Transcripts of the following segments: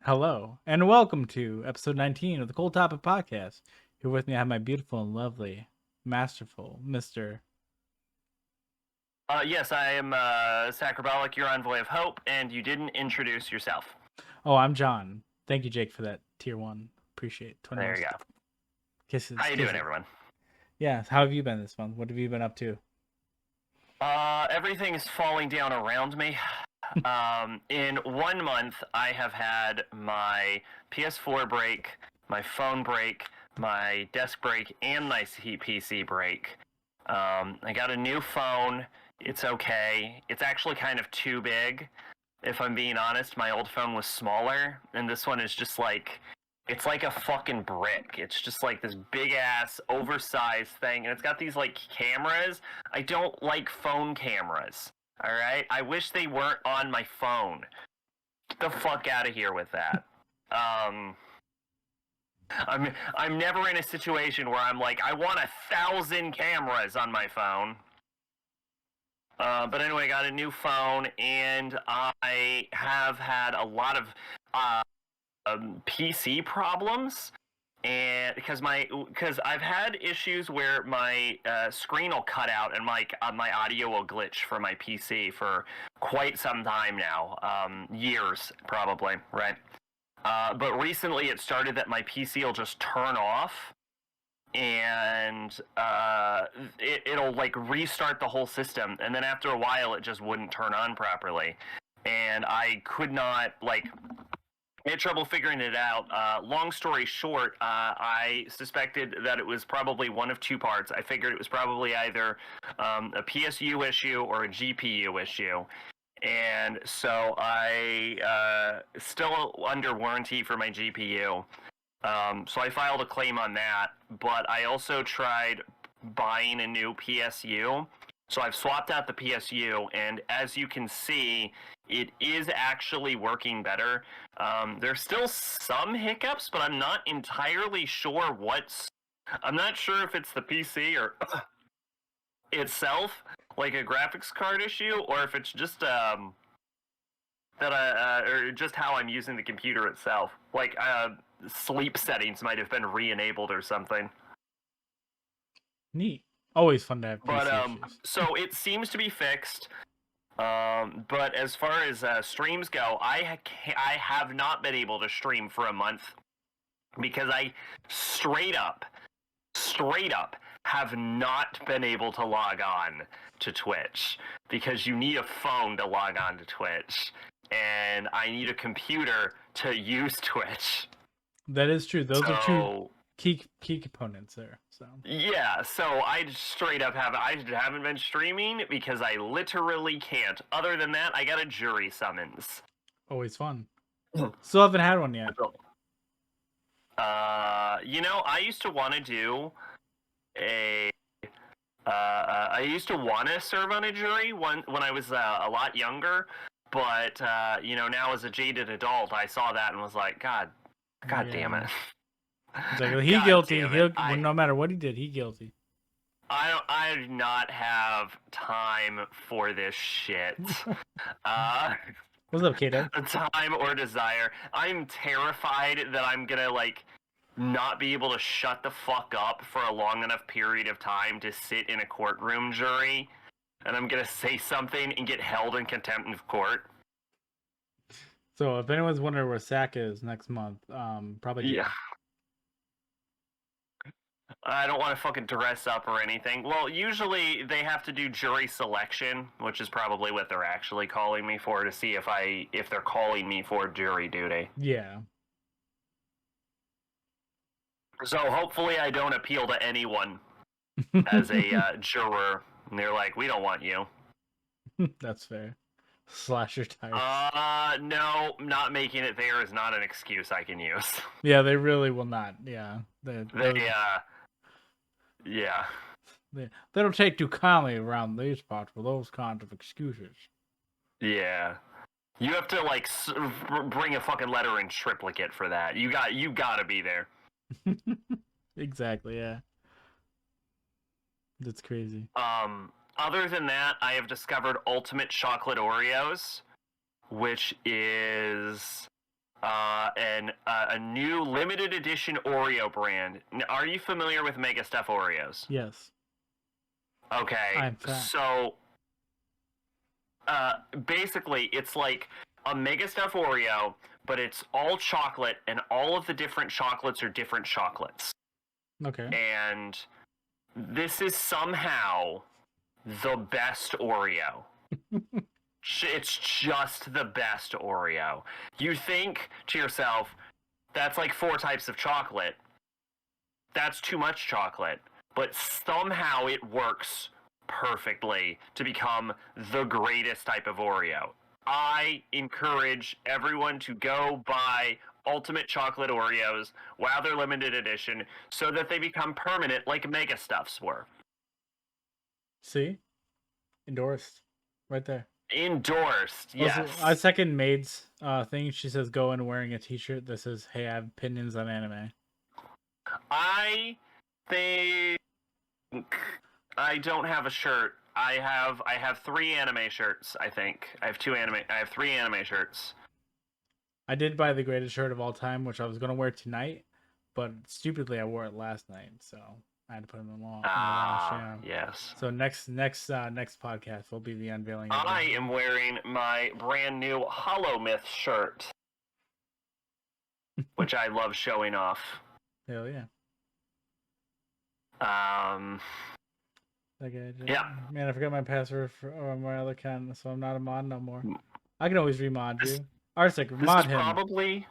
Hello, and welcome to episode 19 of the Cold Topic Podcast. Here with me, I have my beautiful and lovely, masterful Mr. Yes, I am Sacrabalic, your Envoy of Hope, and you didn't introduce yourself. Oh, I'm John. Thank you, Jake, for that tier 1. Appreciate it. 20 There you months. go. Kisses. How you kisses. doing, everyone? Yeah, how have you been this month? What have you been up to? Everything is falling down around me. In 1 month, I have had my PS4 break, my phone break, my desk break, and my PC break. I got a new phone. It's okay. It's actually kind of too big. If I'm being honest, my old phone was smaller, and this one is just like, it's like a fucking brick. It's just like this big ass, oversized thing, and it's got these like cameras. I don't like phone cameras. All right, I wish they weren't on my phone. Get the fuck out of here with that. I'm never in a situation where I'm like, I want 1,000 cameras on my phone. But anyway, I got a new phone, and I have had a lot of PC problems, and because I've had issues where my screen will cut out and my audio will glitch for my PC for quite some time now, years probably, right? But recently it started that my PC will just turn off and it'll like restart the whole system, and then after a while it just wouldn't turn on properly, and I could not I had trouble figuring it out. Long story short, I suspected that it was probably one of two parts. I figured it was probably either a PSU issue or a GPU issue. And so I still under warranty for my GPU. So I filed a claim on that, but I also tried buying a new PSU. So I've swapped out the PSU, and as you can see, it is actually working better. There's still some hiccups, but I'm not entirely sure I'm not sure if it's the PC or itself, like a graphics card issue, or if it's just or just how I'm using the computer itself. Like sleep settings might have been re-enabled or something. Neat. Always fun to have PC But issues. so it seems to be fixed. But as far as streams go, I have not been able to stream for a month because I straight up have not been able to log on to Twitch, because you need a phone to log on to Twitch, and I need a computer to use Twitch. That is true. Those are two key components there. So yeah, so I straight up haven't been streaming because I literally can't. Other than that, I got a jury summons. always fun. Still haven't had one yet. I used to want to do I used to want to serve on a jury when I was a lot younger, but now as a jaded adult, I saw that and was like, God damn it. It's like, he guilty. No matter what he did, he guilty. I do not have time for this shit. What's up, Kato? Time or desire. I'm terrified that I'm gonna not be able to shut the fuck up for a long enough period of time to sit in a courtroom jury, and I'm gonna say something and get held in contempt of court. So if anyone's wondering where SAC is next month, probably yeah. I don't want to fucking dress up or anything. Well, usually they have to do jury selection, which is probably what they're actually calling me for, to see if they're calling me for jury duty. Yeah. So hopefully I don't appeal to anyone as a juror, and they're like, we don't want you. That's fair. Slash your tires. No, not making it there is not an excuse I can use. Yeah, they really will not. Yeah. Yeah. They don't take too kindly around these parts for those kinds of excuses. Yeah. You have to bring a fucking letter in triplicate for that. You gotta be there. Exactly, yeah. That's crazy. Other than that, I have discovered Ultimate Chocolate Oreos, which is and a new limited edition Oreo brand. Are you familiar with Mega Stuff Oreos? Yes. Okay, I'm fat. so basically, it's like a Mega Stuff Oreo, but it's all chocolate, and all of the different chocolates are different chocolates. Okay. And this is somehow the best Oreo. It's just the best Oreo. You think to yourself, that's like 4 types of chocolate. That's too much chocolate. But somehow it works perfectly to become the greatest type of Oreo. I encourage everyone to go buy Ultimate Chocolate Oreos while they're limited edition so that they become permanent like Mega Stuffs were. See? Endorsed. Right there. Endorsed, yes. Also, I second Maid's thing. She says go in wearing a t-shirt that says, hey, I have opinions on anime. I think I don't have a shirt. I have 3 anime shirts, I think. I have 3 anime shirts. I did buy the greatest shirt of all time, which I was going to wear tonight, but stupidly I wore it last night, so I had to put them in the wash. Yeah. Yes. So next podcast will be the unveiling. I am wearing my brand new Hollow Myth shirt, which I love showing off. Hell yeah. Yeah. Man, I forgot my password for my other account, so I'm not a mod no more. I can always remod you. Arsec, mod him. This is probably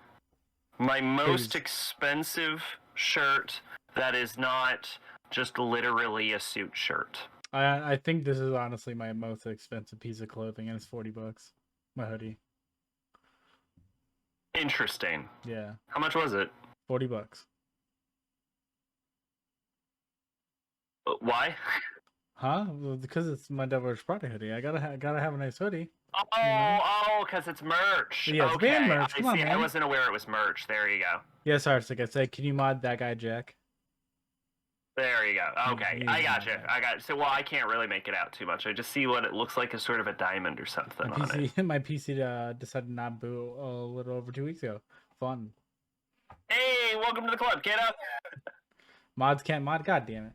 my most expensive shirt that is not just literally a suit shirt. I think this is honestly my most expensive piece of clothing, and it's $40. My hoodie. Interesting. Yeah. How much was it? $40. Why? Huh? Well, because it's my Devil Wears Prada hoodie. I gotta have a nice hoodie. Oh, because it's merch. Yeah, it's okay. band merch. Come on, man. I wasn't aware it was merch. There you go. Yes, Arsec. I said, can you mod that guy, Jack? There you go. Okay, I got you. So, well, I can't really make it out too much. I just see what it looks like as sort of a diamond or something on it. My PC decided not boot a little over 2 weeks ago. Fun. Hey, welcome to the club, kiddo. Mods can't mod. God damn it.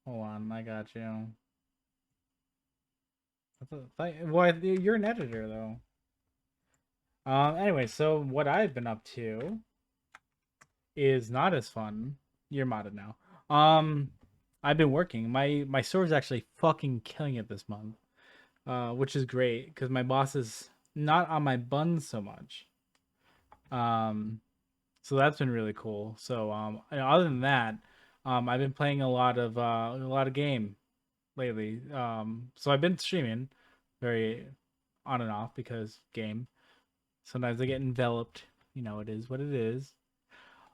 Hold on, I got you. Well, you're an editor though. Anyway, so what I've been up to is not as fun. You're modded now. I've been working. My store's actually fucking killing it this month, which is great because my boss is not on my buns so much. So that's been really cool. So other than that, I've been playing a lot of game lately. So I've been streaming very on and off because game. Sometimes I get enveloped. You know, it is what it is.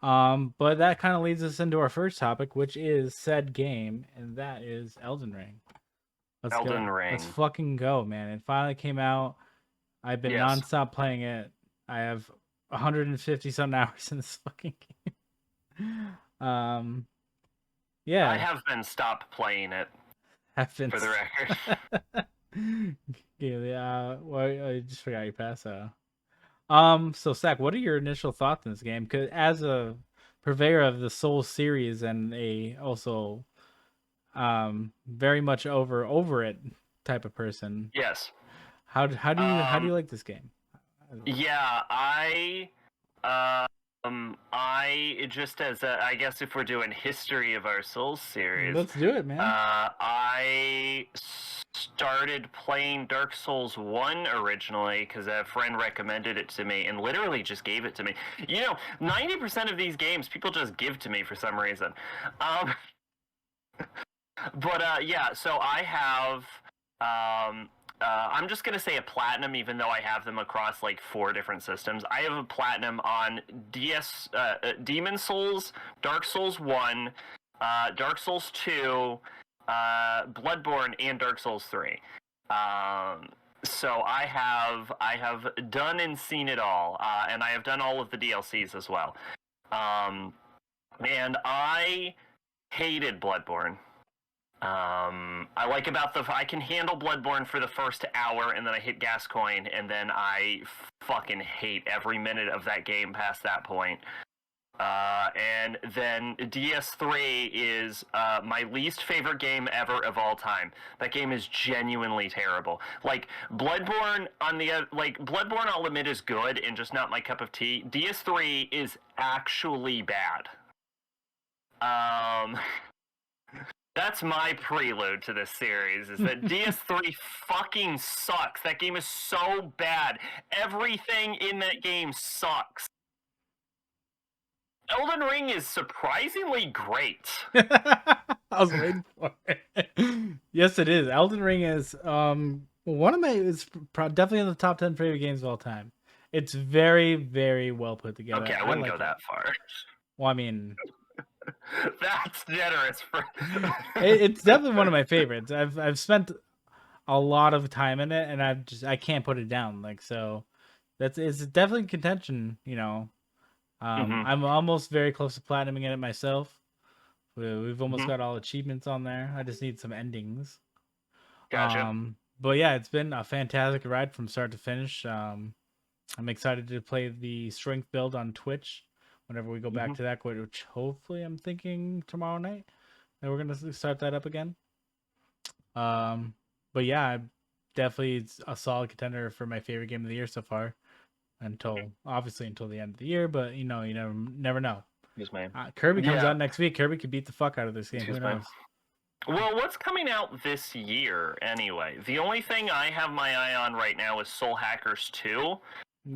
But that kind of leads us into our first topic, which is said game, and that is Elden Ring. Elden Ring. Let's fucking go, man. It finally came out. I've been nonstop playing it. I have 150 something hours in this fucking game. Yeah. I have been stopped playing it. For the record. Yeah, well, I just forgot your pass. So Zach, what are your initial thoughts in this game? Because as a purveyor of the Souls series and a also very much over it type of person. Yes. How do you like this game? Yeah, I just as I guess if we're doing history of our Souls series, let's do it, man. I started playing Dark Souls 1 originally because a friend recommended it to me and literally just gave it to me. You know, 90% of these games people just give to me for some reason. But yeah, so I have I'm just going to say a platinum, even though I have them across like 4 different systems. I have a platinum on Demon Souls, Dark Souls 1, Dark Souls 2, Bloodborne, and Dark Souls 3. So I have done and seen it all, and I have done all of the DLCs as well. And I hated Bloodborne. I like about I can handle Bloodborne for the first hour, and then I hit Gascoigne, and then I fucking hate every minute of that game past that point. And then DS3 is my least favorite game ever of all time. That game is genuinely terrible. Like Bloodborne Bloodborne, I'll admit is good and just not my cup of tea. DS3 is actually bad. That's my prelude to this series, is that DS3 fucking sucks. That game is so bad. Everything in that game sucks. Elden Ring is surprisingly great. I was waiting for it. Yes, it is. Elden Ring is one of my definitely in the top 10 favorite games of all time. It's very, very well put together. Okay, I wouldn't go that far. Well, I mean, that's generous. It's definitely one of my favorites. I've spent a lot of time in it, and I can't put it down. Like, so it's definitely contention. You know, I'm almost very close to platinuming it myself. We've almost got all achievements on there. I just need some endings. Gotcha. But yeah, it's been a fantastic ride from start to finish. I'm excited to play the strength build on Twitch whenever we go back to that, which hopefully I'm thinking tomorrow night that we're gonna start that up again. But yeah, definitely it's a solid contender for my favorite game of the year so far. Until the end of the year, but you never know. Yes, ma'am. Kirby comes out next week. Kirby could beat the fuck out of this game. Who knows? Well, what's coming out this year anyway? The only thing I have my eye on right now is Soul Hackers 2.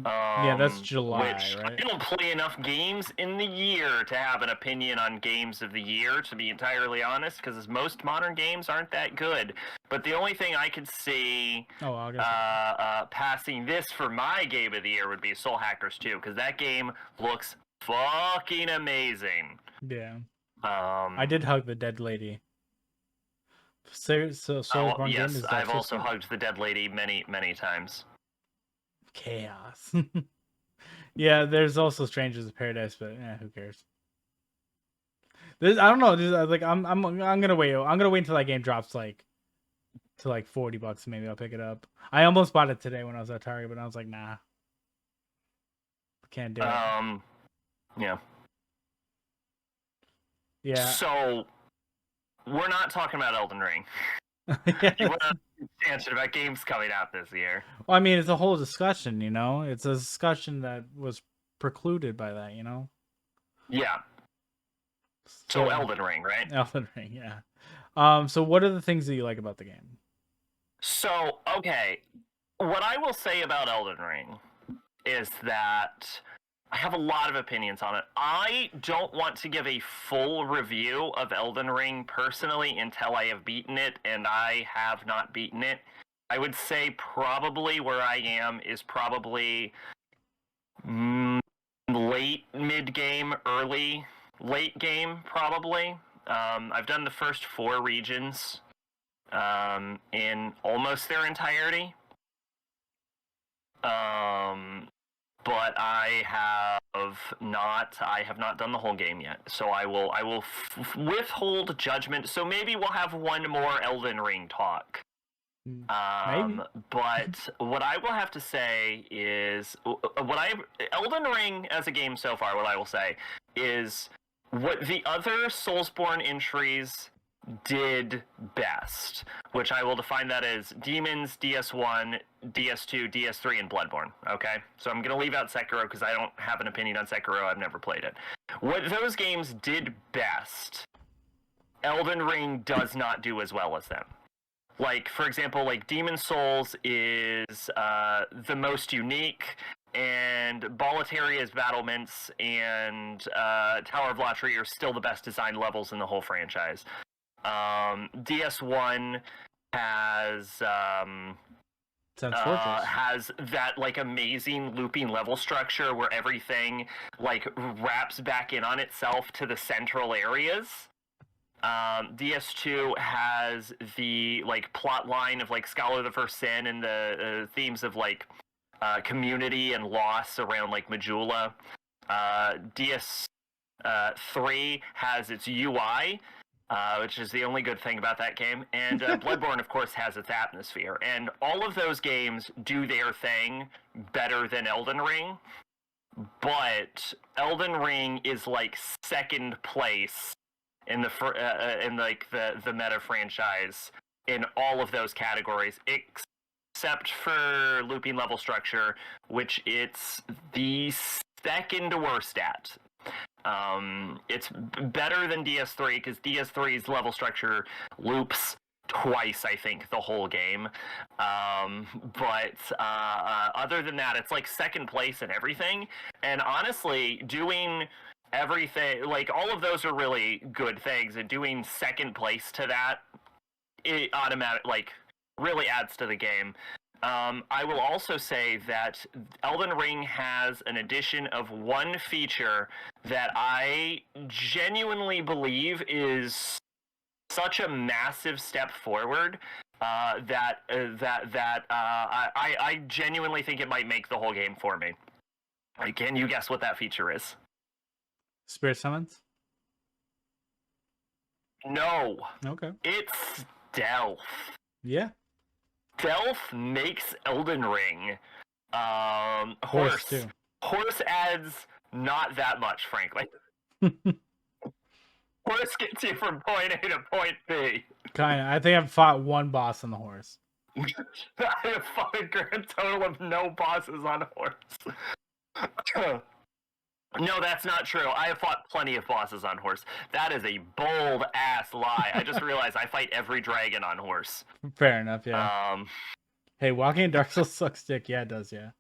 Yeah, that's July, which right? I don't play enough games in the year to have an opinion on games of the year, to be entirely honest, because most modern games aren't that good. But the only thing I could see passing this for my game of the year would be Soul Hackers 2, because that game looks fucking amazing. Yeah. I did hug the dead lady. Soulsborne yes, game is I've also hugged the dead lady many, many times. Chaos. Yeah, there's also Strangers of Paradise, but who cares? I don't know. Like I'm gonna wait. I'm gonna wait until that game drops to like $40. Maybe I'll pick it up. I almost bought it today when I was at Target, but I was like, nah, can't do it. Yeah. Yeah. So we're not talking about Elden Ring. You want to answer about games coming out this year? Well, I mean, it's a whole discussion. It's a discussion that was precluded by that. Yeah. So Elden Ring, right? Elden Ring, yeah. So what are the things that you like about the game? So, okay. What I will say about Elden Ring is that I have a lot of opinions on it. I don't want to give a full review of Elden Ring personally until I have beaten it, and I have not beaten it. I would say probably where I am is probably late mid-game, late game, probably. I've done the first 4 regions in almost their entirety. But I have not done the whole game yet. So I will withhold judgment. So maybe we'll have one more Elden Ring talk. Maybe. But what I will have to say is Elden Ring as a game so far, what I will say is what the other Soulsborne entries did best, which I will define that as Demons, DS1, DS2, DS3, and Bloodborne. Okay? So I'm going to leave out Sekiro because I don't have an opinion on Sekiro. I've never played it. What those games did best, Elden Ring does not do as well as them. Like, for example, like Demon Souls is the most unique, and Boletaria's battlements and Tower of Latry are still the best designed levels in the whole franchise. DS1 has that like amazing looping level structure where everything like wraps back in on itself to the central areas. DS2 has the like plot line of like Scholar of the First Sin and the themes of like community and loss around like Majula. DS3 has its UI which is the only good thing about that game. And Bloodborne, of course, has its atmosphere. And all of those games do their thing better than Elden Ring. But Elden Ring is like second place in the meta franchise in all of those categories, except for looping level structure, which it's the second worst at. It's better than DS3 because DS3's level structure loops twice, I think, the whole game. But other than that, it's like second place in everything. And honestly, doing everything, like all of those are really good things, and doing second place to that, it really adds to the game. I will also say that Elden Ring has an addition of one feature that I genuinely believe is such a massive step forward that I genuinely think it might make the whole game for me. Can you guess what that feature is? Spirit summons? No. Okay. It's stealth. Yeah. Stealth makes Elden Ring. Horse too. Horse adds not that much, frankly. Horse gets you from point A to point B. Kind of. I think I've fought one boss on the horse. I have fought a grand total of no bosses on horse. No, that's not true. I have fought plenty of bosses on horse. That is a bold-ass lie. I just realized I fight every dragon on horse. Fair enough, yeah. Hey, walking in Dark Souls sucks dick. Yeah, it does, yeah.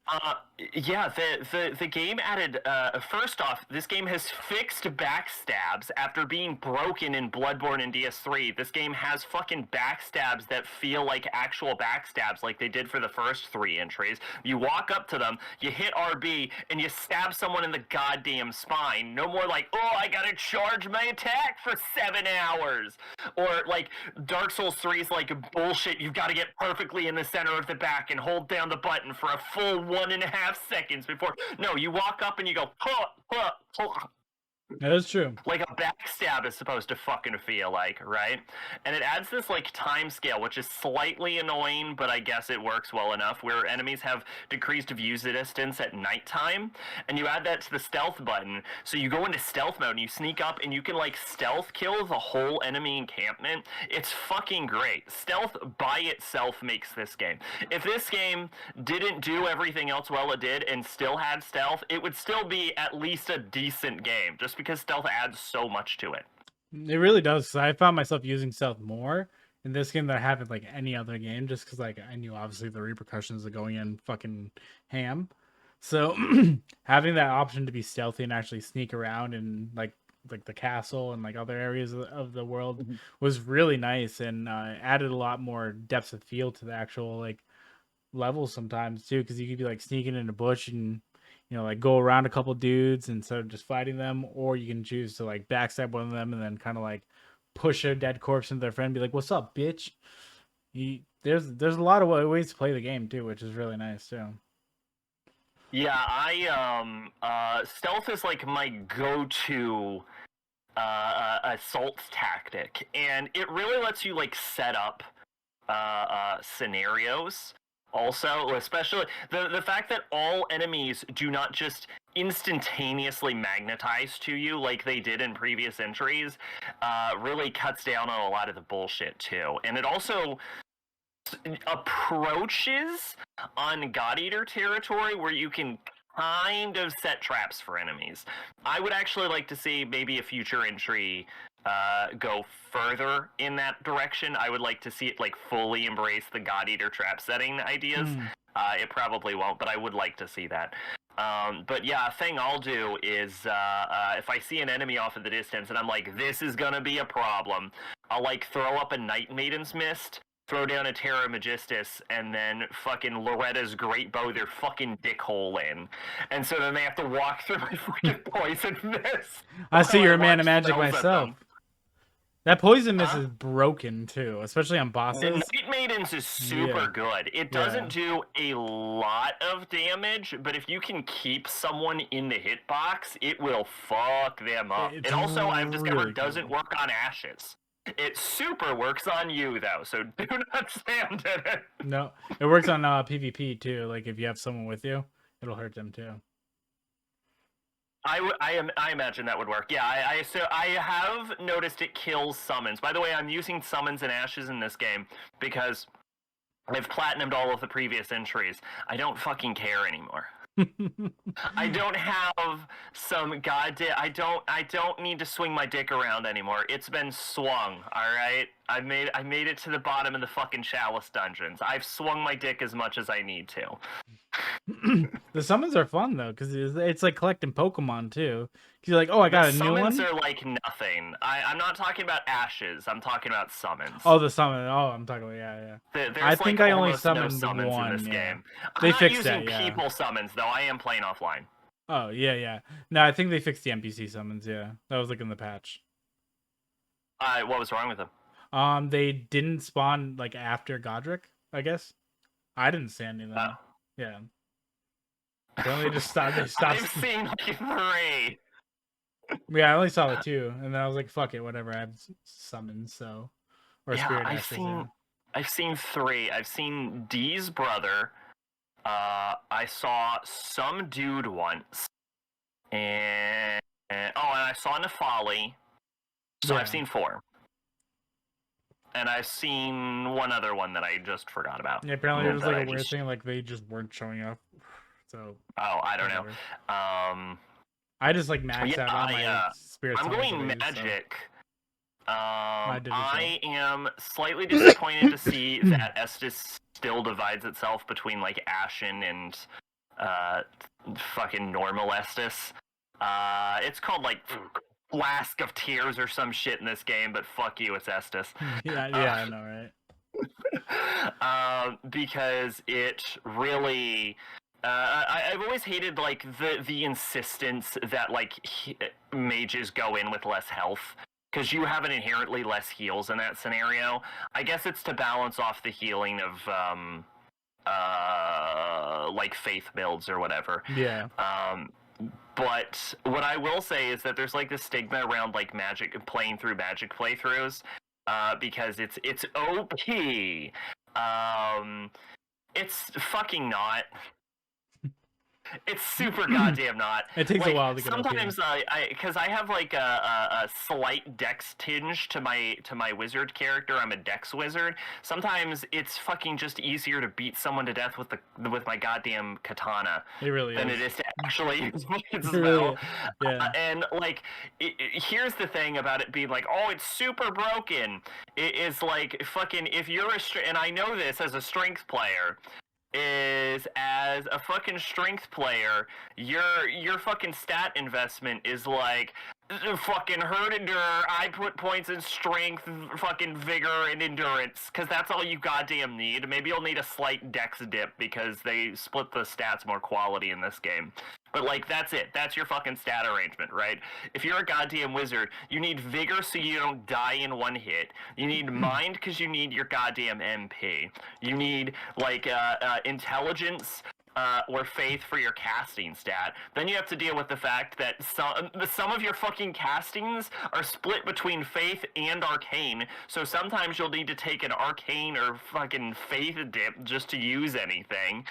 Yeah, the game added, first off, this game has fixed backstabs after being broken in Bloodborne and DS3. This game has fucking backstabs that feel like actual backstabs like they did for the first 3 entries. You walk up to them, you hit RB, and you stab someone in the goddamn spine. No more like, oh, I gotta charge my attack for 7 hours. Or like Dark Souls 3's like bullshit, you've got to get perfectly in the center of the back and hold down the button for a full 1.5 seconds before. No, you walk up and you go, huh, huh, huh. That is true. Like a backstab is supposed to fucking feel like, right? And it adds this like time scale, which is slightly annoying, but I guess it works well enough, where enemies have decreased view distance at nighttime, and you add that to the stealth button. So you go into stealth mode and you sneak up and you can like stealth kill the whole enemy encampment. It's fucking great. Stealth by itself makes this game. If this game didn't do everything else well it did and still had stealth, it would still be at least a decent game, just because stealth adds so much to it. It really does. I found myself using stealth more in this game than I have in like any other game, just because like I knew obviously the repercussions of going in fucking ham. So having that option to be stealthy and actually sneak around and like the castle and like other areas of the world was really nice, and added a lot more depth of field to the actual like levels sometimes too, because you could be like sneaking in a bush and like go around a couple dudes instead of just fighting them, or you can choose to like backstab one of them and then kind of like push a dead corpse into their friend and be like, what's up, bitch? There's a lot of ways to play the game too, which is really nice too. Yeah, I stealth is like my go-to assault tactic, and it really lets you like set up scenarios. Also, especially the fact that all enemies do not just instantaneously magnetize to you like they did in previous entries really cuts down on a lot of the bullshit too. And it also approaches on God Eater territory where you can kind of set traps for enemies. I would actually like to see maybe a future entry go further in that direction. I would like to see it like fully embrace the God Eater trap setting ideas. It probably won't, but I would like to see that. But yeah, a thing I'll do is if I see an enemy off in the distance and I'm like, this is gonna be a problem, I'll like throw up a Night Maiden's Mist, throw down a Terra Magistus, and then fucking Loretta's Great Bow their fucking dick hole in. And so then they have to walk through my fucking Poison Mist. I see you're a man of magic myself. That Poison Mist is broken too, especially on bosses. The Night Maidens is super good. It doesn't do a lot of damage, but if you can keep someone in the hitbox, it will fuck them up. It also, I've discovered, doesn't work on ashes. It super works on you though, so do not stand in it. No, it works on PvP too. Like if you have someone with you, it'll hurt them too. I imagine that would work. Yeah, I have noticed it kills summons. By the way, I'm using summons and ashes in this game because I've platinumed all of the previous entries. I don't fucking care anymore. I don't have some goddamn. I don't need to swing my dick around anymore. It's been swung. All right. I made it to the bottom of the fucking Chalice dungeons. I've swung my dick as much as I need to. The summons are fun though, because it's like collecting Pokemon too. You're like, oh, I got a new one. Summons are like nothing. I'm not talking about ashes. I'm talking about summons. Oh, the summon. Oh, I'm talking about yeah. There's I think I only summoned no summons one in this yeah. game. They I'm not fixed using that, yeah. people summons though. I am playing offline. Oh yeah. No, I think they fixed the NPC summons. Yeah, that was like in the patch. What was wrong with them? They didn't spawn like after Godric. I guess I didn't see any of them. Oh. Yeah. Apparently, they stopped. I've seen like 3. Yeah, I only saw the 2, and then I was like, "Fuck it, whatever." I have summons, so or Yeah, spirit I've ashes. seen. I've seen 3. I've seen Dee's brother. I saw some dude once, and I saw Nefali. So Yeah. I've seen 4. And I've seen one other one that I just forgot about. Yeah, apparently it was like a weird thing, like they just weren't showing up. So. Oh, I don't know. I just like maxed out all my spirit. I'm going abilities, magic. So. I am slightly disappointed to see that Estus still divides itself between like Ashen and fucking normal Estus. It's called like Flask of Tears or some shit in this game, but fuck you, it's Estus. Yeah, I know, right? Because it really. I've always hated like the insistence that like mages go in with less health because you have an inherently less heals in that scenario. I guess it's to balance off the healing of like faith builds or whatever. Yeah. But what I will say is that there's like this stigma around like magic playing through magic playthroughs because it's OP. It's fucking not. It's super goddamn not. It takes like, a while to get sometimes because I have like a slight dex tinge to my wizard character. I'm a dex wizard. Sometimes it's fucking just easier to beat someone to death with my goddamn katana than it is to actually use my spell. Really, yeah. And like here's the thing about it being like, oh, it's super broken. It is like fucking if you're and I know this as a strength player. Is as a fucking strength player, your fucking stat investment is like fucking hurt endure. I put points in strength, fucking vigor, and endurance because that's all you goddamn need. Maybe you'll need a slight dex dip because they split the stats more quality in this game. But like that's it. That's your fucking stat arrangement, right? If you're a goddamn wizard, you need vigor so you don't die in one hit. You need mind because you need your goddamn MP. You need like intelligence. Or faith for your casting stat. Then you have to deal with the fact that some of your fucking castings are split between faith and arcane. So sometimes you'll need to take an arcane or fucking faith dip just to use anything.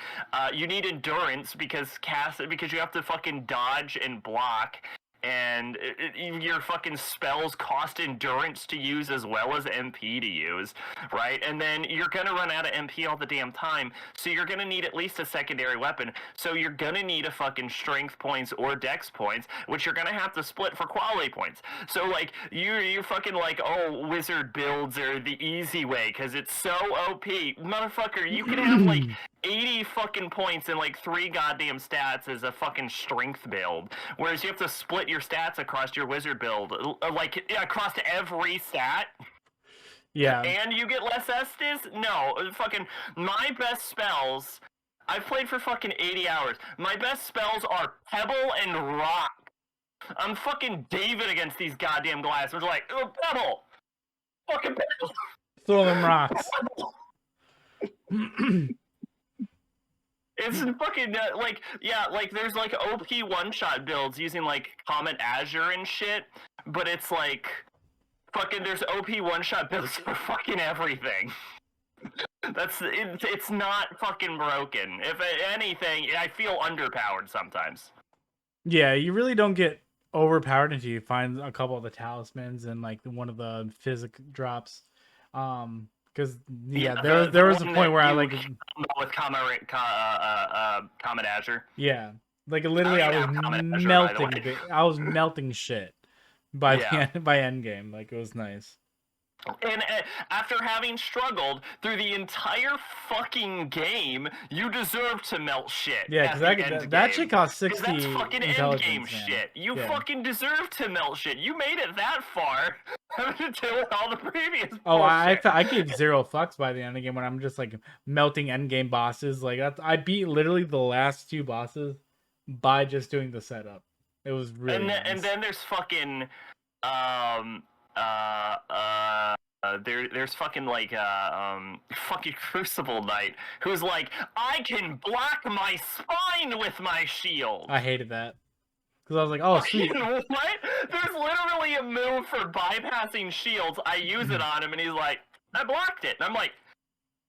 You need endurance because you have to fucking dodge and block. And your fucking spells cost endurance to use as well as MP to use, right? And then you're going to run out of MP all the damn time, so you're going to need at least a secondary weapon. So you're going to need a fucking strength points or dex points, which you're going to have to split for quality points. So, like, you're fucking like, oh, wizard builds are the easy way because it's so OP. Motherfucker, you can have, like, 80 fucking points and like 3 goddamn stats as a fucking strength build, whereas you have to split your stats across your wizard build, like across every stat. Yeah. And you get less Estus? No, fucking my best spells. I've played for fucking 80 hours. My best spells are Pebble and Rock. I'm fucking David against these goddamn Goliaths. We're like, oh, Pebble, fucking Pebble. Throw them rocks. It's fucking like there's like OP one-shot builds using like Comet Azure and shit, but it's like Fucking there's OP one-shot builds for fucking everything. It's not fucking broken. If anything, I feel underpowered sometimes. Yeah, you really don't get overpowered until you find a couple of the talismans and like one of the physic drops. Because there was a point where I like with Comet Azure. Yeah, like literally I was melting. I was melting shit by by end game. Like it was nice. And after having struggled through the entire fucking game, you deserve to melt shit. Yeah, because that shit costs 60. That's fucking end game shit. You fucking deserve to melt shit. You made it that far. Having to deal with all the previous. Oh, I gave 0 fucks by the end of the game when I'm just like melting end game bosses. Like I beat literally the last 2 bosses by just doing the setup. It was really nice. And then there's fucking there's fucking like fucking Crucible Knight who's like, I can block my spine with my shield. I hated that because I was like, oh sweet. What? There's literally a move for bypassing shields. I use it on him, and he's like, I blocked it, and I'm like,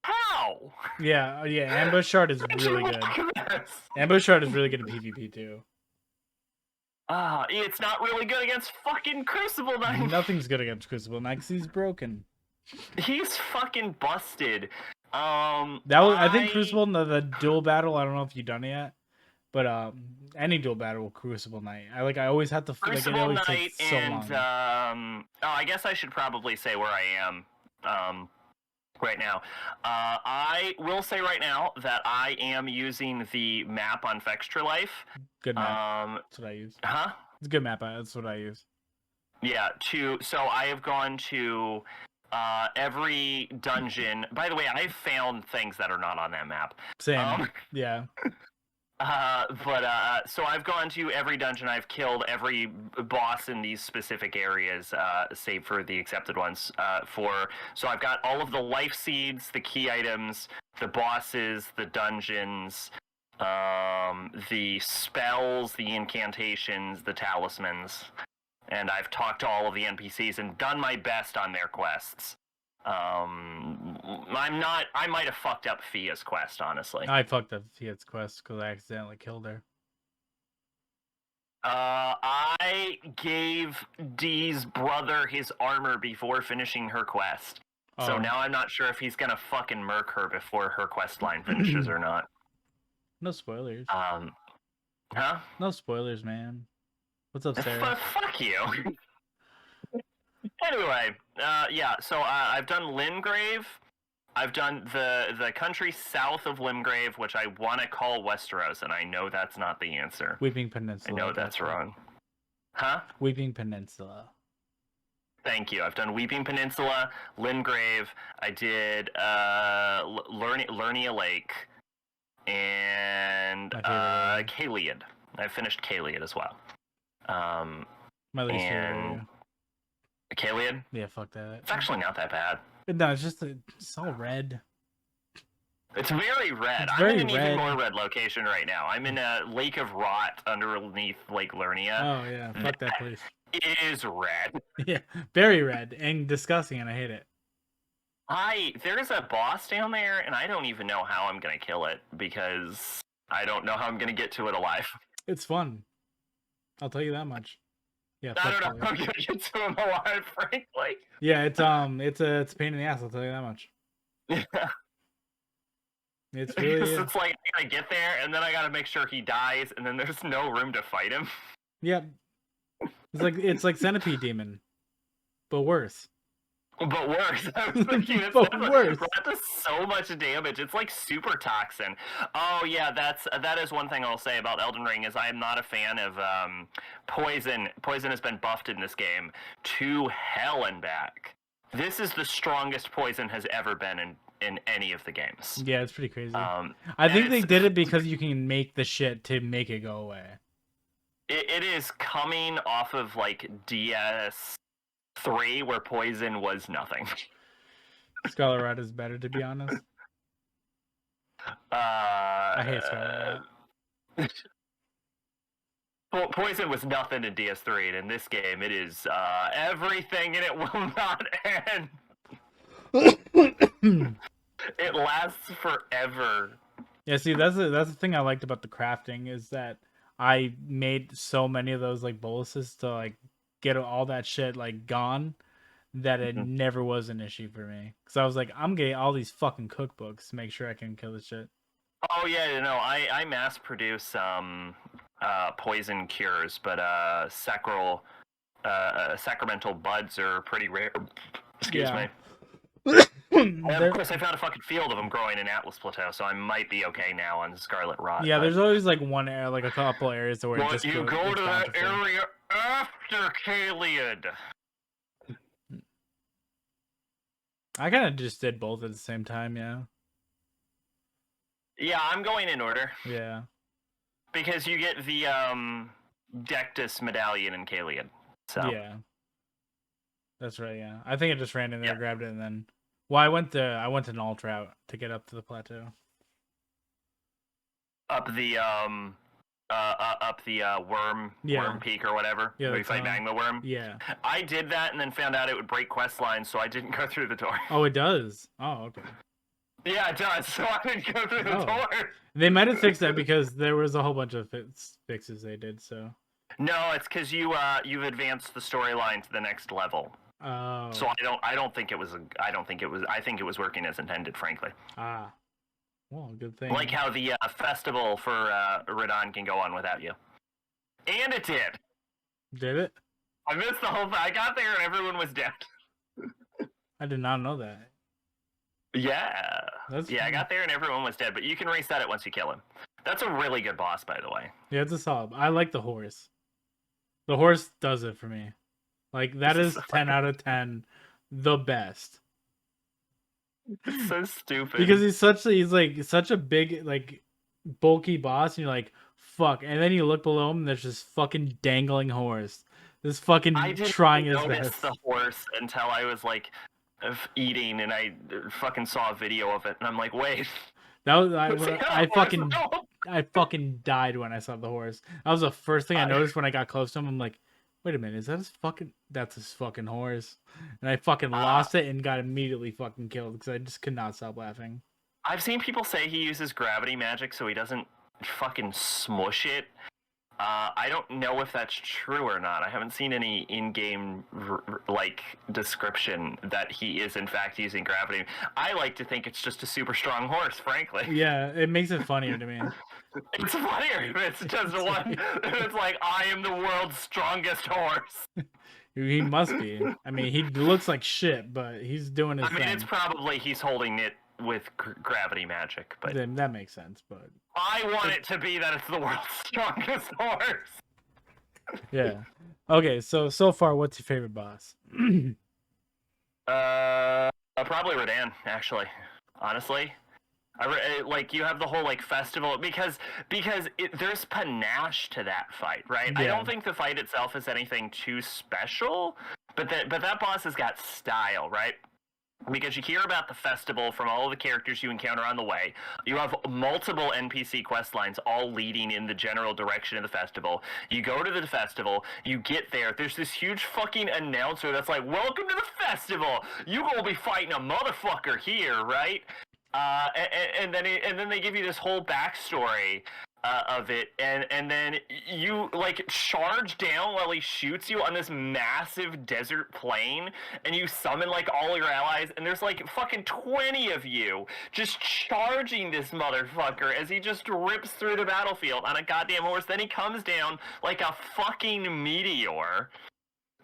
how? Yeah. Ambush Shard is really good. Ambush Shard is really good at PvP too. It's not really good against fucking Crucible Knight. Nothing's good against Crucible Knight because he's broken. He's fucking busted. I think Crucible, the dual battle, I don't know if you've done it yet, but any dual battle with Crucible Knight, I always have to Crucible it always Knight takes so and long. I guess I should probably say where I am right now. I will say right now that I am using the map on Fextra Life. Good map. That's what I use. Huh? It's a good map. That's what I use. Yeah. So I have gone to every dungeon. By the way, I've found things that are not on that map. Same. Yeah. So I've gone to every dungeon. I've killed every boss in these specific areas, save for the accepted ones. So I've got all of the life seeds, the key items, the bosses, the dungeons, the spells, the incantations, the talismans, and I've talked to all of the NPCs and done my best on their quests. I might have fucked up Fia's quest, honestly. I fucked up Fia's quest because I accidentally killed her. I gave Dee's brother his armor before finishing her quest. Oh. So now I'm not sure if he's gonna fucking murk her before her quest line finishes or not. No spoilers. Huh? No spoilers, man. What's up, Sarah? Fuck you. Anyway, yeah, so I've done Limgrave. I've done the country south of Limgrave, which I want to call Westeros, and I know that's not the answer. Weeping Peninsula. I know that's wrong. Huh? Weeping Peninsula. Thank you. I've done Weeping Peninsula, Limgrave. I did Lernia Lake, and Kaliad. I finished Kaliad as well. My least favorite. Kaliad? Yeah, fuck that. It's actually not that bad. No, it's all red. It's very red. I'm in an even more red location right now. I'm in a Lake of Rot underneath Lake Lernia. Oh yeah, fuck that place. It is red. Yeah, very red and disgusting, and I hate it. There's a boss down there, and I don't even know how I'm gonna kill it because I don't know how I'm gonna get to it alive. It's fun. I'll tell you that much. Yeah, I don't know how I'm gonna get to him alive, frankly. Yeah, it's a pain in the ass. I'll tell you that much. Yeah. It's really. It's like I gotta get there, and then I gotta make sure he dies, and then there's no room to fight him. Yeah. It's like Centipede Demon, but worse. But worse. I was thinking worse. That does so much damage. It's like super toxin. Oh yeah, that is one thing I'll say about Elden Ring is I am not a fan of poison. Poison has been buffed in this game to hell and back. This is the strongest poison has ever been in any of the games. Yeah, it's pretty crazy. I think they did it because you can make the shit to make it go away. It is coming off of like DS3 where poison was nothing. Scarlet Rat is better, to be honest. I hate Scarlet Rat. Poison was nothing in DS3, and in this game, it is everything, and it will not end. It lasts forever. Yeah, see, that's the thing I liked about the crafting is that I made so many of those like boluses to like get all that shit like gone that it never was an issue for me. Because I was like, I'm getting all these fucking cookbooks to make sure I can kill this shit. Oh yeah, no, I mass produce poison cures, but sacramental buds are pretty rare. Excuse me. And of course, I found a fucking field of them growing in Atlas Plateau, so I might be okay now on Scarlet Rot. Yeah, there's always like one area, like a couple areas where well, it just you go to that bountiful. area after Kaliad. I kind of just did both at the same time, yeah. Yeah, I'm going in order. Yeah. Because you get the Dectus medallion in Kaliad. So. Yeah. That's right, yeah. I think I just ran in there, grabbed it, and then... Well, I went an alt route to get up to the plateau. Up the worm peak or whatever. Yeah, where you fight Magma Worm. Yeah. I did that and then found out it would break quest lines, so I didn't go through the door. Oh, it does? Oh, okay. Yeah, it does. So I didn't go through the door. They might have fixed that because there was a whole bunch of fixes they did. So. No, it's because you've advanced the storyline to the next level. Oh. So I think it was working as intended, frankly. Ah. Well, good thing. Like how the festival for Radon can go on without you. And it did. Did it? I missed the whole thing. I got there and everyone was dead. I did not know that. Yeah. That's I got there and everyone was dead, but you can reset it once you kill him. That's a really good boss, by the way. Yeah, it's a solid. I like the horse. The horse does it for me. Like, that is 10 out of 10. The best. It's so stupid. Because he's such a big, like, bulky boss, and you're like, fuck. And then you look below him, and there's this fucking dangling horse. This fucking trying his best. I didn't notice the horse until I was, like, eating, and I fucking saw a video of it, and I'm like, wait. That was I fucking died when I saw the horse. That was the first thing I noticed when I got close to him. I'm like, wait a minute, that's his fucking horse. And I fucking lost it and got immediately fucking killed because I just could not stop laughing. I've seen people say he uses gravity magic so he doesn't fucking smush it. I don't know if that's true or not. I haven't seen any in-game description that he is in fact using gravity. I like to think it's just a super strong horse, frankly. Yeah, it makes it funnier to me. It's funnier if it's just one. It's like, I am the world's strongest horse. He must be. I mean, he looks like shit, but he's doing his thing. It's probably he's holding it with gravity magic, but then that makes sense. But I want it to be that it's the world's strongest horse. Yeah. Okay. So far, what's your favorite boss? Probably Radahn, actually. Honestly, you have the whole festival because there's panache to that fight, right? Yeah. I don't think the fight itself is anything too special, but that boss has got style, right? Because you hear about the festival from all of the characters you encounter on the way. You have multiple NPC quest lines all leading in the general direction of the festival. You go to the festival, you get there, there's this huge fucking announcer that's like, welcome to the festival! You gonna be fighting a motherfucker here, right? And then they give you this whole backstory of it, and then you charge down while he shoots you on this massive desert plain, and you summon all your allies, and there's fucking 20 of you just charging this motherfucker as he just rips through the battlefield on a goddamn horse. Then he comes down like a fucking meteor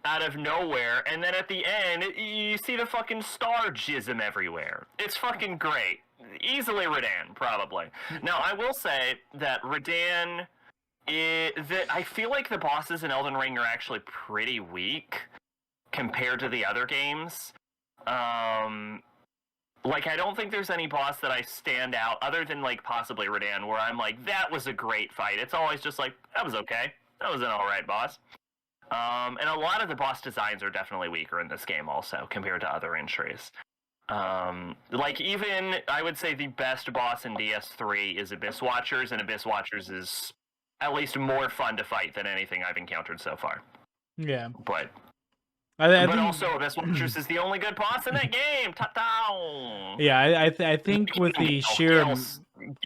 out of nowhere, and then at the end you see the fucking star jism everywhere. It's fucking great. Easily Radahn, probably. Now, I will say that Radahn, I feel like the bosses in Elden Ring are actually pretty weak compared to the other games. I don't think there's any boss that I stand out, other than, possibly Radahn, where I'm like, that was a great fight. It's always just that was okay. That was an alright boss. And a lot of the boss designs are definitely weaker in this game also, compared to other entries. Even, I would say the best boss in DS3 is Abyss Watchers, and Abyss Watchers is at least more fun to fight than anything I've encountered so far. Yeah. But I but think, also, this Wondrous is the only good boss in that game. Ta-ta! yeah, I think with the sheer...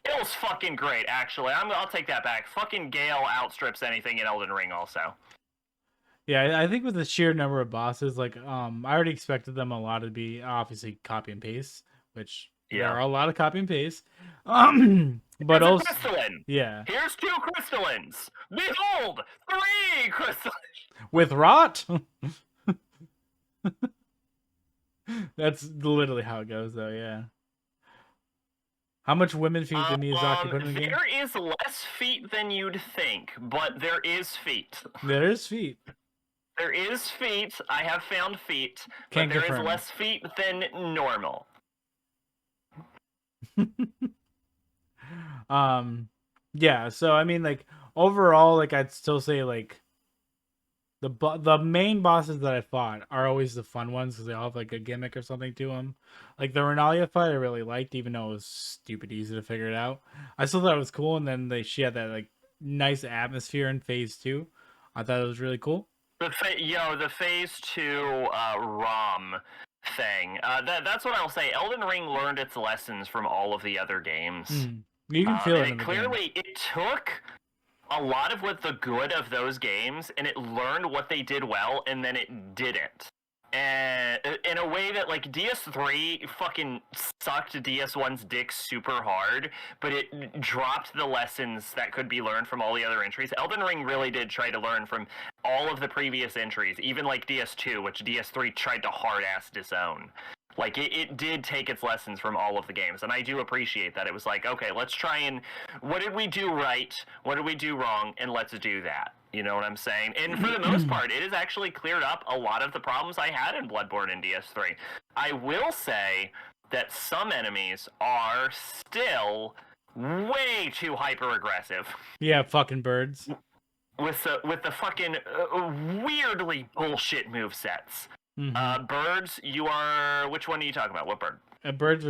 Gale's fucking great, actually. I'll take that back. Fucking Gale outstrips anything in Elden Ring, also. Yeah, I think with the sheer number of bosses, like, I already expected them a lot to be obviously copy and paste, which there are a lot of copy and paste. But Here's also, a crystalline. yeah, Here's 2 crystallines. Behold, 3 crystallines. with rot. That's literally how it goes, though. Yeah. How much women feet did Miyazaki put in the game? There is less feet than you'd think, but there is feet. There is feet. There is feet. I have found feet, Can't but there confirm. is less feet than normal. Yeah. So I mean, like, overall, like, I'd still say, like, the main bosses that I fought are always the fun ones because they all have like a gimmick or something to them. Like the Renalia fight, I really liked, even though it was stupid easy to figure it out. I still thought it was cool, and then she had that like nice atmosphere in phase 2. I thought it was really cool. The phase 2 ROM thing. That's what I'll say. Elden Ring learned its lessons from all of the other games. You can feel it in the clearly, game. it took a lot of what the good of those games, and it learned what they did well, and then it didn't. And in a way that, like, DS3 fucking sucked DS1's dick super hard, but it dropped the lessons that could be learned from all the other entries. Elden Ring really did try to learn from all of the previous entries, even like DS2, which DS3 tried to hard-ass disown. Like, it did take its lessons from all of the games, and I do appreciate that. It was like, okay, let's try and... what did we do right? What did we do wrong? And let's do that. You know what I'm saying? And for the most part, it has actually cleared up a lot of the problems I had in Bloodborne and DS3. I will say that some enemies are still way too hyper-aggressive. Yeah, fucking birds. With the fucking weirdly bullshit movesets. Birds, you are... which one are you talking about? What bird? Birds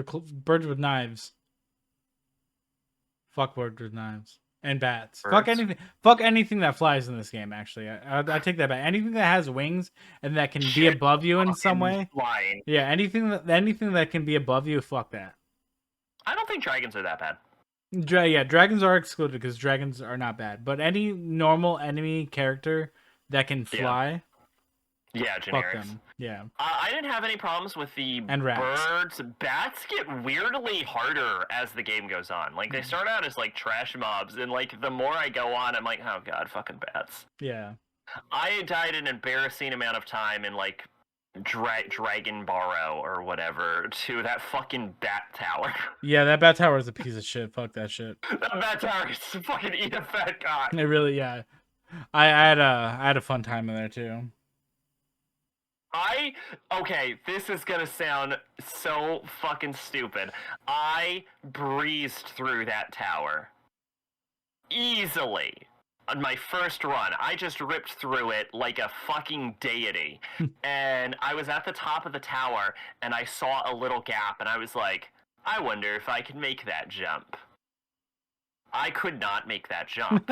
with knives. Fuck birds with knives. And bats. Birds. Fuck anything that flies in this game, actually. I take that back. Anything that has wings and that can be above you in some way. Flying. Yeah, anything that can be above you, fuck that. I don't think dragons are that bad. Yeah, dragons are excluded because dragons are not bad. But any normal enemy character that can fly... yeah, generics. Fuck them. Yeah. I didn't have any problems with the birds. Bats get weirdly harder as the game goes on. Like, they start out as, like, trash mobs, and, like, the more I go on, I'm like, oh god, fucking bats. Yeah. I died an embarrassing amount of time in, like, Dragon Barrow or whatever to that fucking bat tower. Yeah, that bat tower is a piece of shit. Fuck that shit. That bat tower is fucking eat a fat cock. It really, yeah. I had a fun time in there, too. Okay, this is gonna sound so fucking stupid. I breezed through that tower. Easily. On my first run, I just ripped through it like a fucking deity. And I was at the top of the tower, and I saw a little gap, and I was like, I wonder if I can make that jump. I could not make that jump.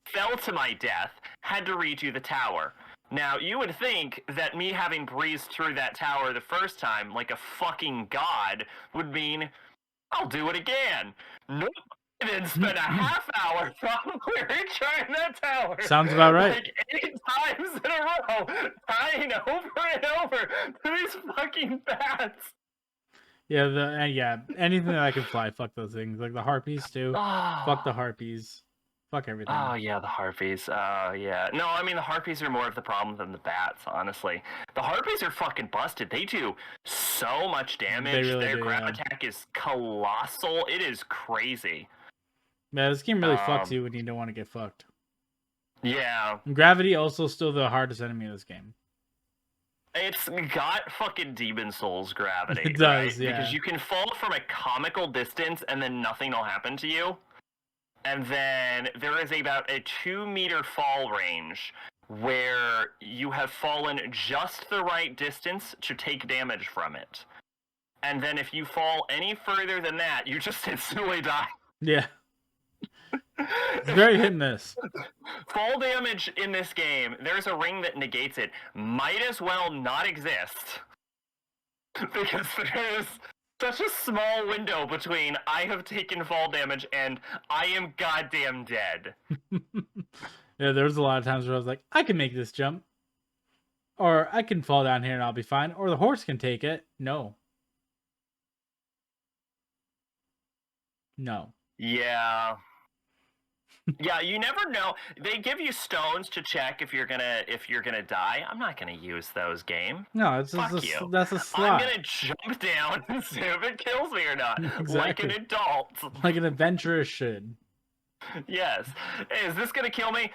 Fell to my death, had to redo the tower. Now, you would think that me having breezed through that tower the first time, like a fucking god, would mean, I'll do it again. Nope. I then spent a half hour probably retrying that tower. Sounds about right. Like 8 times in a row, dying over and over to these fucking bats. Yeah, anything that I can fly, fuck those things. Like the harpies, too. Fuck the harpies. Fuck everything. Oh, yeah, the harpies. Yeah. No, I mean, the harpies are more of the problem than the bats, honestly. The harpies are fucking busted. They do so much damage. Their grab attack is colossal. It is crazy. Yeah, this game really fucks you when you don't want to get fucked. Yeah. Gravity also still the hardest enemy of this game. It's got fucking Demon Souls gravity. It does, right? yeah. Because you can fall from a comical distance and then nothing will happen to you. And then there is about a 2-meter fall range where you have fallen just the right distance to take damage from it. And then if you fall any further than that, you just instantly die. Yeah. It's very hit and miss. Fall damage in this game, there's a ring that negates it. Might as well not exist. Because there's such a small window between I have taken fall damage and I am goddamn dead. Yeah, there was a lot of times where I was like, I can make this jump. Or I can fall down here and I'll be fine. Or the horse can take it. No. No. Yeah. Yeah, you never know. They give you stones to check if you're gonna die. I'm not gonna use those, game. No, it's Fuck just you. that's a I'm slot. gonna jump down and see if it kills me or not. Like an Exactly. adult. Like an adventurer should. Yes. Is this gonna kill me?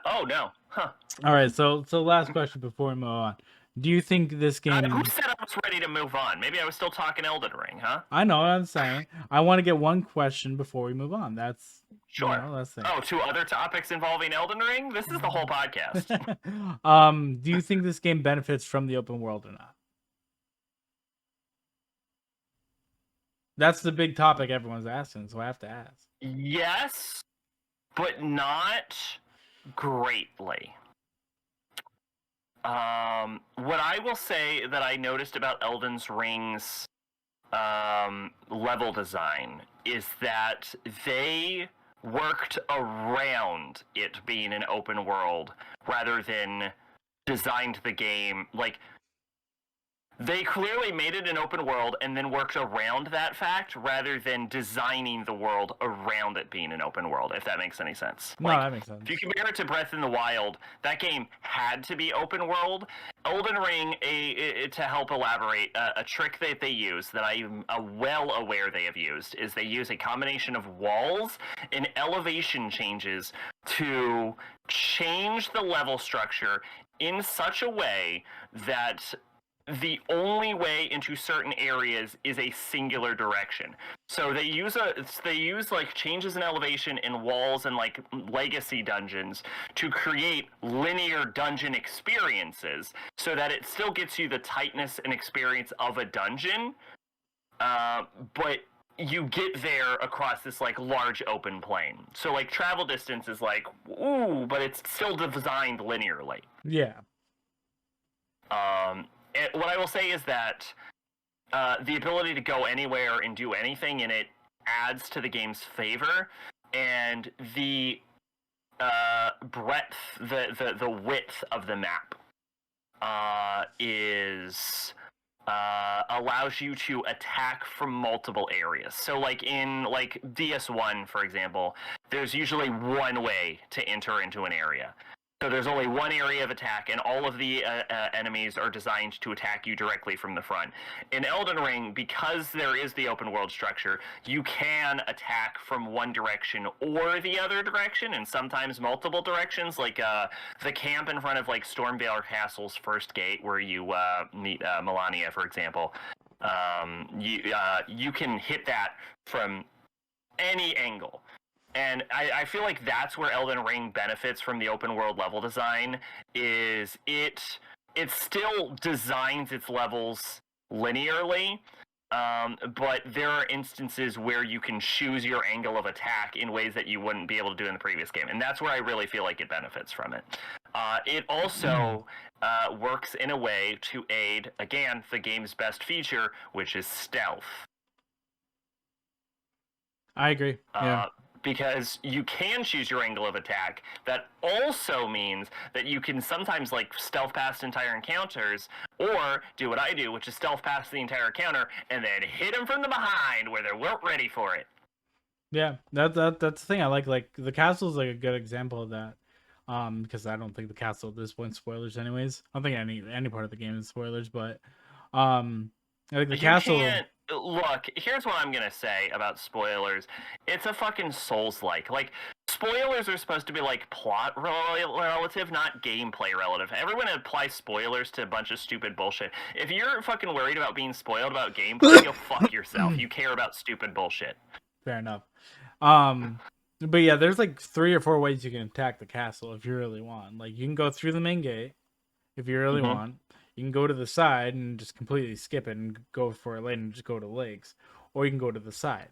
Oh no. Huh. All right, so last question before we move on. Do you think this game? Who said I was ready to move on? Maybe I was still talking Elden Ring, huh? I know what I'm saying. I want to get one question before we move on. That's Sure. You know, that's the Oh, 2 other topics involving Elden Ring? This is the whole podcast. Do you think this game benefits from the open world or not? That's the big topic everyone's asking, so I have to ask. Yes, but not greatly. What I will say that I noticed about Elden Ring's level design is that they worked around it being an open world rather than designed the game. Like, they clearly made it an open world and then worked around that fact rather than designing the world around it being an open world, if that makes any sense. No, Like, that makes sense. if you compare it to Breath in the Wild, that game had to be open world. Elden Ring, to help elaborate, a trick that they use that I'm well aware they have used is they use a combination of walls and elevation changes to change the level structure in such a way that the only way into certain areas is a singular direction. So they use like changes in elevation in walls and like legacy dungeons to create linear dungeon experiences so that it still gets you the tightness and experience of a dungeon, but you get there across this like large open plain. So like travel distance is like, ooh, but it's still designed linearly. Yeah. What I will say is that the ability to go anywhere and do anything in it adds to the game's favor, and the breadth, the width of the map is allows you to attack from multiple areas. So like in like DS1, for example, there's usually one way to enter into an area. So there's only one area of attack, and all of the enemies are designed to attack you directly from the front. In Elden Ring, because there is the open world structure, you can attack from one direction or the other direction, and sometimes multiple directions, like the camp in front of like Stormvale Castle's first gate, where you meet Melania, for example. You can hit that from any angle. And I feel like that's where Elden Ring benefits from the open world level design, is it still designs its levels linearly, but there are instances where you can choose your angle of attack in ways that you wouldn't be able to do in the previous game. And that's where I really feel like it benefits from it. It also works in a way to aid, again, the game's best feature, which is stealth. I agree. Yeah. Because you can choose your angle of attack. That also means that you can sometimes like stealth past entire encounters, or do what I do, which is stealth past the entire encounter and then hit them from the behind where they weren't ready for it. Yeah, that's the thing I like. Like the castle is like a good example of that. Because I don't think the castle at this point spoilers anyways. I don't think any part of the game is spoilers, but like the castle. Look, here's what I'm gonna say about spoilers. It's a fucking Souls-like. Like, spoilers are supposed to be like plot relative, not gameplay relative. Everyone applies spoilers to a bunch of stupid bullshit. If you're fucking worried about being spoiled about gameplay, go fuck yourself. You care about stupid bullshit. Fair enough. But yeah, there's like 3 or 4 ways you can attack the castle if you really want. Like, you can go through the main gate if you really want. You can go to the side and just completely skip it and go for a lane and just go to lakes. Or you can go to the side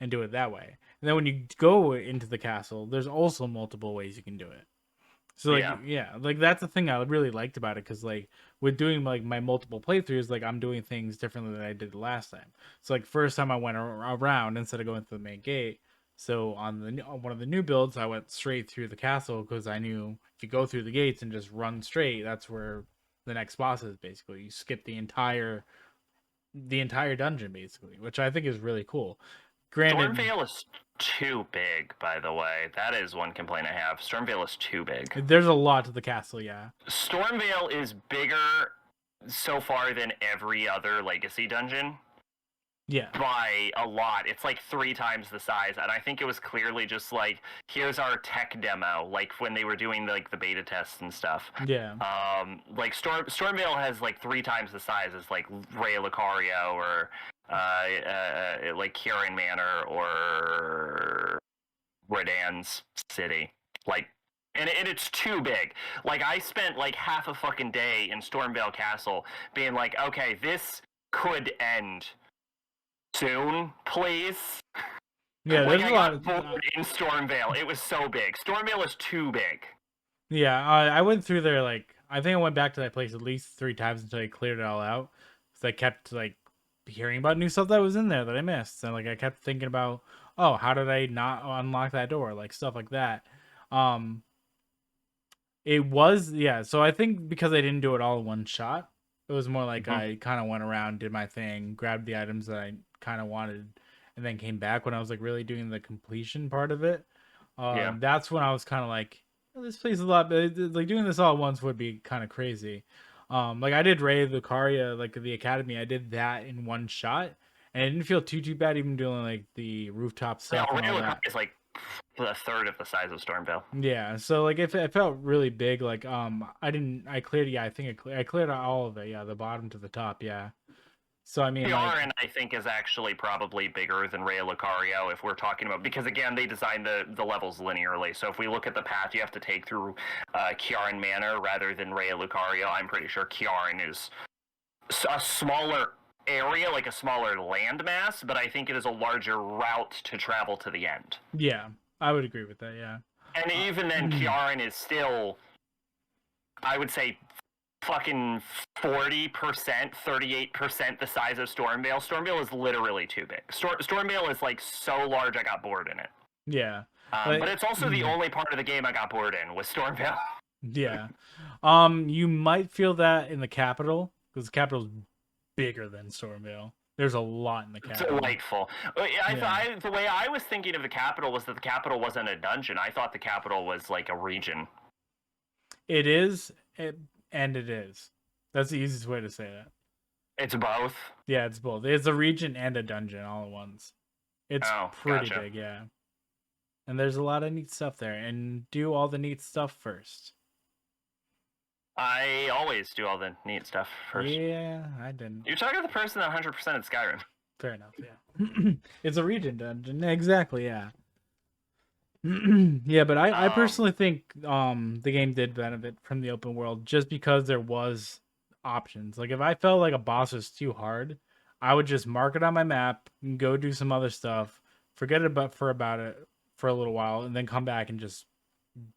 and do it that way. And then when you go into the castle, there's also multiple ways you can do it. So like like that's the thing I really liked about it, because like with doing like my multiple playthroughs, like I'm doing things differently than I did the last time. So like first time I went around instead of going through the main on one of the new builds, I went straight through the castle because I knew if you go through the gates and just run straight, that's where the next boss is. Basically, you skip the entire dungeon basically, which I think is really cool. Granted, Stormvale is too big, by the way. That is one complaint I have. Stormvale is too big. there's a lot to the castle, yeah. Stormvale is bigger so far than every other Legacy dungeon. Yeah. By a lot. It's like 3 times the size, and I think it was clearly just like, here's our tech demo, like when they were doing like the beta tests and stuff. Yeah. Like Stormvale has like 3 times the size as like Raya Lucario or like Kieran Manor or Redan's City. Like, and it's too big. Like, I spent like half a fucking day in Stormvale Castle being like, okay, this could end soon, please. Yeah, like, there's I a lot got bored in Stormvale. It was so big. Stormvale is too big. Yeah, I went through there, like, I think I went back to that place at least 3 times until I cleared it all out. So I kept, like, hearing about new stuff that was in there that I missed. And, like, I kept thinking about, oh, how did I not unlock that door? Like, stuff like that. It was, yeah, so I think because I didn't do it all in one shot, it was more like I kind of went around, did my thing, grabbed the items that I kind of wanted, and then came back when I was, like, really doing the completion part of it. That's when I was kind of like, this place is a lot, like, doing this all at once would be kind of crazy. Like, I did Ray Lucaria, like, the Academy, I did that in one shot, and it didn't feel too bad even doing, like, the rooftop stuff and all that. Is like a third of the size of Stormvale. Yeah, so like if it felt really big, like I cleared, yeah, I think I cleared all of it, yeah, the bottom to the top, yeah. So I mean, PRN, I think, is actually probably bigger than Raya Lucario if we're talking about, because again, they designed the levels linearly. So if we look at the path you have to take through Kieran Manor rather than Raya Lucario, I'm pretty sure Kieran is a smaller area, like a smaller landmass, but I think it is a larger route to travel to the end. Yeah, I would agree with that, yeah. And even then, Kieran is still, I would say, fucking 40%, 38% the size of Stormvale. Stormvale is literally too big. Stormvale is like so large I got bored in it. Yeah. But it's also the only part of the game I got bored in was Stormvale. Yeah. You might feel that in the capital, because the capital's bigger than Stormvale. There's a lot in the capital. Delightful. The way I was thinking of the capital was that the capital wasn't a dungeon. I thought the capital was like a region. It is, and it is. That's the easiest way to say that. It's both? Yeah, it's both. It's a region and a dungeon all at once. It's pretty big, yeah. And there's a lot of neat stuff there. And do all the neat stuff first. I always do all the neat stuff first. Yeah, I didn't. You're talking to the person that 100% in Skyrim. Fair enough, yeah. It's a region dungeon. Exactly, yeah. Yeah, but I personally think the game did benefit from the open world just because there was options. Like, if I felt like a boss was too hard, I would just mark it on my map and go do some other stuff, forget about it for a little while, and then come back and just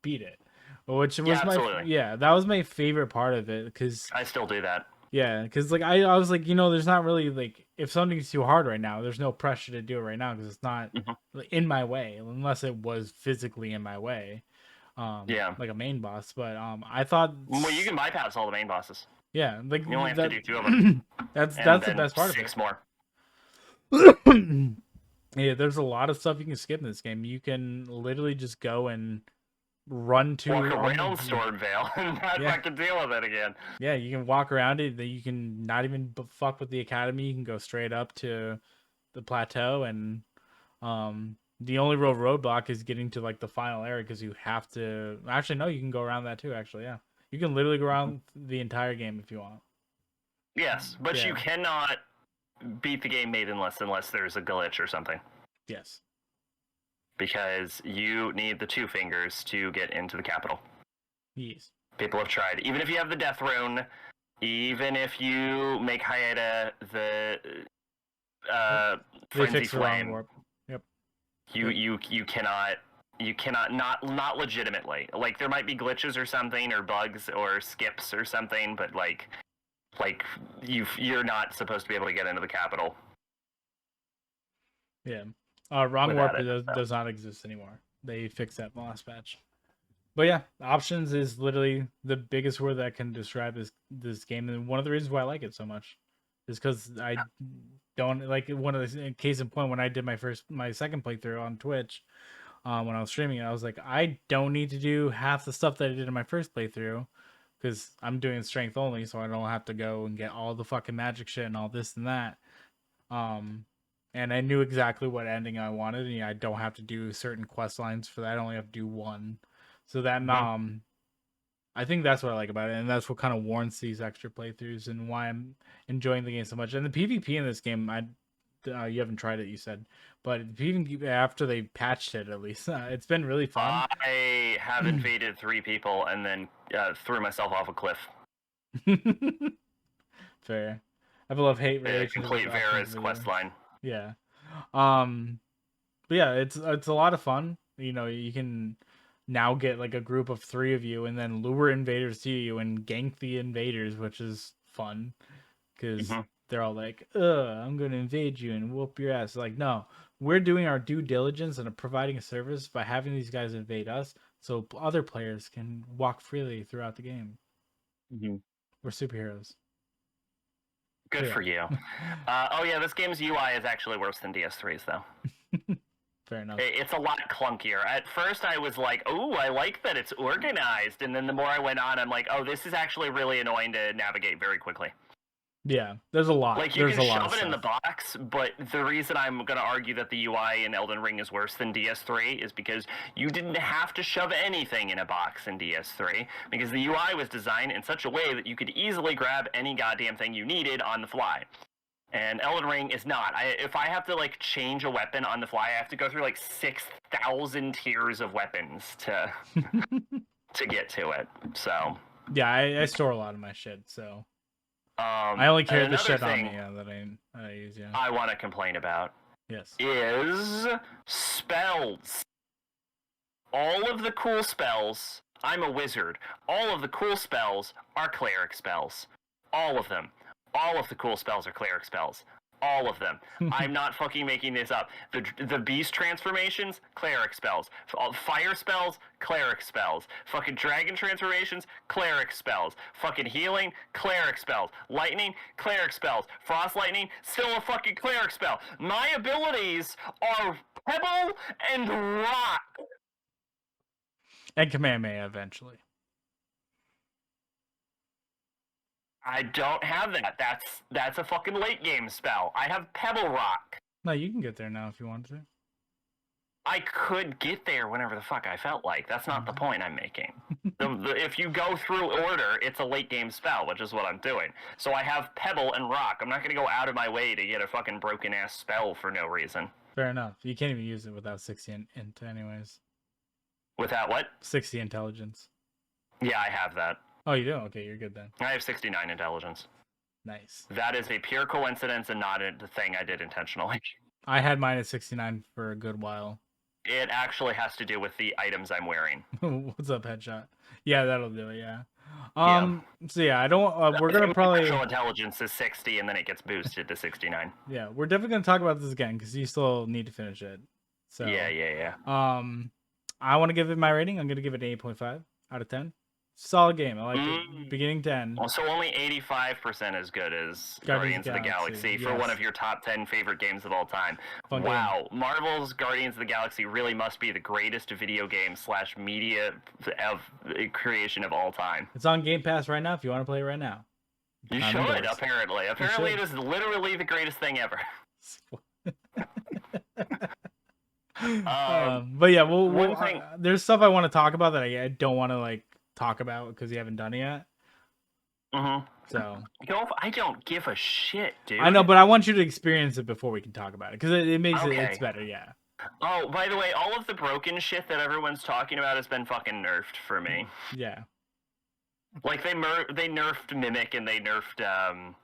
beat it. Which was that was my favorite part of it, because I still do that. Yeah, because like I was like, there's not really, like, if something's too hard right now, there's no pressure to do it right now because it's not in my way, unless it was physically in my way. Like a main boss. But I thought, well, you can bypass all the main bosses. Yeah, like you only have to do 2 of them. That's the best part of it. 6 more. Yeah, there's a lot of stuff you can skip in this game. You can literally just go and run to walk around Stormvale and not fucking deal with it again. Yeah, you can walk around it. You can not even fuck with the academy. You can go straight up to the plateau, and the only real roadblock is getting to like the final area, because you have to. Actually, no, you can go around that too. Actually, yeah, you can literally go around the entire game if you want. Yes, but you cannot beat the game made unless there's a glitch or something. Yes. Because you need the 2 fingers to get into the capital. Yes. People have tried. Even if you have the death rune, even if you make Hayata the frenzy flame. Yep. You cannot not legitimately. Like there might be glitches or something or bugs or skips or something, but like you're not supposed to be able to get into the capital. Yeah. Wrong Without warp it, does not exist anymore. They fixed that in the last patch. But yeah, options is literally the biggest word that I can describe this game, and one of the reasons why I like it so much is because I don't like one of the case in point when I did my second playthrough on Twitch. When I was streaming it, I was like, I don't need to do half the stuff that I did in my first playthrough because I'm doing strength only, so I don't have to go and get all the fucking magic shit and all this and that. Um, and I knew exactly what ending I wanted, and I don't have to do certain quest lines for that. I only have to do one. So that I think that's what I like about it, and that's what kind of warrants these extra playthroughs and why I'm enjoying the game so much. And the PvP in this game, you haven't tried it, you said, but even after they patched it, at least it's been really fun. I have invaded 3 people and then threw myself off a cliff. Fair. I have a love-hate relationship. Complete with Vera's quest line. Yeah. But yeah, it's a lot of fun. You know, you can now get like a group of 3 of you and then lure invaders to you and gank the invaders, which is fun because they're all like, I'm gonna invade you and whoop your ass. Like, no, we're doing our due diligence and providing a service by having these guys invade us so other players can walk freely throughout the game. We're superheroes. Good for you. Oh yeah, this game's UI is actually worse than DS3's though. Fair enough. It's a lot clunkier. At first I was like, oh, I like that it's organized. And then the more I went on, I'm like, oh, this is actually really annoying to navigate very quickly. Yeah, there's a lot. Like, you can shove it in the box, but the reason I'm going to argue that the UI in Elden Ring is worse than DS3 is because you didn't have to shove anything in a box in DS3, because the UI was designed in such a way that you could easily grab any goddamn thing you needed on the fly. And Elden Ring is not. If I have to, like, change a weapon on the fly, I have to go through, like, 6,000 tiers of weapons to to get to it, so... Yeah, I store a lot of my shit, so... I only carry the shit on me that I use, yeah. I want to complain about. Yes. Is spells. All of the cool spells, I'm a wizard. All of the cool spells are cleric spells. All of them. All of the cool spells are cleric spells. All of them. I'm not fucking making this up. The beast transformations, cleric spells. Fire spells, cleric spells. Fucking dragon transformations, cleric spells. Fucking healing, cleric spells. Lightning, cleric spells. Frost lightning, still a fucking cleric spell. My abilities are pebble and rock. And Kamehameha eventually. I don't have that. That's a fucking late game spell. I have Pebble Rock. No, you can get there now if you want to. I could get there whenever the fuck I felt like. That's not the point I'm making. If you go through order, it's a late game spell, which is what I'm doing. So I have Pebble and Rock. I'm not going to go out of my way to get a fucking broken ass spell for no reason. Fair enough. You can't even use it without 60 int anyways. Without what? 60 intelligence. Yeah, I have that. Oh, you do? Okay, you're good then. I have 69 intelligence. Nice. That is a pure coincidence and not a thing I did intentionally. I had mine at 69 for a good while. It actually has to do with the items I'm wearing. What's up, headshot? Yeah, that'll do it, yeah. So yeah, I don't, we're going to probably... Actual intelligence is 60 and then it gets boosted to 69. Yeah, we're definitely going to talk about this again because you still need to finish it. So Yeah. I want to give it my rating. I'm going to give it an 8.5 out of 10. Solid game. I like it. Beginning 10. Well, so only 85% as good as Guardians of the Galaxy for one of your top 10 favorite games of all time. Wow. Marvel's Guardians of the Galaxy really must be the greatest video game / media creation of all time. It's on Game Pass right now if you want to play it right now. You should, apparently. Apparently it is literally the greatest thing ever. But yeah, there's stuff I want to talk about that I don't want to like talk about because you haven't done it yet. So I don't give a shit, dude. I know, but I want you to experience it before we can talk about it because it makes it's better. Yeah. Oh, by the way, all of the broken shit that everyone's talking about has been fucking nerfed for me. Yeah. Like they nerfed Mimic and they nerfed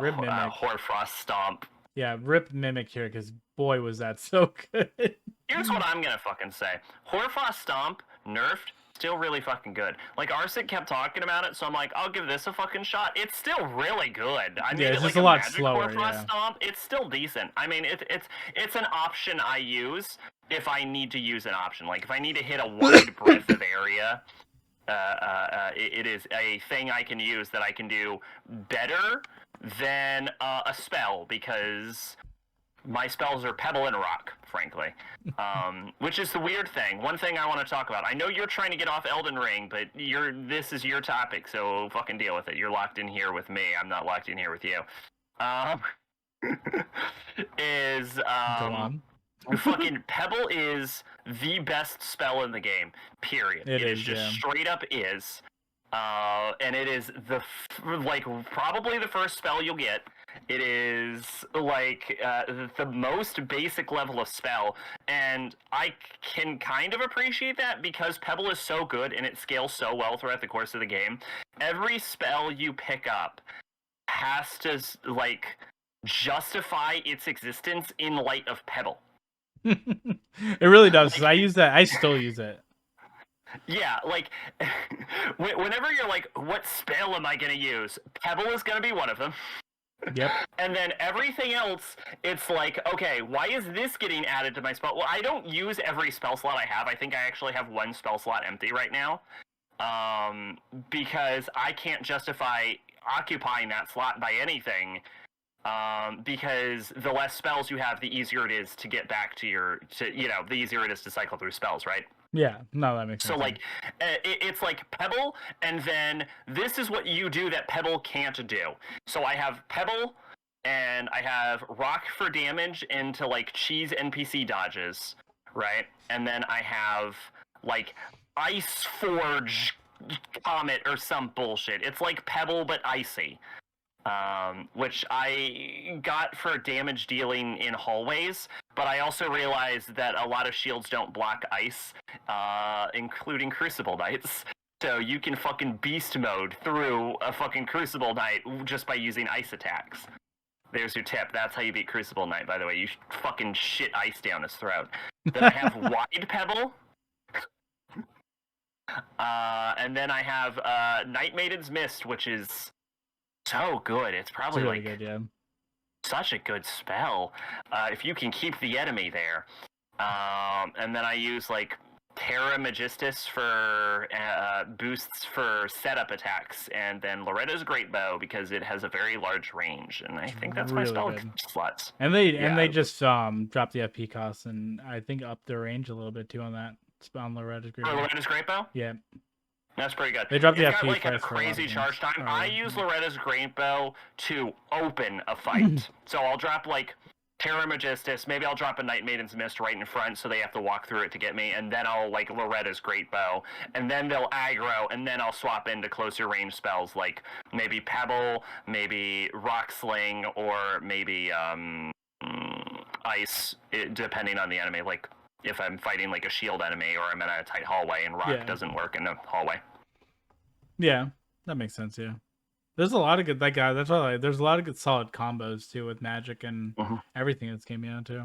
Rib Mimic. Hoarfrost Stomp. Yeah, rip Mimic here, because boy, was that so good. Here's what I'm gonna fucking say. Horfrost Stomp, nerfed, still really fucking good. Like, Arsik kept talking about it, so I'm like, I'll give this a fucking shot. It's still really good. I made it's it just like a a lot magic slower, Horfrost yeah. Stomp. It's still decent. I mean, it's an option I use if I need to use an option. Like, if I need to hit a wide breadth of area, it is a thing I can use that I can do better than a spell, because my spells are Pebble and Rock, frankly. Which is the weird thing. One thing I want to talk about. I know you're trying to get off Elden Ring, but this is your topic, so fucking deal with it. You're locked in here with me. I'm not locked in here with you. Um, is Go on. fucking Pebble is the best spell in the game. Period. It is is, just yeah. straight up is. And it is like probably the first spell you'll get. It is like the most basic level of spell, and I can kind of appreciate that because Pebble is so good and it scales so well throughout the course of the game. Every spell you pick up has to like justify its existence in light of Pebble. It really does, because I use that. I still use it. Yeah, like whenever you're like, what spell am I going to use? Pebble is going to be one of them. Yep. And then everything else, it's like, okay, why is this getting added to my spell? Well, I don't use every spell slot I have. I think I actually have one spell slot empty right now, because I can't justify occupying that slot by anything. Because the less spells you have, the easier it is to get back to the easier it is to cycle through spells, right? Yeah, no, that makes sense. So, like, it's like Pebble, and then this is what you do that Pebble can't do. So I have Pebble, and I have Rock for damage into, like, cheese NPC dodges, right? And then I have, like, Ice Forge Comet or some bullshit. It's like Pebble, but icy. Which I got for damage dealing in hallways, but I also realized that a lot of shields don't block ice, including Crucible Knights. So you can fucking beast mode through a fucking Crucible Knight just by using ice attacks. There's your tip. That's how you beat Crucible Knight, by the way. You fucking shit ice down his throat. Then I have Wide Pebble. And then I have Night Maiden's Mist, which is so good. It's probably really like good, yeah. Such a good spell if you can keep the enemy there. And then I use like Terra Magistus for boosts for setup attacks, and then Loretta's Great Bow because it has a very large range, and I think that's really my spell good. slots. And they just dropped the FP costs and I think upped their range a little bit too on that. On Loretta's Great For Bow. Loretta's Great Bow? Yeah. That's pretty good. They dropped the It's FP got like a price for a lot of crazy games. charge time. Oh, I yeah. use Loretta's Great Bow to open a fight. So I'll drop like Terra Magistus, maybe I'll drop a Night Maiden's Mist right in front so they have to walk through it to get me, and then I'll like Loretta's Great Bow, and then they'll aggro, and then I'll swap into closer range spells like maybe Pebble, maybe Rock Sling, or maybe Ice, depending on the enemy. Like if I'm fighting like a shield enemy or I'm in a tight hallway and Rock doesn't work in a hallway. Yeah, that makes sense. Yeah, there's a lot of good that's why there's a lot of good solid combos too with magic and everything that's came out too.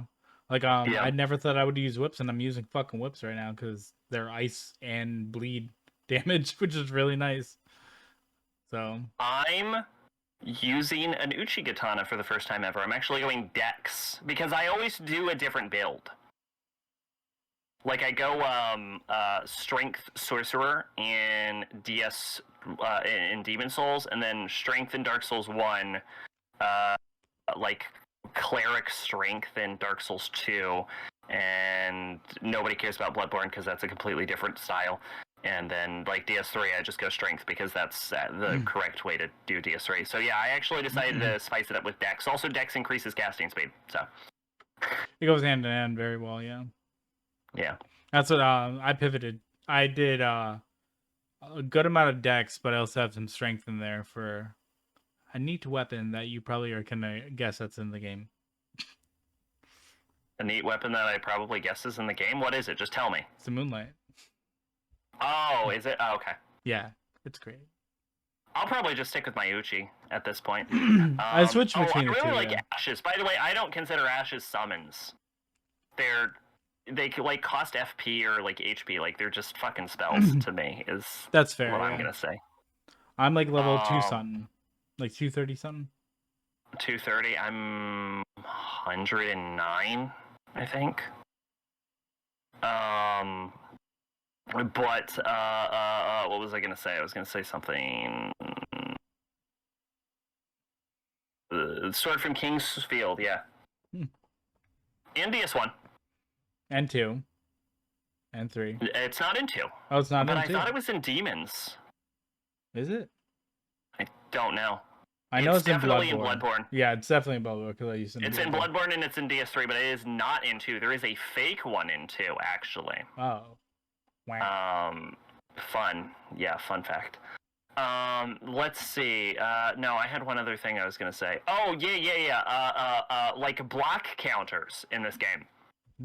Like I never thought I would use whips, and I'm using fucking whips right now because they're ice and bleed damage, which is really nice. So I'm using an Uchigatana for the first time ever. I'm actually going Dex because I always do a different build. Like I go Strength Sorcerer in DS in Demon Souls, and then Strength in Dark Souls 1, like Cleric Strength in Dark Souls 2, and nobody cares about Bloodborne because that's a completely different style. And then like DS3, I just go Strength because that's the correct way to do DS3. So yeah, I actually decided to spice it up with Dex. Also, Dex increases casting speed, so it goes hand in hand very well. Yeah. Yeah. That's what I pivoted. I did a good amount of Dex, but I also have some strength in there for a neat weapon that you probably are gonna guess that's in the game. A neat weapon that I probably guess is in the game? What is it? Just tell me. It's the Moonlight. Oh, is it? Oh, okay. Yeah, it's great. I'll probably just stick with my Uchi at this point. I switched between I the two. really like Yeah. Ashes. By the way, I don't consider Ashes summons. They like cost FP or like HP. Like they're just fucking spells to me. Is That's fair. what Yeah. I'm gonna say. I'm like level 2 something, like 230 something. 230. I'm 109, I think. But what was I gonna say? I was gonna say something. Sword from King's Field, yeah. And DS1. And 2. And 3. It's not in 2. Oh, it's not but in I 2. thought it was in Demons. Is it? I don't know. I know it's definitely in Bloodborne. Yeah, it's definitely in Bloodborne because I used to. It's in Bloodborne and it's in DS3, but it is not in 2. There is a fake one in 2, actually. Oh. Wow. Fun. Yeah, fun fact. Let's see. No, I had one other thing I was gonna say. Oh, yeah. Like block counters in this game.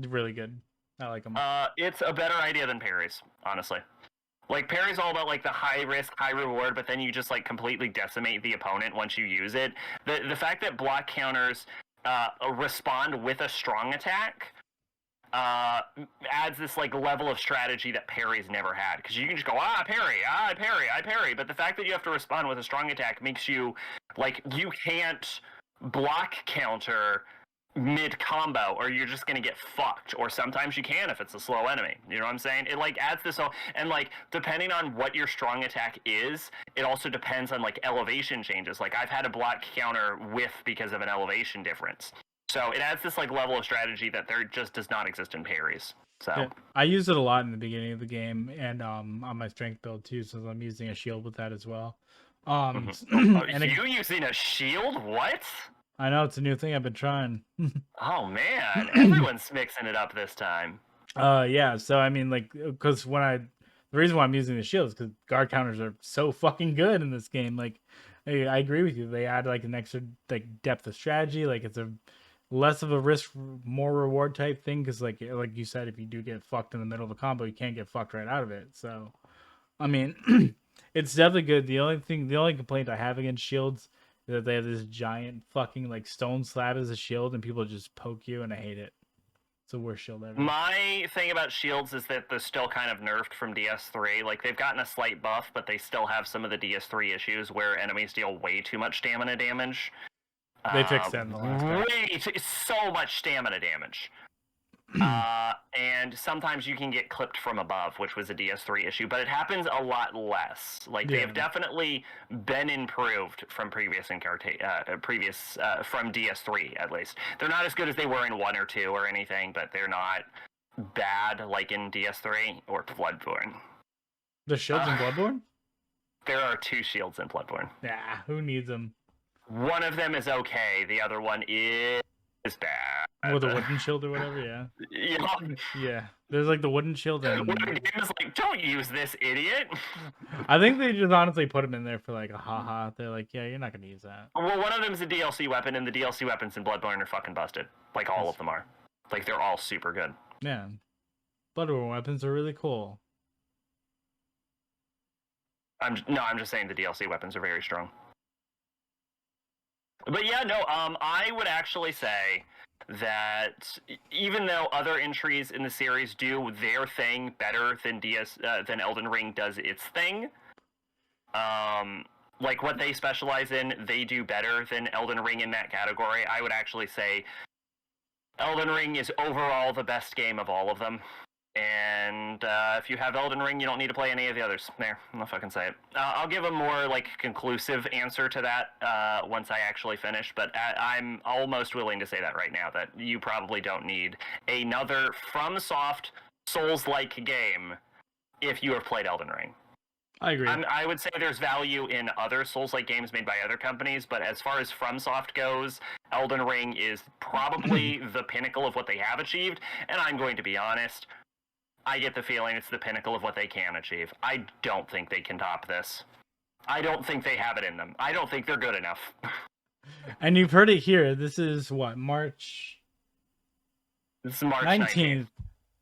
Really good. I like them. It's a better idea than parries, honestly. Like, parry's all about, like, the high risk, high reward, but then you just, like, completely decimate the opponent once you use it. The fact that block counters respond with a strong attack adds this, like, level of strategy that parries never had. Because you can just go, I parry. But the fact that you have to respond with a strong attack makes you, like, you can't block counter mid-combo or you're just gonna get fucked, or sometimes you can if it's a slow enemy, you know what I'm saying? It like adds this, and like depending on what your strong attack is, it also depends on like elevation changes. Like I've had a block counter whiff because of an elevation difference, so it adds this like level of strategy that there just does not exist in parries. So yeah, I use it a lot in the beginning of the game and on my strength build too, since I'm using a shield with that as well. and you using a shield? What? I know, it's a new thing I've been trying. Oh man, everyone's mixing it up this time. Yeah, so I mean, like, because the reason why I'm using the shield is because guard counters are so fucking good in this game. Like, I agree with you. They add like an extra like depth of strategy. Like it's a less of a risk, more reward type thing. Because like you said, if you do get fucked in the middle of a combo, you can't get fucked right out of it. So, I mean, it's definitely good. The only complaint I have against shields that they have this giant fucking like stone slab as a shield and people just poke you, and I hate it. It's the worst shield ever. My thing about shields is that they're still kind of nerfed from DS3. Like they've gotten a slight buff, but they still have some of the DS3 issues where enemies deal way too much stamina damage. They fixed that in the last so much stamina damage. And sometimes you can get clipped from above, which was a DS3 issue, but it happens a lot less. Like they have definitely been improved from from DS3 at least. They're not as good as they were in 1 or 2 or anything, but they're not bad like in DS3 or Bloodborne. The shields in Bloodborne? There are 2 shields in Bloodborne. Yeah, who needs them? One of them is okay. The other one is bad. With a wooden shield or whatever, yeah. Yeah. There's like the wooden shield and the game is like, don't use this, idiot. I think they just honestly put them in there for like a haha. They're like, yeah, you're not gonna use that. Well, one of them is a DLC weapon, and the DLC weapons in Bloodborne are fucking busted. Like all of them are. Like they're all super good. Yeah. Bloodborne weapons are really cool. I'm just saying the DLC weapons are very strong. But yeah, no, I would actually say that even though other entries in the series do their thing better than Elden Ring does its thing, like what they specialize in, they do better than Elden Ring in that category. I would actually say Elden Ring is overall the best game of all of them. And if you have Elden Ring, you don't need to play any of the others. There, I'll fucking say it. I'll give a more like conclusive answer to that once I actually finish. But I'm almost willing to say that right now, that you probably don't need another FromSoft Souls-like game if you have played Elden Ring. I agree. I would say there's value in other Souls-like games made by other companies, but as far as FromSoft goes, Elden Ring is probably the pinnacle of what they have achieved. And I'm going to be honest, I get the feeling it's the pinnacle of what they can achieve. I don't think they can top this. I don't think they have it in them. I don't think they're good enough. And you've heard it here. This is what, March? This is March 19th.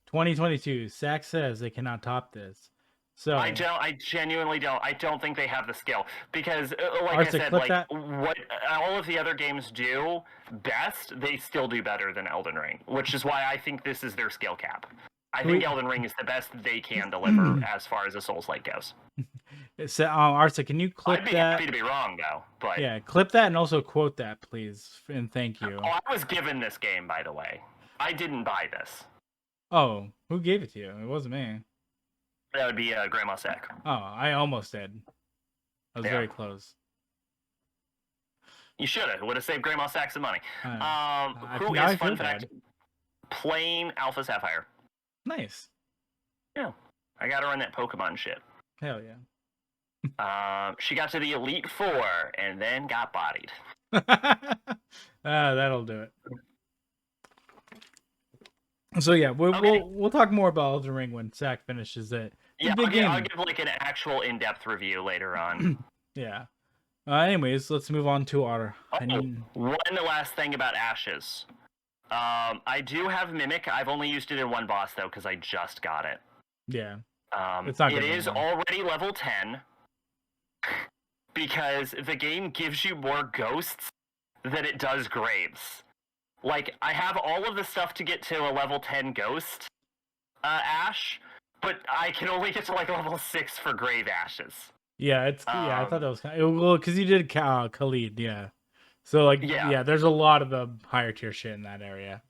2022. Sack says they cannot top this. So I genuinely don't. I don't think they have the skill because, like I Arsa, said, clip like that. what all of the other games do best, they still do better than Elden Ring, which is why I think this is their skill cap. I Can think we? Elden Ring is the best they can deliver as far as a Souls-like goes. So, Arsa, can you I'd clip be that? happy to be wrong though, but Yeah, clip that and also quote that, please, and thank you. oh, I was given this game, by the way. I didn't buy this. Oh, who gave it to you? It wasn't me. That would be Grandma Sack. Oh, I almost did. I was Yeah. very close. You should have. It would have saved Grandma Sack some money. Who now is, I feel fun fact, bad. playing Alpha Sapphire? Nice. Yeah. I got her on that Pokemon shit. Hell yeah. She got to the Elite Four and then got bodied. That'll do it. So yeah, Okay. we'll talk more about Elden Ring when Zach finishes it. Yeah, Big game. I'll give like an actual in-depth review later on. Yeah. Anyways, let's move on to our. One last thing about Ashes. I do have Mimic. I've only used it in one boss though because I just got it. Yeah. It's not good it is anymore. already level 10 because the game gives you more ghosts than it does graves. Like, I have all of the stuff to get to a level 10 ghost ash, but I can only get to like level 6 for grave ashes. Yeah, I thought that was kind of, well, because you did Khalid, yeah. So like, yeah, there's a lot of the higher tier shit in that area.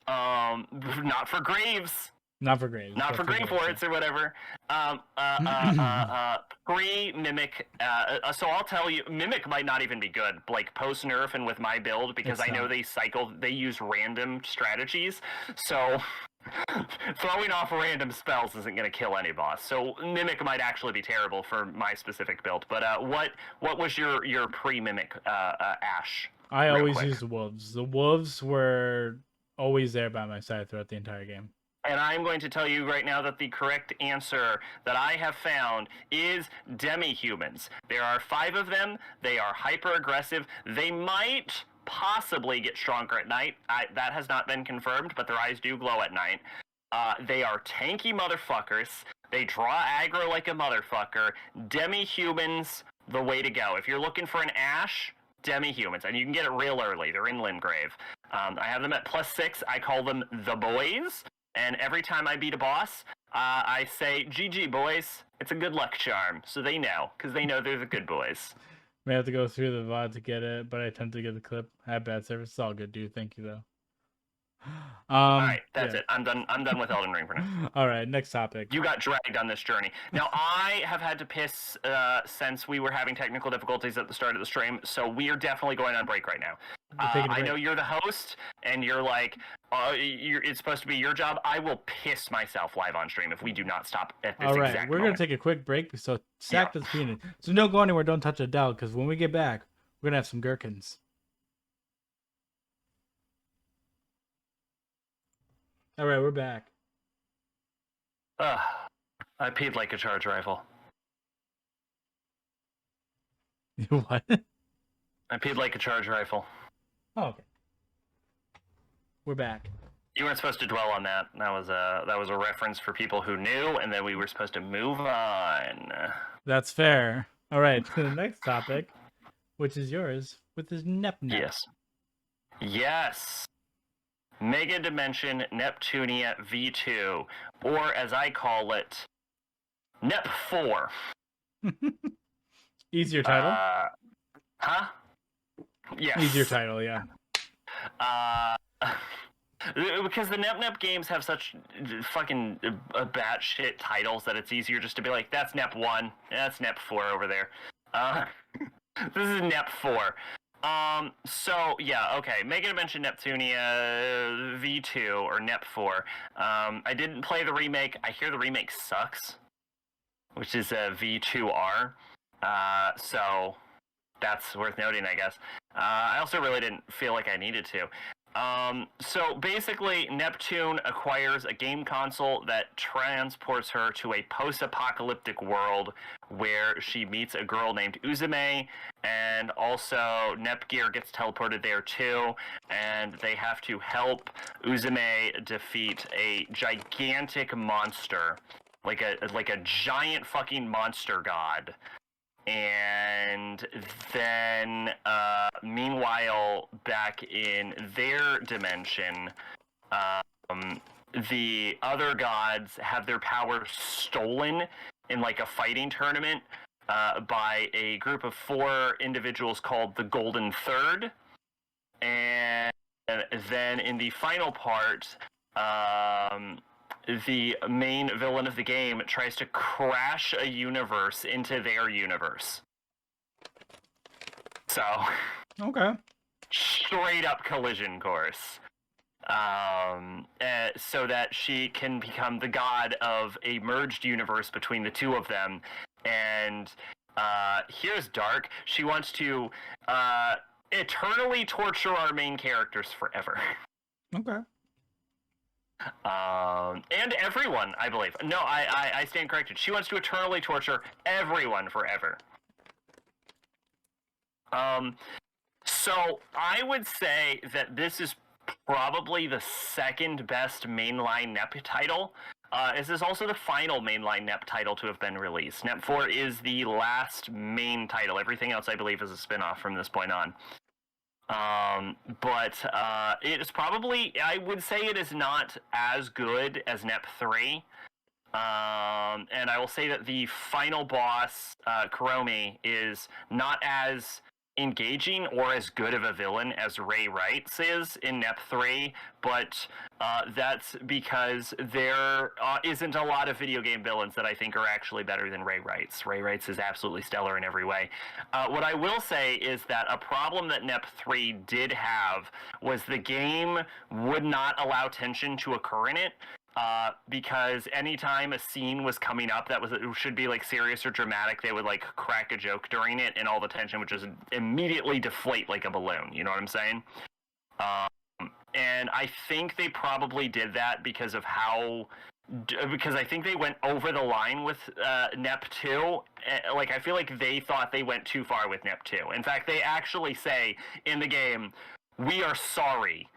Not for graves. Not for graves. Not for grave forts or whatever. Pre-Mimic, so I'll tell you, Mimic might not even be good, like post-nerf and with my build, because I know they use random strategies, so throwing off random spells isn't going to kill any boss. So Mimic might actually be terrible for my specific build, but what was your pre-Mimic Ash? I always used wolves. The wolves were always there by my side throughout the entire game. And I'm going to tell you right now that the correct answer that I have found is demi-humans. There are 5 of them. They are hyper-aggressive. They might possibly get stronger at night. That has not been confirmed, but their eyes do glow at night. They are tanky motherfuckers. They draw aggro like a motherfucker. Demi-humans, the way to go. If you're looking for an Ash, demi-humans, and you can get it real early. They're in Limgrave. I have them at +6. I call them the boys. And every time I beat a boss, I say, GG, boys. It's a good luck charm. So they know, because they know they're the good boys. May have to go through the VOD to get it, but I attempted to get the clip. I had bad service. It's all good, dude. Thank you, though. All right, that's it. I'm done with Elden Ring for now. All right, next topic. You got dragged on this journey. Now, I have had to piss since we were having technical difficulties at the start of the stream, so we are definitely going on break right now. I know you're the host, and you're like, it's supposed to be your job. I will piss myself live on stream if we do not stop at this exact moment. We're going to take a quick break, so Zach does peanut. So don't go anywhere, don't touch a dial, because when we get back, we're going to have some gherkins. All right, we're back. I peed like a charge rifle. What? I peed like a charge rifle. Oh, okay. We're back. You weren't supposed to dwell on that. That was a reference for people who knew, and then we were supposed to move on. That's fair. All right, to the next topic, which is yours, with this Nep. Yes. Megadimension Neptunia V2, or as I call it, Nep 4. Easier title? Huh? Yes. Easier title, yeah. Because the Nep games have such fucking batshit titles that it's easier just to be like, that's Nep 1, that's Nep 4 over there. This is Nep 4. So, yeah, okay. Megadimension Neptunia V2, or Nep 4. I didn't play the remake. I hear the remake sucks, which is V2R. So, that's worth noting, I guess. I also really didn't feel like I needed to. So basically, Neptune acquires a game console that transports her to a post-apocalyptic world where she meets a girl named Uzume, and also Nepgear gets teleported there too, and they have to help Uzume defeat a gigantic monster like a giant fucking monster god. And then, meanwhile, back in their dimension, the other gods have their power stolen in like a fighting tournament by a group of 4 individuals called the Golden Third. And then in the final part, the main villain of the game tries to crash a universe into their universe. So, Okay. straight up collision course. So that she can become the god of a merged universe between the two of them. And here's dark. She wants to eternally torture our main characters forever. Okay. And everyone, I believe. No, I stand corrected. She wants to eternally torture everyone forever. So I would say that this is probably the second best mainline NEP title. This is also the final mainline NEP title to have been released. NEP 4 is the last main title. Everything else, I believe, is a spin-off from this point on. But it is probably, I would say it is not as good as NEP 3. And I will say that the final boss, Kuromi, is not as engaging or as good of a villain as Ray Wrights is in NEP 3, but that's because there isn't a lot of video game villains that I think are actually better than Ray Wrights. Ray Wrights is absolutely stellar in every way. What I will say is that a problem that NEP 3 did have was the game would not allow tension to occur in it. Because anytime a scene was coming up that should be like serious or dramatic, they would like crack a joke during it, and all the tension would just immediately deflate like a balloon. You know what I'm saying? And I think they probably did that because I think they went over the line with NEP 2. Like, I feel like they thought they went too far with NEP 2. In fact, they actually say in the game, "We are sorry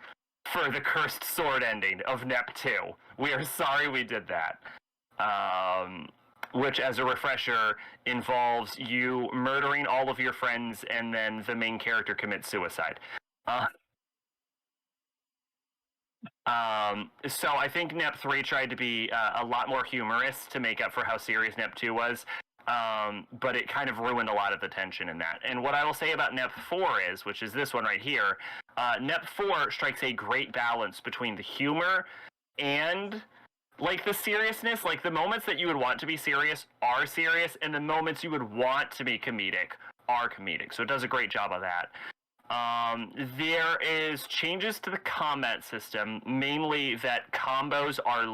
for the cursed sword ending of NEP 2. We are sorry we did that." Which, as a refresher, involves you murdering all of your friends and then the main character commits suicide. So I think NEP 3 tried to be a lot more humorous to make up for how serious NEP 2 was. But it kind of ruined a lot of the tension in that. And what I will say about NEP 4 is, which is this one right here, NEP 4 strikes a great balance between the humor and like the seriousness. Like, the moments that you would want to be serious are serious, and the moments you would want to be comedic are comedic. So it does a great job of that. There is changes to the combat system, mainly that combos are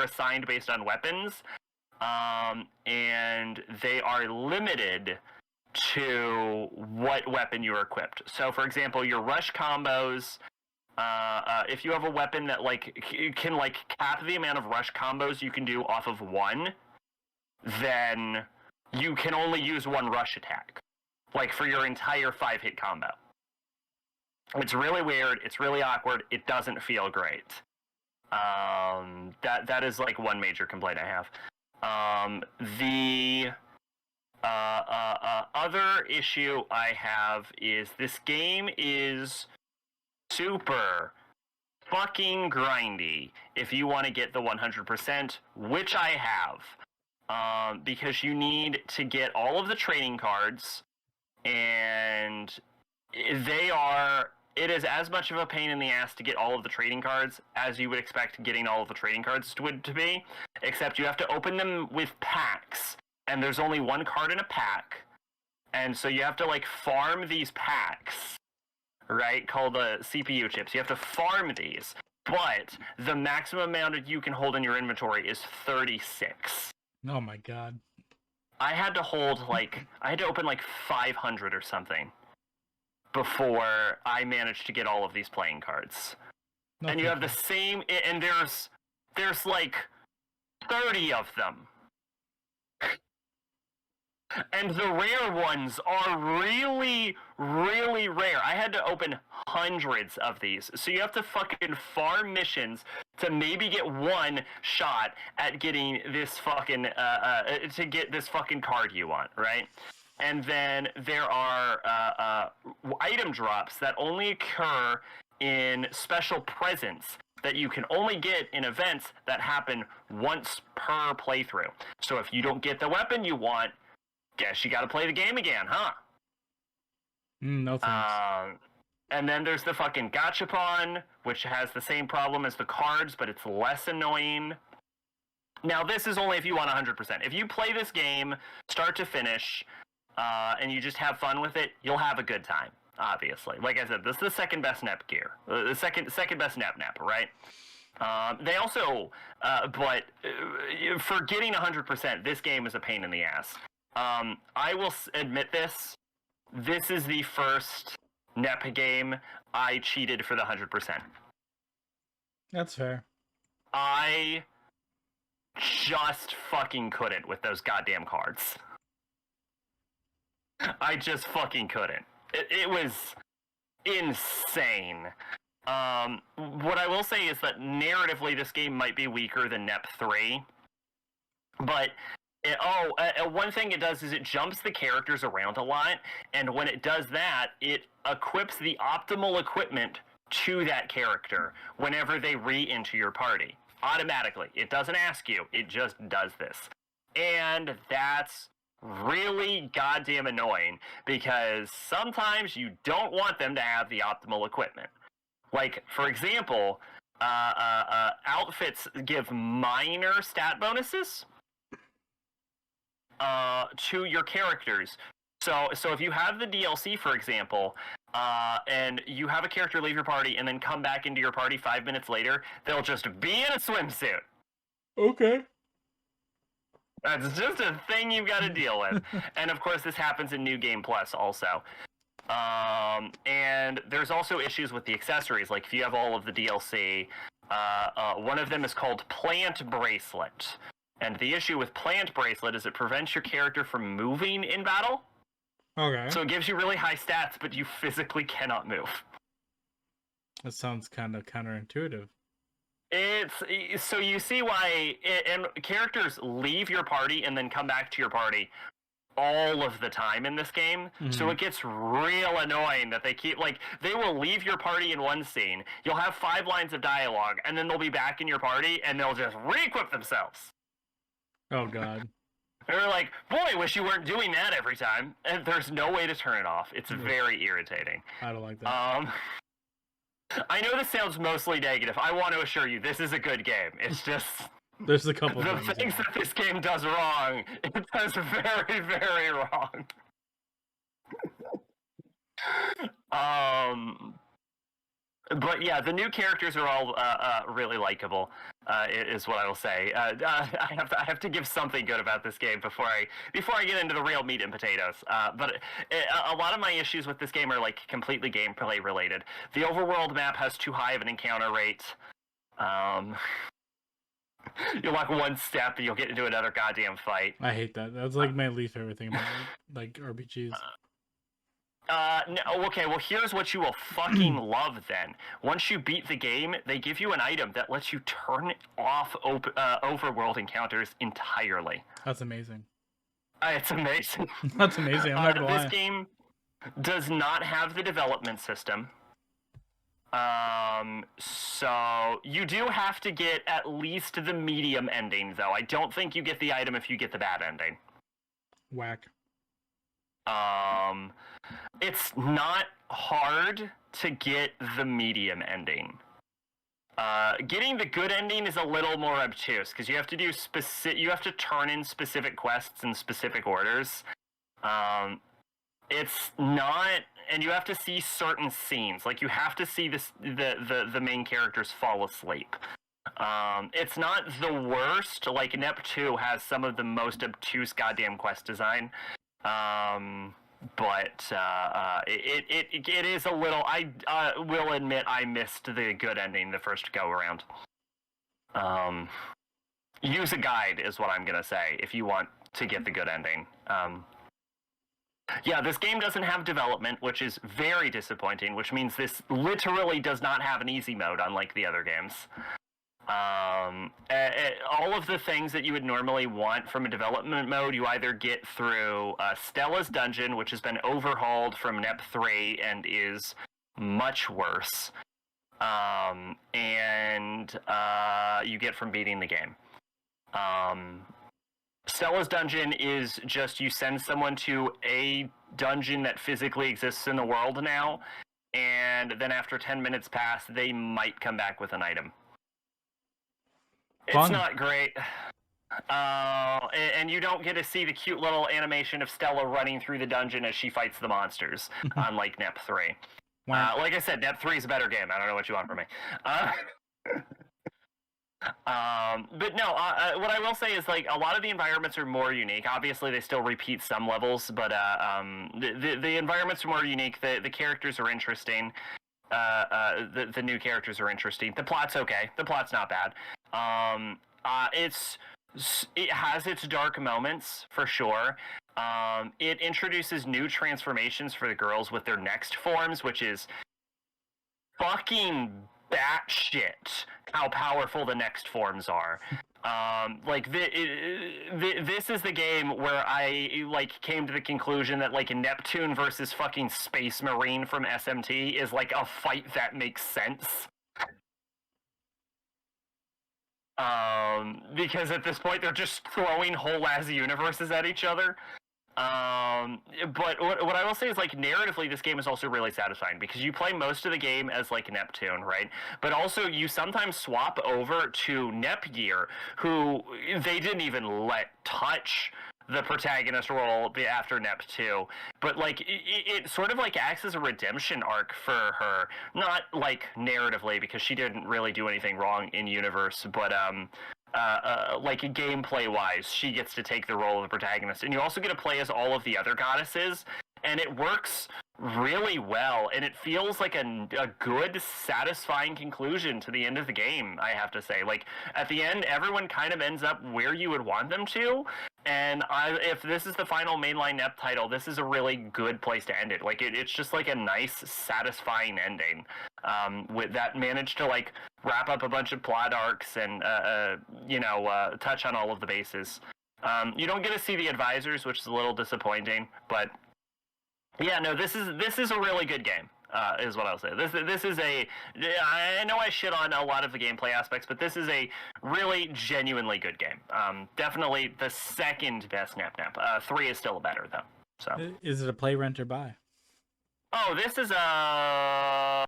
assigned based on weapons. And they are limited to what weapon you're equipped. So, for example, your rush combos, if you have a weapon that can cap the amount of rush combos you can do off of one, then you can only use one rush attack, like for your entire 5-hit combo. It's really weird. It's really awkward. It doesn't feel great. That is like one major complaint I have. The other issue I have is this game is super fucking grindy if you want to get the 100%, which I have, because you need to get all of the trading cards, and it is as much of a pain in the ass to get all of the trading cards as you would expect getting all of the trading cards to be, except you have to open them with packs, and there's only one card in a pack, and so you have to farm these packs, right, called CPU chips. You have to farm these, but the maximum amount you can hold in your inventory is 36. Oh my god. I had to hold I had to open 500 or something before I managed to get all of these playing cards. No, and you have the same, and there's 30 of them. And the rare ones are really, really rare. I had to open hundreds of these. So you have to fucking farm missions to maybe get one shot at getting this fucking to get this fucking card you want, right? And then there are item drops that only occur in special presents that you can only get in events that happen once per playthrough. So if you don't get the weapon you want, guess you got to play the game again, huh? No thanks. And then there's the fucking gachapon, which has the same problem as the cards, but it's less annoying. Now, this is only if you want 100%. If you play this game start to finish, and you just have fun with it, you'll have a good time, obviously. Like I said, this is the second best NEP gear. The second best NEP, right? They also, but for getting 100%, this game is a pain in the ass. I will admit this. This is the first NEP game I cheated for the 100%. That's fair. I just fucking couldn't with those goddamn cards. I just fucking couldn't. It was insane. What I will say is that narratively this game might be weaker than NEP 3. But, one thing it does is it jumps the characters around a lot. And when it does that, it equips the optimal equipment to that character whenever they re-enter your party. Automatically. It doesn't ask you. It just does this. And that's really goddamn annoying because sometimes you don't want them to have the optimal equipment. Like, for example, outfits give minor stat bonuses to your characters. So if you have the DLC, for example, and you have a character leave your party and then come back into your party 5 minutes later, they'll just be in a swimsuit. Okay. That's just a thing you've got to deal with. And of course, this happens in New Game Plus also. And there's also issues with the accessories. Like if you have all of the DLC, one of them is called Plant Bracelet. And the issue with Plant Bracelet is it prevents your character from moving in battle. Okay. So it gives you really high stats, but you physically cannot move. That sounds kind of counterintuitive. So you see why and characters leave your party and then come back to your party all of the time in this game. Mm-hmm. So it gets real annoying that they keep, like, they will leave your party in one scene, you'll have 5 lines of dialogue, and then they'll be back in your party and they'll just re-equip themselves. Oh god. They're like, boy, wish you weren't doing that every time. And there's no way to turn it off. It's very irritating. I don't like that. I know this sounds mostly negative. I want to assure you, this is a good game. It's just there's a couple the things that this game does wrong. It does very, very wrong. But yeah, the new characters are all really likable. Is what I will say. I have to give something good about this game before I get into the real meat and potatoes. But a lot of my issues with this game are like completely gameplay related. The overworld map has too high of an encounter rate. You'll walk one step and you'll get into another goddamn fight. I hate that. That's like my least favorite thing about like RPGs. No, okay, well, here's what you will fucking love then. Once you beat the game, they give you an item that lets you turn off overworld encounters entirely. That's amazing. It's amazing. That's amazing. I'm not gonna lie. This game does not have the development system. So you do have to get at least the medium ending, though. I don't think you get the item if you get the bad ending. Whack. It's not hard to get the medium ending. Getting the good ending is a little more obtuse because you have to do you have to turn in specific quests in specific orders. It's not, and you have to see certain scenes. Like you have to see the main characters fall asleep. It's not the worst. Like NEP 2 has some of the most obtuse goddamn quest design. But it is a little. I will admit I missed the good ending the first go around. Use a guide is what I'm gonna say if you want to get the good ending. Yeah, this game doesn't have development, which is very disappointing. Which means this literally does not have an easy mode, unlike the other games. All of the things that you would normally want from a development mode, you either get through Stella's dungeon, which has been overhauled from NEP 3 and is much worse, and you get from beating the game. Stella's dungeon is just you send someone to a dungeon that physically exists in the world now, and then after 10 minutes pass, they might come back with an item. Fun. It's not great. And you don't get to see the cute little animation of Stella running through the dungeon as she fights the monsters, unlike NEP 3. Like I said, NEP 3 is a better game. I don't know what you want from me. But no, what I will say is, like, a lot of the environments are more unique. Obviously, they still repeat some levels, but the environments are more unique. The characters are interesting. The new characters are interesting. The plot's okay. The plot's not bad. It has its dark moments for sure. It introduces new transformations for the girls with their next forms, which is fucking batshit how powerful the next forms are. This is the game where I came to the conclusion that Neptune versus fucking Space Marine from SMT is like a fight that makes sense. Because at this point they're just throwing whole ass universes at each other. But what I will say is, narratively, this game is also really satisfying because you play most of the game as Neptune, right? But also you sometimes swap over to Nepgear, who they didn't even let touch the protagonist role after NEP 2, but it sort of acts as a redemption arc for her, not narratively because she didn't really do anything wrong in universe, but gameplay wise, she gets to take the role of the protagonist, and you also get to play as all of the other goddesses, and it works really well, and it feels like a good, satisfying conclusion to the end of the game, I have to say. At the end, everyone kind of ends up where you would want them to, and if this is the final mainline NEP title, this is a really good place to end it. It's just a nice, satisfying ending with that managed to wrap up a bunch of plot arcs and touch on all of the bases. You don't get to see the advisors, which is a little disappointing, but yeah, no, this is a really good game. Is what I'll say. This is I know I shit on a lot of the gameplay aspects, but this is a really genuinely good game. Definitely the second best NEP. 3 is still better though. So is it a play, rent, or buy? Oh, this is a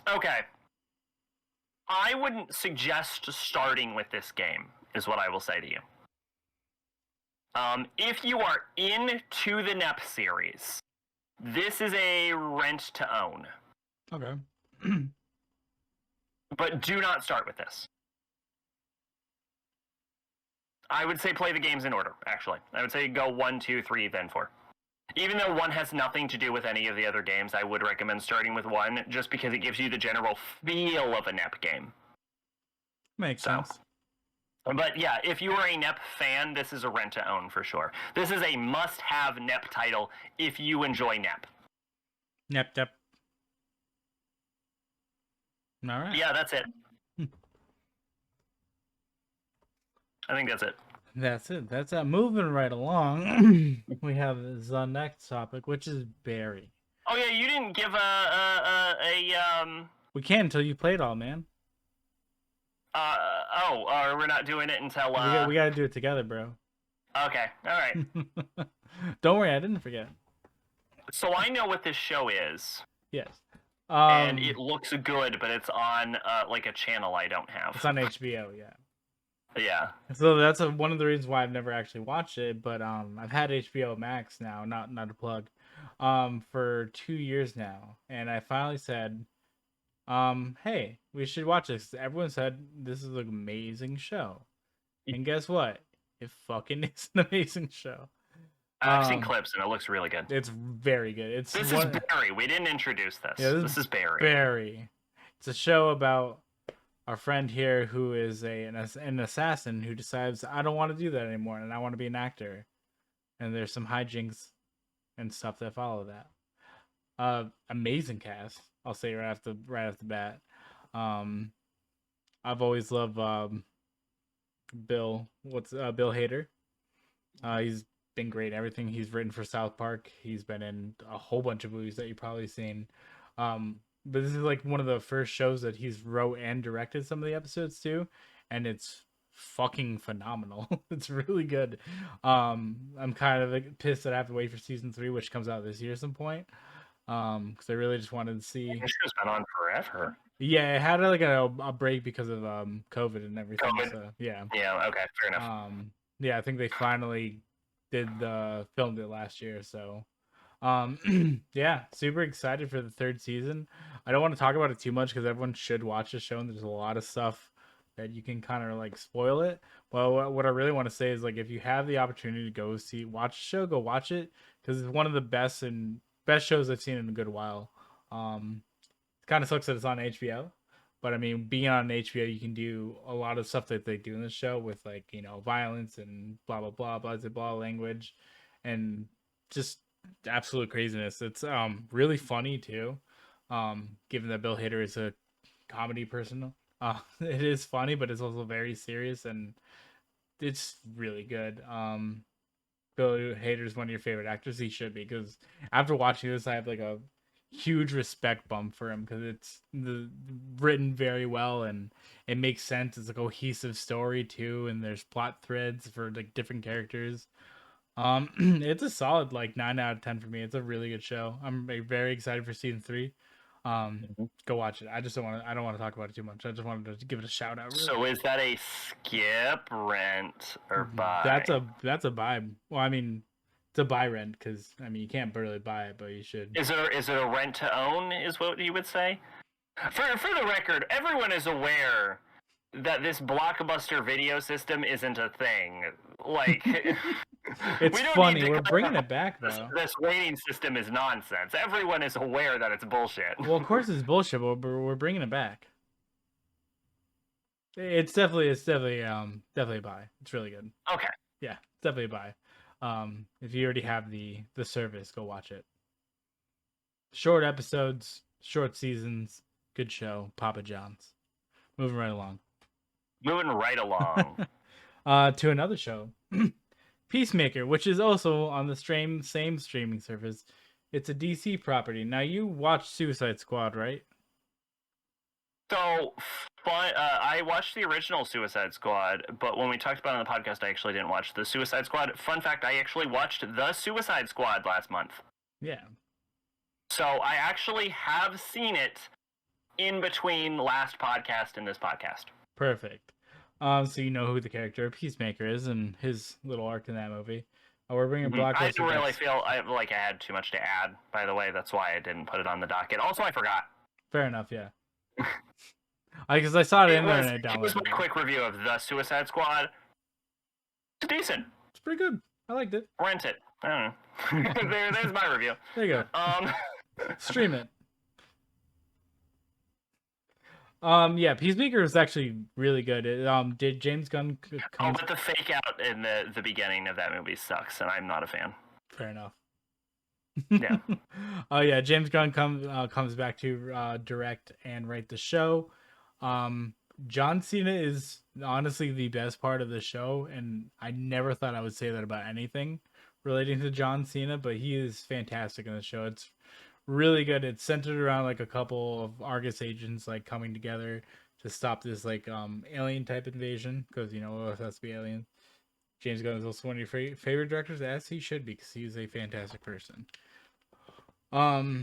Okay. I wouldn't suggest starting with this game, is what I will say to you. If you are into the NEP series, this is a rent to own. Okay. But do not start with this. I would say play the games in order, actually. I would say go 1, 2, 3, then 4. Even though 1 has nothing to do with any of the other games, I would recommend starting with 1 just because it gives you the general feel of a NEP game. Makes sense. But yeah, if you are a NEP fan, this is a rent to own for sure. This is a must-have NEP title if you enjoy NEP. NEP. All right. Yeah, that's it. I think that's it. That's it. Moving right along, we have the next topic, which is Barry. Oh yeah, you didn't give We can until you play it all, man. We're not doing it until we gotta do it together, bro. Okay, all right. Don't worry, I didn't forget. So I know what this show is. Yes. And it looks good, but it's on a channel I don't have. It's on HBO, yeah. Yeah. So that's one of the reasons why I've never actually watched it, but I've had HBO Max now, not a plug, for 2 years now, and I finally said, hey, we should watch this. Everyone said this is an amazing show, and guess what? It fucking is an amazing show. I've seen clips and it looks really good. It's very good. This is Barry. We didn't introduce this. Yeah, this is Barry. Barry. It's a show about our friend here who is an assassin who decides I don't want to do that anymore and I want to be an actor. And there's some hijinks and stuff that follow that. Amazing cast. I'll say right off the bat. Um, I've always loved Bill Hader. He's been great. Everything he's written for South Park. He's been in a whole bunch of movies that you've probably seen. But this is like one of the first shows that he's wrote and directed some of the episodes too, and it's fucking phenomenal. It's really good. I'm kind of like, pissed that I have to wait for season 3, which comes out this year at some point. Because I really just wanted to see. This show's been on forever. Yeah, it had like a break because of COVID and everything. COVID? So yeah. Yeah. Okay. Fair enough. Yeah, I think they finally filmed it last year. So yeah, super excited for the 3rd season. I don't want to talk about it too much because everyone should watch the show, and there's a lot of stuff that you can kind of like spoil it. Well, what I really want to say is like if you have the opportunity to watch the show, go watch it because it's one of the best shows I've seen in a good while. It kind of sucks that it's on HBO, but I mean, being on HBO, you can do a lot of stuff that they do in the show with like violence and blah blah blah blah blah, blah language, and just absolute craziness. It's really funny too, given that Bill Hader is a comedy person. It is funny, but it's also very serious and it's really good. Bill Hader's one of your favorite actors. He should be, because after watching this, I have like a huge respect bump for him because it's written very well and it makes sense. It's a cohesive story too, and there's plot threads for like different characters. It's a solid like 9 out of 10 for me. It's a really good show. I'm very excited for season 3. Go watch it. I don't want to talk about it too much. I just wanted to give it a shout out. Really. So is that a skip, rent, or buy? That's a buy. Well, I mean, it's a buy rent because I mean you can't really buy it, but you should. Is it a rent to own? Is what you would say? For the record, everyone is aware that this Blockbuster video system isn't a thing. Like, it's funny. We're bringing it back though. This rating system is nonsense. Everyone is aware that it's bullshit. Well, of course it's bullshit, but we're bringing it back. It's definitely a buy. It's really good. Okay. Yeah, it's definitely a buy. If you already have the service, go watch it. Short episodes, short seasons, good show. Papa John's. Moving right along. To another show, Peacemaker, which is also on the same streaming service. It's a DC property. Now you watched Suicide Squad, right? So, I watched the original Suicide Squad, but when we talked about it on the podcast, I actually didn't watch the Suicide Squad. Fun fact, I actually watched the Suicide Squad last month. Yeah. So I actually have seen it in between last podcast and this podcast. Perfect. So you know who the character of Peacemaker is and his little arc in that movie. We're bringing Blockbuster. I didn't really feel I had too much to add, by the way. That's why I didn't put it on the docket. Also, I forgot. Fair enough, yeah. Because I saw it in there and I downloaded it. It was my quick review of the Suicide Squad. It's decent. It's pretty good. I liked it. Rent it. I don't know. There's my review. There you go. Stream it. Yeah, Peacemaker is actually really good. Did James Gunn come? Oh, but the fake out in the beginning of that movie sucks, and I'm not a fan. Fair enough. Yeah. Oh yeah, James Gunn comes back to direct and write the show. John Cena is honestly the best part of the show, and I never thought I would say that about anything relating to John Cena, but he is fantastic in the show. It's really good. It's centered around like a couple of Argus agents like coming together to stop this like alien type invasion, because it has to be alien. James Gunn is also one of your favorite directors, as he should be, because he's a fantastic person. So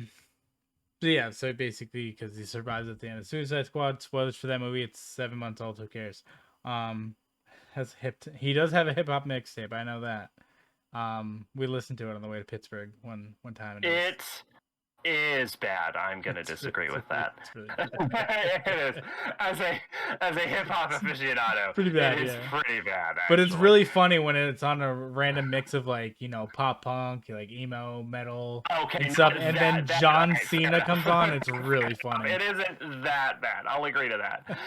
basically, because he survives at the end of Suicide Squad, spoilers for that movie, it's 7 months old, who cares? He does have a hip hop mixtape, I know that. We listened to it on the way to Pittsburgh one time. It's is bad. I'm gonna disagree with that. It's really bad. It is. As a hip hop aficionado, Pretty bad, it is yeah. pretty bad. Actually. But it's really funny when it's on a random mix of like, you know, pop punk, like emo, metal, okay, and stuff, not and that then bad. John Alright, fair Cena comes enough. on. It's really funny. It isn't that bad. I'll agree to that.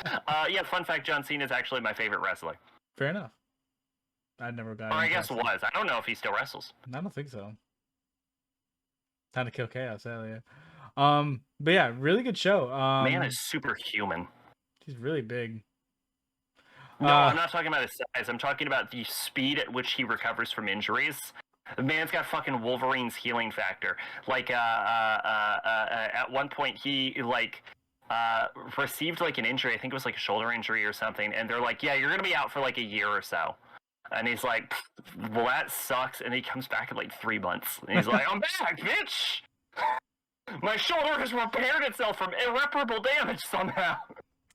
Yeah, fun fact: John Cena is actually my favorite wrestler. Fair enough. I never got. Or I guess was. I don't know if he still wrestles. I don't think so. Time to kill chaos, hell yeah. But yeah, really good show. Man is superhuman. He's really big. No, I'm not talking about his size. I'm talking about the speed at which he recovers from injuries. The man's got fucking Wolverine's healing factor. Like, at one point he like received like an injury. I think it was like a shoulder injury or something. And they're like, "Yeah, you're gonna be out for like a year or so." And he's like, "Well, that sucks." And he comes back in like 3 months. And he's like, "I'm back, bitch. My shoulder has repaired itself from irreparable damage somehow."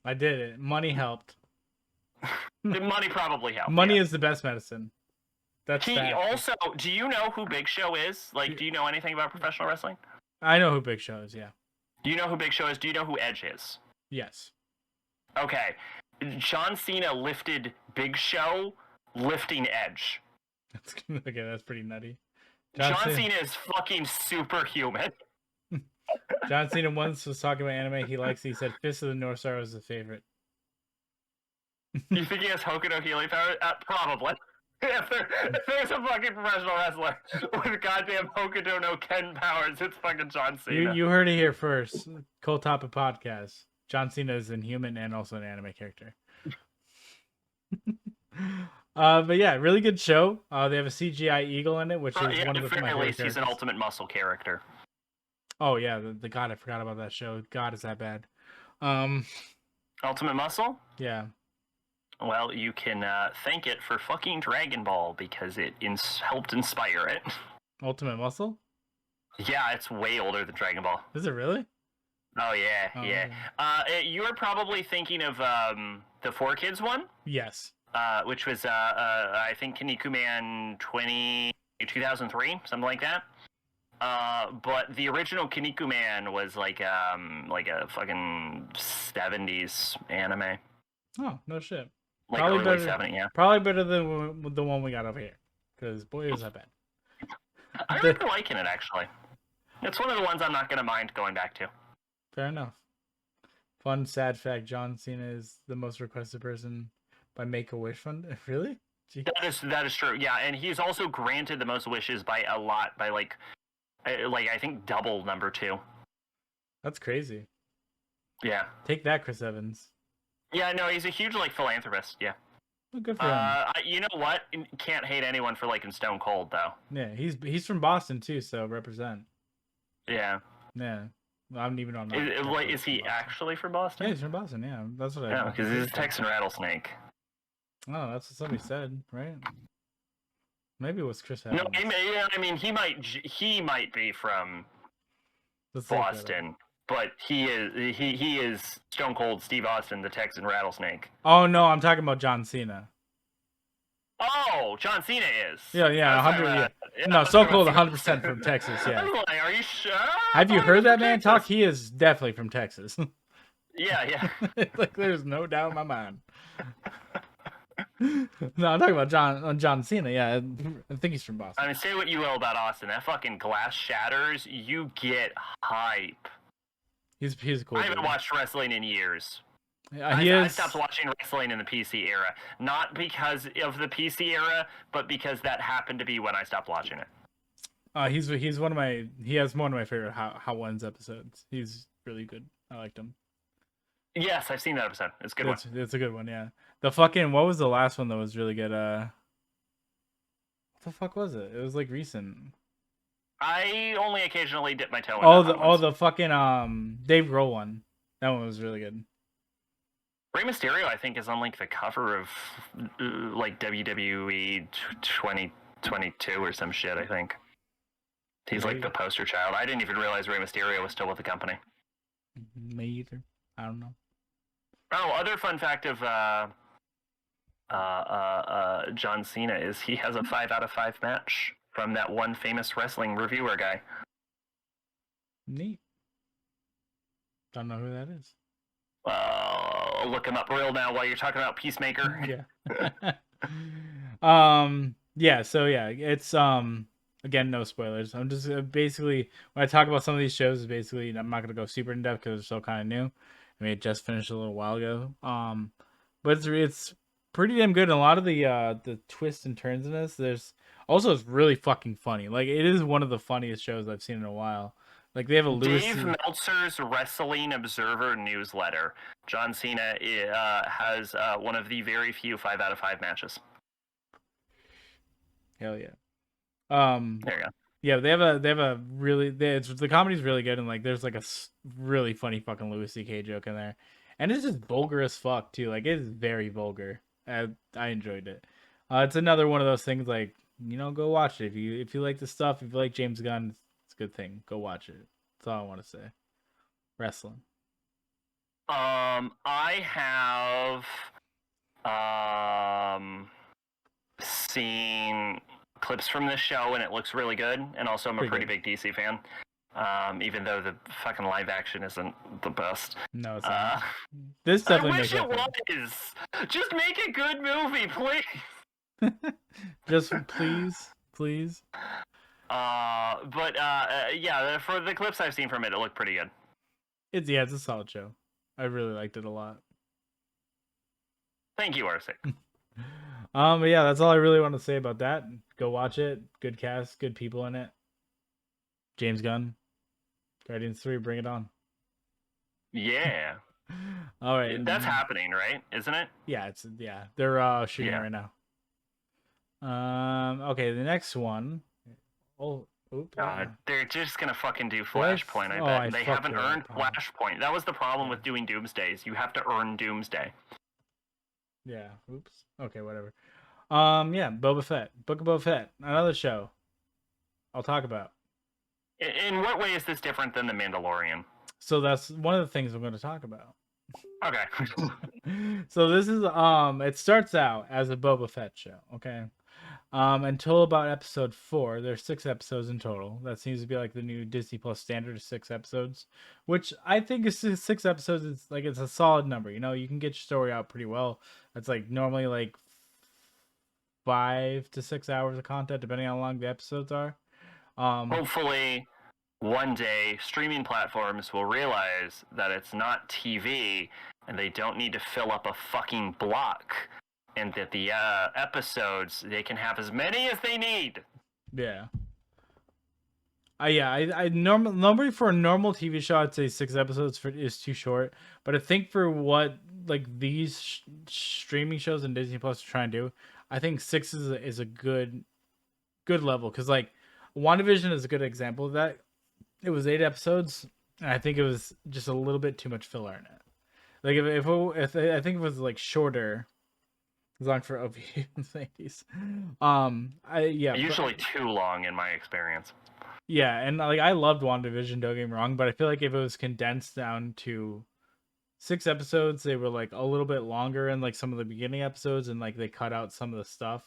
I did it. Money helped. Money probably helped. Money is the best medicine. That's he fact. also. Do you know who Big Show is? Like, do you know anything about professional wrestling? I know who Big Show is. Yeah. Do you know who Big Show is? Do you know who Edge is? Yes. Okay. John Cena lifted Big Show, lifting Edge. Okay, that's pretty nutty. John Cena is fucking superhuman. John Cena once was talking about anime. He said Fist of the North Star was his favorite. You think he has Hokuto healing power? Probably. If there's a fucking professional wrestler with goddamn Hokuto no Ken powers, it's fucking John Cena. You heard it here first. Cold Topic Podcast. John Cena is a human and also an anime character. But yeah, really good show. They have a CGI eagle in it, which is one of my favorite characters. He's an ultimate muscle character. Oh yeah, the God, I forgot about that show. God, is that bad? Ultimate Muscle? Yeah. Well, you can thank it for fucking Dragon Ball because it helped inspire it. Ultimate Muscle? Yeah, it's way older than Dragon Ball. Is it really? Oh yeah, yeah. Okay. You are probably thinking of the 4Kids one? Yes. Which was I think Kinnikuman 2003, something like that. But the original Kinnikuman was like a fucking 70s anime. Oh, no shit. Like probably early better, 70s, yeah. Probably better than the one we got over here. Because boy, is that bad. I remember liking it actually. It's one of the ones I'm not gonna mind going back to. Fair enough. Fun sad fact: John Cena is the most requested person by Make-A-Wish Fund. Really? Jeez. That is true. Yeah, and he's also granted the most wishes by a lot, by like I think double number 2. That's crazy. Yeah. Take that, Chris Evans. Yeah, no, he's a huge like philanthropist. Yeah. Well, good for him. You know what? Can't hate anyone for liking Stone Cold though. Yeah, he's from Boston too, so represent. Yeah. Yeah. Well, I'm even on. Is he actually from Boston? Yeah, he's from Boston. Yeah, that's what I. Yeah, because he's a Texan rattlesnake. Oh, that's what somebody said, right? Maybe it was Chris Evans. No, I mean he might be from Boston, but he is Stone Cold Steve Austin, the Texan rattlesnake. Oh no, I'm talking about John Cena. Oh, John Cena is. Yeah, 100. Yeah. No, Stone Cold 100% from Texas. Yeah. Like, are you sure? Have you heard that man talk? He is definitely from Texas. Yeah. Like there's no doubt in my mind. No, I'm talking about John Cena. Yeah, I think he's from Boston. I mean, say what you will about Austin. That fucking glass shatters. You get hype. He's a cool. I haven't watched wrestling in years. I stopped watching wrestling in the PC era, not because of the PC era, but because that happened to be when I stopped watching it. He's one of my. He has one of my favorite How Ones episodes. He's really good. I liked him. Yes, I've seen that episode. It's a good one. It's a good one. Yeah. The fucking what was the last one that was really good? What the fuck was it? It was like recent. I only occasionally dip my toe in. The fucking Dave Grohl one. That one was really good. Rey Mysterio, I think, is on like the cover of like WWE 2022 or some shit. I think he's like the poster child. I didn't even realize Rey Mysterio was still with the company. Me either. I don't know. Oh, other fun fact of John Cena is he has a 5 out of 5 match from that one famous wrestling reviewer guy. Neat. Don't know who that is. I'll look him up real now while you're talking about Peacemaker. Yeah. Yeah, so yeah, it's again, no spoilers. I'm just basically, when I talk about some of these shows, basically I'm not going to go super in depth because they're still kind of new. I mean, it just finished a little while ago. But it's pretty damn good, and a lot of the twists and turns in this, there's also, it's really fucking funny. Like, it is one of the funniest shows I've seen in a while. Like, they have a Lewis. Dave Meltzer's Wrestling Observer newsletter. John Cena has one of the very few 5 out of 5 matches. Hell yeah. There you go. Yeah, they have a really, the comedy's really good, and like there's like a really funny fucking Louis C.K. joke in there, and it's just vulgar as fuck too. Like, it is very vulgar. I enjoyed it. It's another one of those things, like, go watch it if you like the stuff. If you like James Gunn, it's a good thing. Go watch it. That's all I want to say. Wrestling. I have seen clips from this show, and it looks really good. And also, I'm a pretty big DC fan. Even though the fucking live action isn't the best. No, it's not. This definitely I makes wish it was. Just make a good movie, please. Just please. Yeah, for the clips I've seen from it, it looked pretty good. It's a solid show. I really liked it a lot. Thank you, RC. But yeah, that's all I really want to say about that. Go watch it. Good cast, good people in it. James Gunn, Guardians 3, bring it on. Yeah. All right. That's happening, right? Isn't it? Yeah, they're shooting right now. Okay, the next one. Oh, oops. They're just gonna fucking do Flashpoint. I bet they haven't earned Flashpoint. That was the problem with doing Doomsdays. You have to earn Doomsday. Yeah. Oops. Okay, whatever. Yeah, Boba Fett, Book of Boba Fett, another show I'll talk about. In what way is this different than The Mandalorian? So that's one of the things I'm going to talk about. Okay. So this is it starts out as a Boba Fett show, okay? Until about episode 4. There's 6 episodes in total. That seems to be like the new Disney Plus standard of 6 episodes, which I think is 6 episodes. It's a solid number. You can get your story out pretty well. That's like normally like 5 to 6 hours of content, depending on how long the episodes are. Hopefully, one day streaming platforms will realize that it's not TV, and they don't need to fill up a fucking block, and that the episodes, they can have as many as they need. Yeah. Normally for a normal TV show, I'd say 6 episodes is too short. But I think for what like these streaming shows and Disney Plus are trying to do, I think 6 is a good level, because like WandaVision is a good example of that. It was 8 episodes, and I think it was just a little bit too much filler in it. Like if I think it was like shorter, as long for OVAs. Usually too long in my experience. Yeah, and like I loved WandaVision, don't get me wrong, but I feel like if it was condensed down to 6 episodes, they were like a little bit longer in like some of the beginning episodes, and like they cut out some of the stuff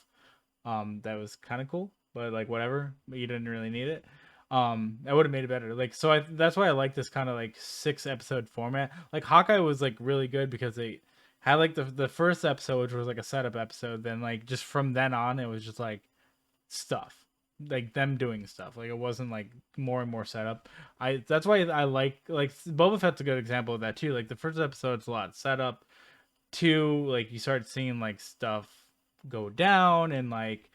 that was kind of cool, but like whatever, but you didn't really need it. I would have made it better. Like, so that's why I like this kind of like 6 episode format. Like Hawkeye was like really good because they had like the first episode, which was like a setup episode, then like just from then on it was just like stuff, like them doing stuff. Like it wasn't like more and more setup. That's why I like Boba Fett's a good example of that too. Like the first episode's a lot setup. 2, like you start seeing like stuff go down, and like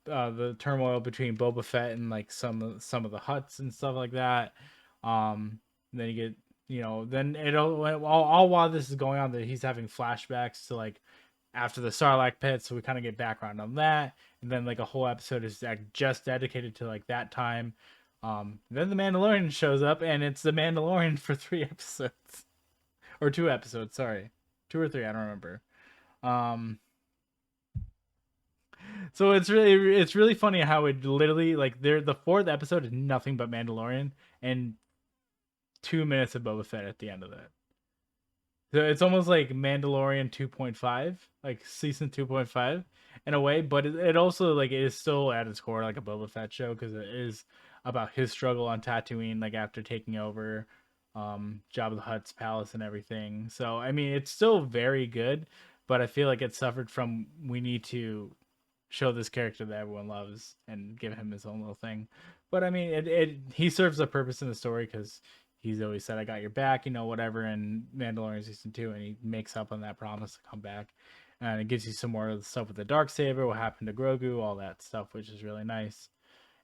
the turmoil between Boba Fett and like some of the Hutts and stuff like that. Then you get, then all while this is going on, that he's having flashbacks to like after the Sarlacc pit, so we kind of get background on that, and then like a whole episode is just dedicated to like that time. Then the Mandalorian shows up, and it's the Mandalorian for 3 episodes or 2 episodes, sorry, 2 or 3, I don't remember. So it's really funny how it literally like the 4th episode is nothing but Mandalorian and 2 minutes of Boba Fett at the end of that. So it's almost like Mandalorian 2.5, like season 2.5 in a way, but it also like it is still at its core like a Boba Fett show, because it is about his struggle on Tatooine, like after taking over Jabba the Hutt's palace and everything. So I mean, it's still very good, but I feel like it suffered from we need to show this character that everyone loves and give him his own little thing. But I mean, it he serves a purpose in the story because he's always said, "I got your back," whatever. In Mandalorian season 2, and he makes up on that promise to come back, and it gives you some more of the stuff with the Darksaber, what happened to Grogu, all that stuff, which is really nice.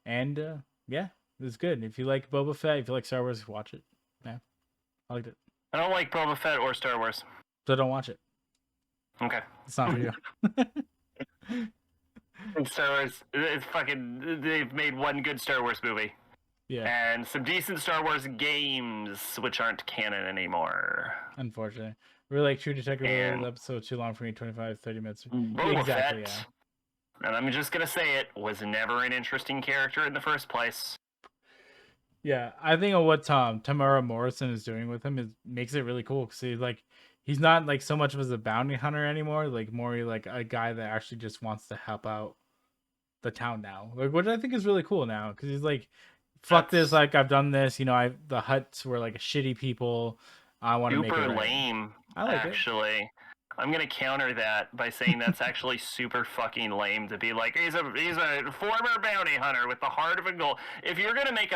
And yeah, it was good. If you like Boba Fett, if you like Star Wars, watch it. Yeah, I liked it. I don't like Boba Fett or Star Wars. So don't watch it. Okay. It's not for you. Star Wars, it's fucking. They've made one good Star Wars movie. Yeah. And some decent Star Wars games, which aren't canon anymore. Unfortunately. Really like True Detective, the episode too long for me, 25, 30 minutes. Boba exactly, Fett, and I'm just going to say it, was never an interesting character in the first place. Yeah, I think of what Tamara Morrison is doing with him makes it really cool because he's not like so much of as a bounty hunter anymore, like more like a guy that actually just wants to help out the town now, like, which I think is really cool now because he's like, fuck this, like I've done this, the Hutts were like shitty people, I want to make it super right. lame. I like actually it. I'm gonna counter that by saying that's actually super fucking lame to be like he's a former bounty hunter with the heart of a gold. If you're gonna make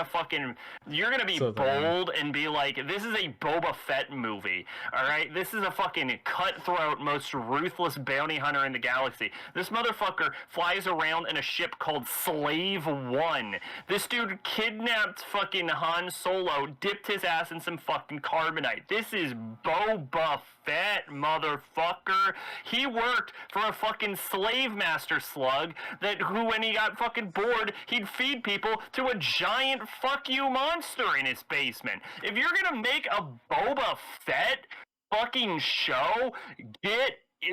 you're gonna be bold and be like, this is a Boba Fett movie, all right? This is a fucking cutthroat, most ruthless bounty hunter in the galaxy. This motherfucker flies around in a ship called Slave One. This dude kidnapped fucking Han Solo, dipped his ass in some fucking carbonite. This is Boba Fett, motherfucker. He worked for a fucking slave master slug who, when he got fucking bored, he'd feed people to a giant fuck you monster in his basement. If you're gonna make a Boba Fett fucking show,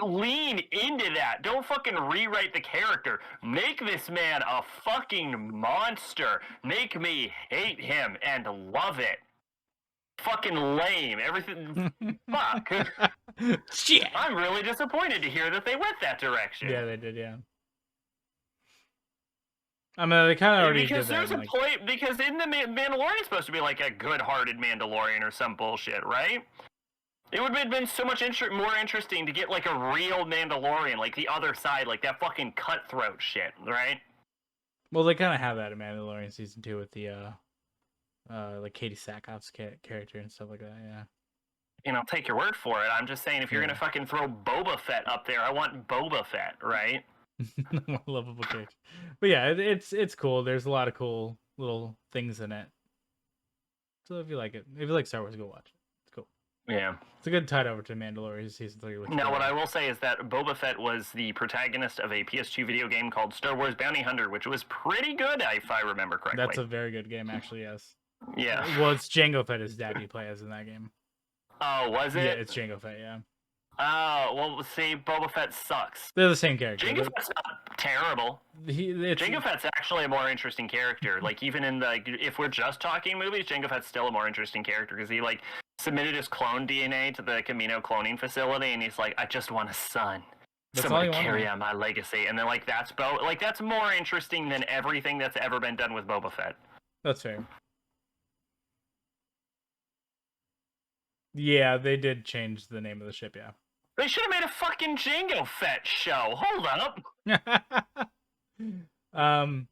lean into that. Don't fucking rewrite the character. Make this man a fucking monster. Make me hate him and love it. Fucking lame. Everything. Fuck. Shit. I'm really disappointed to hear that they went that direction. Yeah, they did. Yeah. I mean, they kind of already because did there's that. A point. Because in the Mandalorian is supposed to be like a good-hearted Mandalorian or some bullshit, right? It would have been so much more interesting to get like a real Mandalorian, like the other side, like that fucking cutthroat shit, right? Well, they kind of have that in Mandalorian season 2 with the like Katie Sackhoff's character and stuff like that. Yeah. I'll take your word for it. I'm just saying, if you're gonna fucking throw Boba Fett up there, I want Boba Fett, right? More lovable character. But yeah, it's cool. There's a lot of cool little things in it. So if you like it, if you like Star Wars, go watch it. It's cool. Yeah. It's a good tide over to Mandalorian season 3. Now, what I will say is that Boba Fett was the protagonist of a PS2 video game called Star Wars Bounty Hunter, which was pretty good, if I remember correctly. That's a very good game, actually. Yes. Yeah. Well, it's Jango Fett as dad you play as in that game. Oh, was it? Yeah, it's Jango Fett. Yeah. Oh, well, see, Boba Fett sucks. They're the same character. Jango Fett's not terrible. Jango Fett's actually a more interesting character. Like, even in if we're just talking movies, Jango Fett's still a more interesting character because he submitted his clone DNA to the Camino cloning facility, and he's like, I just want a son. Someone to carry on my legacy. And then that's more interesting than everything that's ever been done with Boba Fett. That's fair. Yeah, they did change the name of the ship, yeah. They should have made a fucking Jango Fett show. Hold up.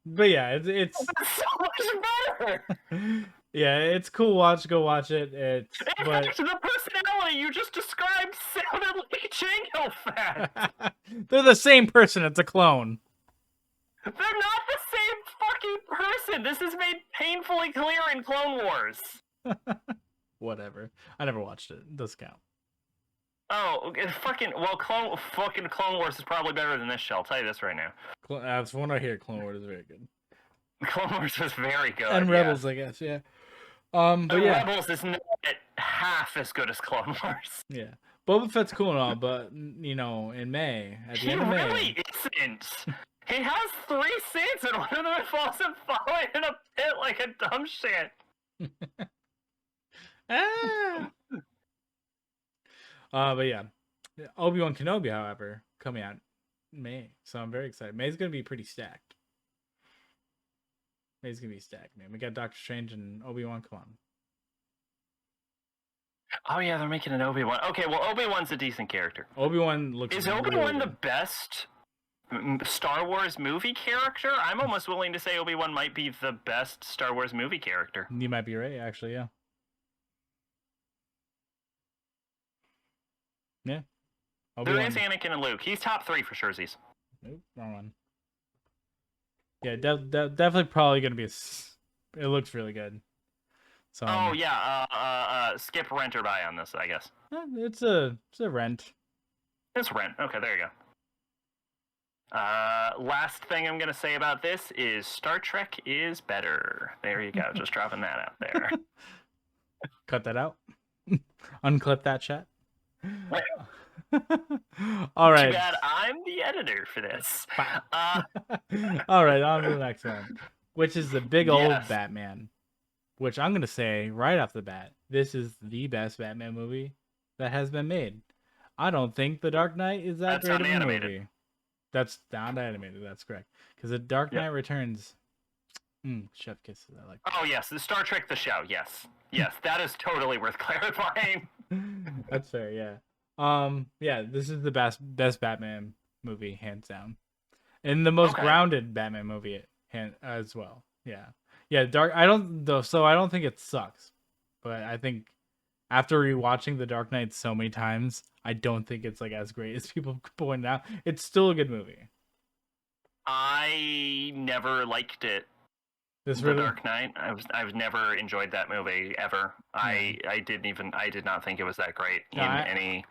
But yeah, it's so much better. Yeah, it's cool. Go watch it. The personality you just described sounded like Jango Fett. They're the same person. It's a clone. They're not the same fucking person. This is made painfully clear in Clone Wars. Whatever. I never watched it. It doesn't count. Oh, Clone Wars is probably better than this show. I'll tell you this right now. That's one I hear. Clone Wars is very good. Clone Wars was very good. And Rebels, I guess, yeah. But yeah. Rebels is not half as good as Clone Wars. Yeah. Boba Fett's cool and all, but, in May, at the end of May... He really isn't. He has 3 scenes, and one of them involves him falling in a pit like a dumb shit. But yeah. Obi-Wan Kenobi, however, coming out in May. So I'm very excited. May's going to be pretty stacked. He's gonna be stacked, man. We got Doctor Strange and Obi-Wan. Come on. Oh yeah, they're making an Obi-Wan. Okay, well Obi-Wan's a decent character. Obi-Wan looks. Is really Obi-Wan the good. best Star Wars movie character? I'm almost willing to say Obi-Wan might be the best Star Wars movie character. You might be right, actually. Yeah. Yeah. There Obi-Wan. is Anakin and Luke. He's top 3 for surezies. Nope, wrong one. Yeah, definitely probably gonna be. It looks really good. So. Oh yeah, skip rent or buy on this, I guess. It's a rent. It's rent. Okay, there you go. Last thing I'm gonna say about this is Star Trek is better. There you go. Just dropping that out there. Cut that out. Unclip that chat. All right. Too bad I'm the editor for this. All right, on to the next one, which is the big old Yes. Batman. Which I'm gonna say right off the bat, this is the best Batman movie that has been made. I don't think The Dark Knight is that That's great of a unanimated. movie. That's not animated. That's correct. Because The Dark Knight Returns. Chef kisses. I like. Oh yes, the Star Trek the show. Yes, that is totally worth clarifying. That's fair. Yeah. Yeah. This is the best Batman movie, hands down, and the most grounded Batman movie, as well. Yeah. Yeah. I don't think it sucks, but I think after rewatching The Dark Knight so many times, I don't think it's like as great as people point out. It's still a good movie. I never liked it. The Dark Knight. I've never enjoyed that movie ever. Yeah. I did not think it was that great any.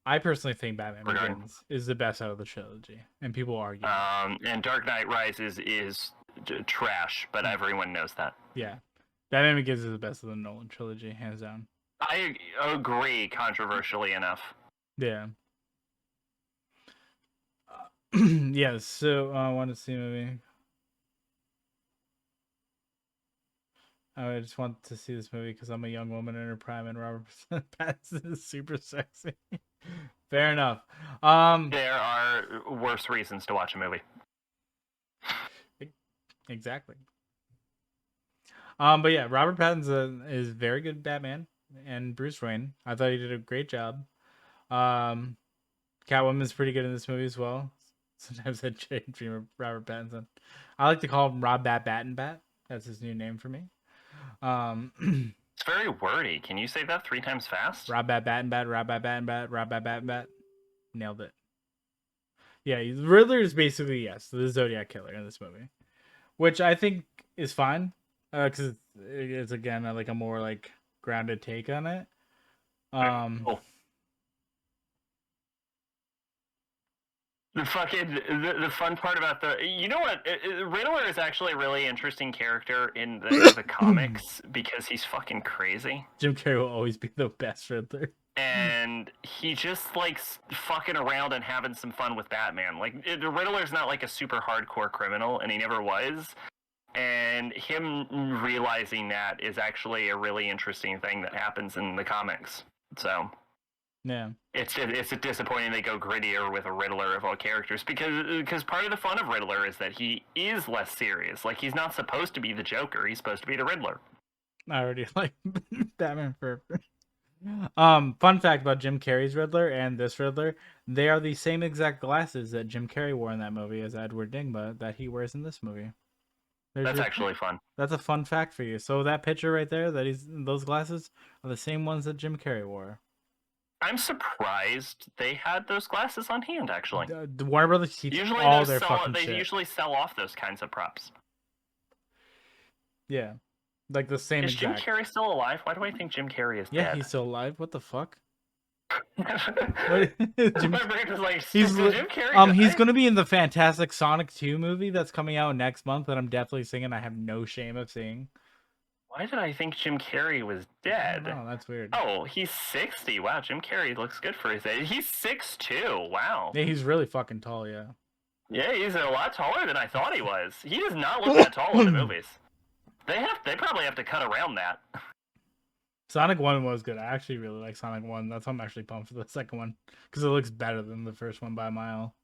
I personally think Batman Begins is the best out of the trilogy, and people argue. And Dark Knight Rises is trash, but everyone knows that. Yeah, Batman Begins is the best of the Nolan trilogy, hands down. I agree, controversially enough. Yeah. Yeah. So I want to see a movie. I just want to see this movie because I'm a young woman in her prime and Robert Pattinson is super sexy. Fair enough. There are worse reasons to watch a movie. Exactly. But yeah, Robert Pattinson is very good Batman and Bruce Wayne. I thought he did a great job. Catwoman's pretty good in this movie as well. Sometimes I change Robert Pattinson. I like to call him Rob Bat and Bat. That's his new name for me. It's very wordy. Can you say that 3 times fast? Rob Bat and Bat, Rob Bat and Bat, Rob Bat and Bat. Nailed it. Yeah, Riddler is basically the Zodiac killer in this movie, which I think is fine because it's again like a more like grounded take on it. The fun part about you know what, Riddler is actually a really interesting character in the comics because he's fucking crazy. Jim Carrey will always be the best Riddler. And he just likes fucking around and having some fun with Batman. Like the Riddler's not like a super hardcore criminal, and he never was. And him realizing that is actually a really interesting thing that happens in the comics. So. Yeah, it's disappointing they go grittier with a Riddler of all characters because part of the fun of Riddler is that he is less serious. Like he's not supposed to be the Joker; he's supposed to be the Riddler. I already like Batman Forever. Fun fact about Jim Carrey's Riddler and this Riddler: they are the same exact glasses that Jim Carrey wore in that movie as Edward Nygma that he wears in this movie. That's actually fun. That's a fun fact for you. So that picture right there, those glasses are the same ones that Jim Carrey wore. I'm surprised they had those glasses on hand. Actually, the Warner Brothers keeps all their fucking shit. They usually sell off those kinds of props. Yeah, like the same. Is Jim Carrey still alive? Why do I think Jim Carrey is dead? Yeah, he's still alive. What the fuck? My brain was like, Jim Carrey. He's gonna be in the Fantastic Sonic 2 movie that's coming out next month that I'm definitely seeing. I have no shame of seeing. Why did I think Jim Carrey was dead? Oh, that's weird. Oh, he's 60. Wow, Jim Carrey looks good for his age. He's 6'2". Wow. Yeah, he's really fucking tall, yeah. Yeah, he's a lot taller than I thought he was. He does not look that tall in the movies. They probably have to cut around that. Sonic 1 was good. I actually really like Sonic 1. That's why I'm actually pumped for the second one. Because it looks better than the first one by a mile.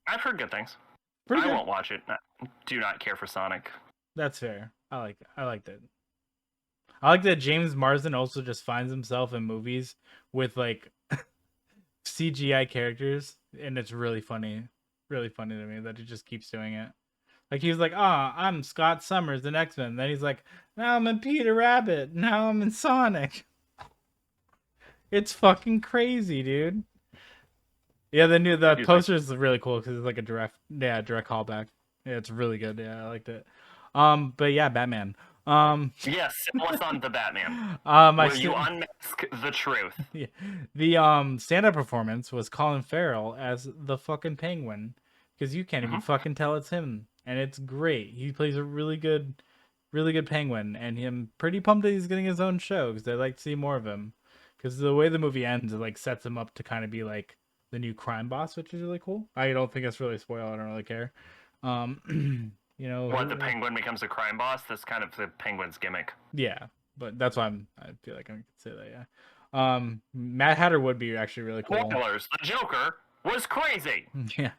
I've heard good things. I won't watch it. I do not care for Sonic. That's fair. I liked it. I like that James Marsden also just finds himself in movies with like CGI characters, and it's really funny to me that he just keeps doing it. Like he was like, "Ah, oh, I'm Scott Summers in X-Men." Then he's like, "Now I'm in Peter Rabbit. Now I'm in Sonic." It's fucking crazy, dude. Yeah, the Excuse me. poster is really cool because it's like a direct callback. Yeah, it's really good. Yeah, I liked it. But yeah, Batman. Yes, syphilis on the Batman. I Will you unmask the truth? yeah. The stand-up performance was Colin Farrell as the fucking Penguin, because you can't even Hmm. fucking tell it's him, and it's great. He plays a really good Penguin, and I'm pretty pumped that he's getting his own show because I'd like to see more of him. Because the way the movie ends, it like sets him up to kind of be like the new crime boss, which is really cool. I don't think it's really spoiled. I don't really care. You know, What, the Penguin becomes a crime boss? That's kind of the Penguin's gimmick. yeah, but that's why I feel like I can say that. Yeah. Mad Hatter would be actually really cool. Spoilers: the Joker was crazy. Yeah.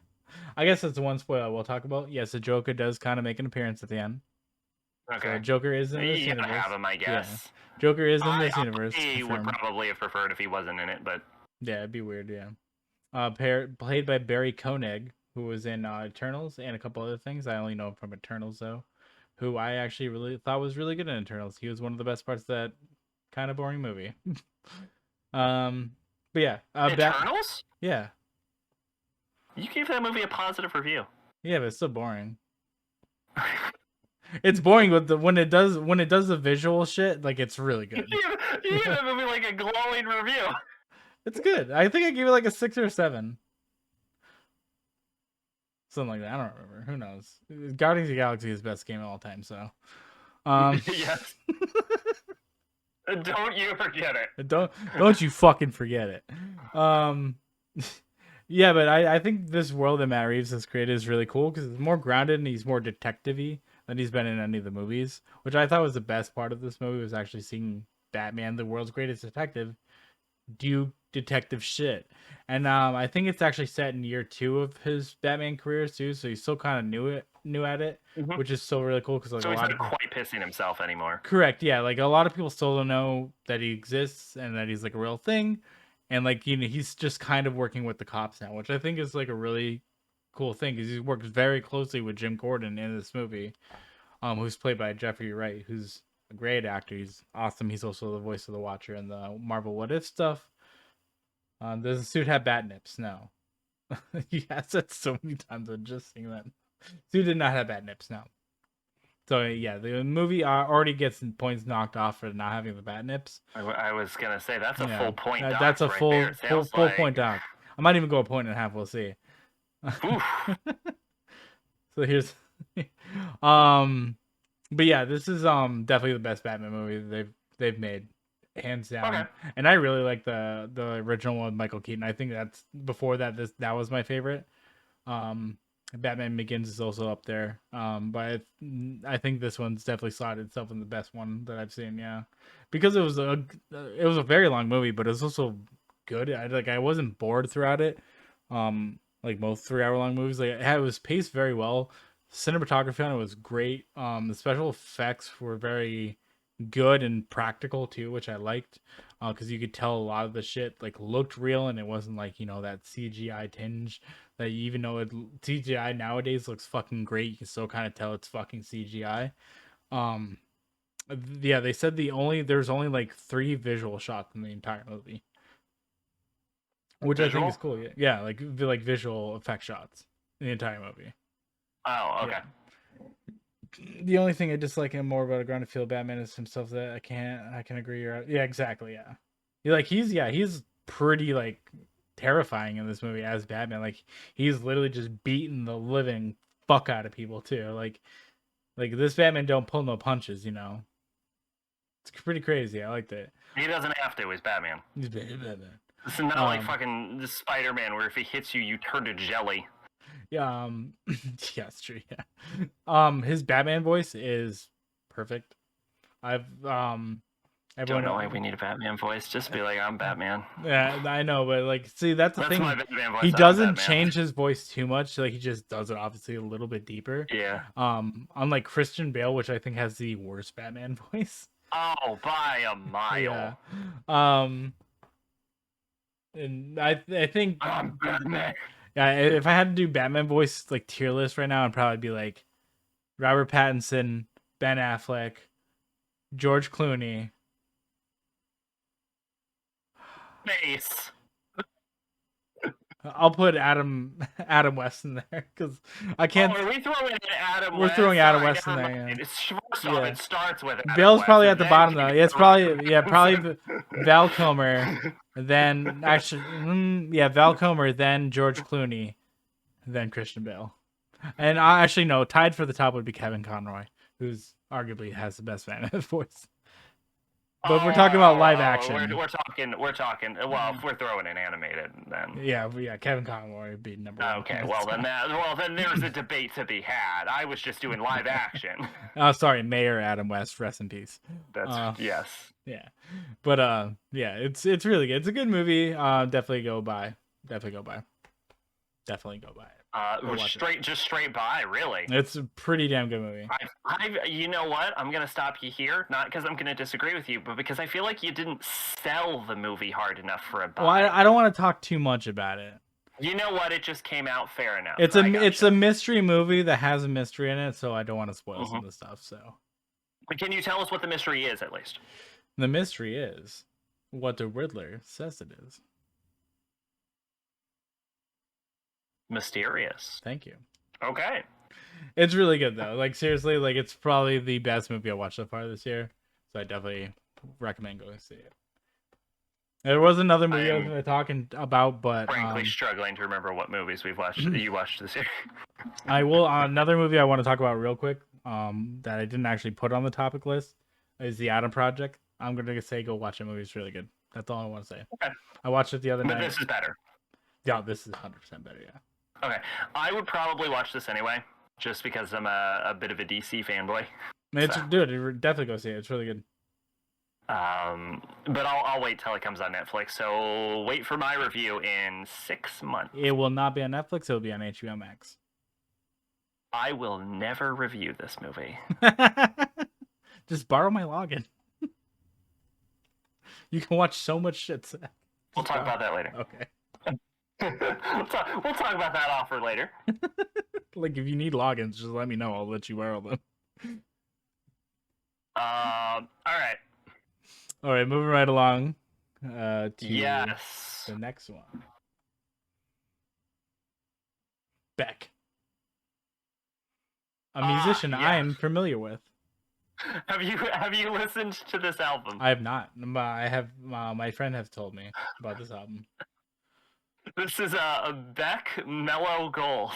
I guess that's the one spoiler we'll talk about. Yes, the Joker does kind of make an appearance at the end. So Okay. Joker is in this You gotta universe. have him, I Yeah. guess. Joker is in I, this universe, I would confirmed. probably have preferred if he wasn't in it, but Yeah, it'd be weird, yeah. Played by Barry Koenig, who was in Eternals and a couple other things. I only know him from Eternals though, who I actually really thought was really good in Eternals. He was one of the best parts of that kind of boring movie. um, but yeah, Eternals? yeah, You gave that movie a positive review. yeah, but it's still boring. It's boring with when it does the visual shit. Like it's really good. You gave that movie like a glowing review. It's good. I think I gave it like a 6 or a 7, something like that. I don't remember. Who knows? Guardians of the Galaxy is the best game of all time. So, um, Yes. Don't you forget it. don't you fucking forget it. Um, yeah, but I think this world that Matt Reeves has created is really cool because it's more grounded and he's more detective-y than he's been in any of the movies, which I thought was the best part of this movie was actually seeing Batman, the world's greatest detective, do detective shit. And I think it's actually set in year 2 of his Batman career too, so he's still kind of new at it, Mhm. which is still really cool because like So a he's lot not of people. quite pissing himself anymore. Correct, yeah, like a lot of people still don't know that he exists and that he's like a real thing, and like he's just kind of working with the cops now, which I think is like a really cool thing because he works very closely with Jim Gordon in this movie, who's played by Jeffrey Wright, who's a great actor. He's awesome. He's also the voice of the Watcher in the Marvel What If stuff. Does the suit have bat nips? No. He has said so many times. I'm just saying that. Suit did not have bat nips. No. So yeah, the movie already gets points knocked off for not having the bat nips. I was gonna say that's a Yeah, full point that's a docked right there. It full sounds like point doc. I might even go a point and a half. We'll see. oof. So here's, um, but yeah, this is definitely the best Batman movie they've made, hands down. Okay. And I really like the original one with Michael Keaton. I think that's before that that was my favorite. Um, Batman Begins is also up there. But I think this one's definitely slotted itself in the best one that I've seen. Yeah, because it was a very long movie, but it was also good. I wasn't bored throughout it. Like most 3 hour long movies, like it was paced very well. Cinematography on it was great. The special effects were very good and practical too, which I liked. Because you could tell a lot of the shit like looked real and it wasn't like that CGI tinge that even though CGI nowadays looks fucking great, you can still kind of tell it's fucking CGI. Um, yeah, they said there's only like 3 visual shots in the entire movie, which I think is Visual? cool. Yeah, like visual effect shots in the entire movie. Oh, Yeah. okay. The only thing I dislike him more about a grounded field Batman is himself that I can agree. Yeah, exactly. Yeah, he's pretty like terrifying in this movie as Batman. Like he's literally just beating the living fuck out of people too. Like this Batman don't pull no punches. It's pretty crazy. I liked it. He doesn't have to. He's Batman. He's Batman. This is not like fucking Spider-Man where if he hits you, you turn to jelly. Yeah, yeah, it's true. Yeah, his Batman voice is perfect. I've Don't know why we need a Batman voice. Just be like, I'm Batman. Yeah, I know, but like, see, that's the thing. My Batman voice. He doesn't change his voice too much. Like, he just does it obviously a little bit deeper. Yeah. Unlike Christian Bale, which I think has the worst Batman voice. Oh, by a mile. Yeah. And I think I'm Batman. Yeah, if I had to do Batman voice like tier list right now, I'd probably be like Robert Pattinson, Ben Affleck, George Clooney. Face. I'll put Adam West in there because I can't. Oh, are we throwing in Adam? We're West? throwing Adam Sorry, West in there. Yeah. First off, it starts with Adam Bale's West, probably at the then bottom though. Yeah, it's probably probably Val Kilmer, then Val Kilmer, then George Clooney, then Christian Bale, and I actually no, tied for the top would be Kevin Conroy, who's arguably has the best Batman voice. But if we're talking about live action. We're talking. Well, if we're throwing in animated, then yeah, Kevin Conroy would be number one. Okay, then there's a debate to be had. I was just doing live action. Oh, sorry, Mayor Adam West, rest in peace. That's yes. Yeah, but yeah, it's really good. It's a good movie. Definitely go by. Definitely go by it. Straight by, really. It's a pretty damn good movie. You know what? I'm gonna stop you here, not because I'm gonna disagree with you, but because I feel like you didn't sell the movie hard enough for a buy. Well, I don't want to talk too much about it. You know what? It just came out. Fair enough. It's a mystery movie that has a mystery in it, so I don't want to spoil some of the stuff. So, but can you tell us what the mystery is, at least? The mystery is what the Riddler says it is. Mysterious. Thank you. Okay. It's really good though. Like seriously, like it's probably the best movie I watched so far this year. So I definitely recommend going to see it. There was another movie I was going to talk about, but frankly struggling to remember what movies we've watched. You watched this year. I will. Another movie I want to talk about real quick. That I didn't actually put on the topic list is The Adam Project. I'm going to say go watch that movie. It's really good. That's all I want to say. Okay. I watched it the other night. But this is better. Yeah, this is 100% better. Yeah. Okay, I would probably watch this anyway, just because I'm a bit of a DC fanboy. Dude, definitely go see it. It's really good. But I'll wait till it comes on Netflix. So wait for my review in 6 months. It will not be on Netflix. It will be on HBO Max. I will never review this movie. Just borrow my login. You can watch so much shit. We'll talk about that later. Okay. We'll talk about that offer later. Like if you need logins, just let me know. I'll let you borrow them. All right. All right, moving right along. To yes. The next one. Beck. A musician yes. I am familiar with. Have you listened to this album? I have not. I have. My friend has told me about this album. This is a Beck Mellow Gold.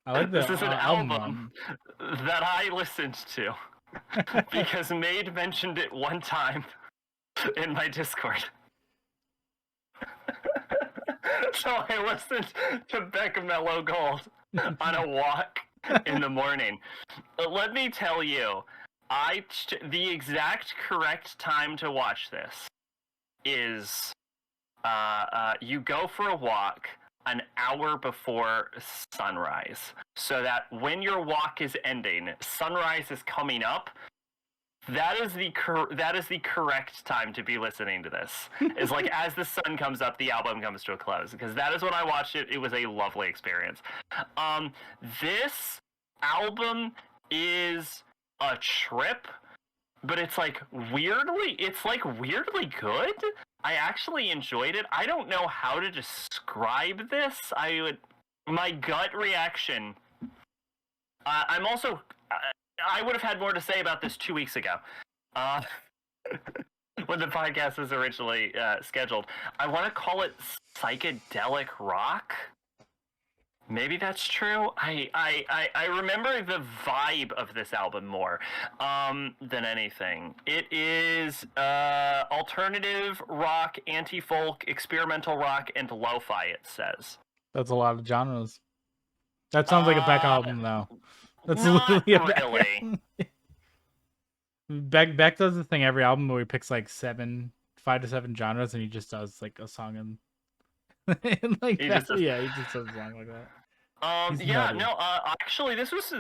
I like this. This is an album that I listened to because Maid mentioned it one time in my Discord. So I listened to Beck Mellow Gold on a walk in the morning. But let me tell you, the exact correct time to watch this is you go for a walk an hour before sunrise, so that when your walk is ending, sunrise is coming up. That is the correct time to be listening to this. Is like as the sun comes up, the album comes to a close. Because that is when I watched it. It was a lovely experience. This album is a trip, but it's weirdly good. I actually enjoyed it. I don't know how to describe this. My gut reaction. I'm also. I would have had more to say about this 2 weeks ago, when the podcast was originally scheduled. I want to call it psychedelic rock. Maybe that's true. I remember the vibe of this album more than anything. It is alternative rock, anti-folk, experimental rock, and lo-fi, it says. That's a lot of genres. That sounds like a Beck album, though. That's not literally a really. Beck does the thing every album where he picks like 5 to 7 genres, and he just does like a song and like He that. just does. Yeah, he just does a song like that. He's Yeah, nutty. no, actually, this was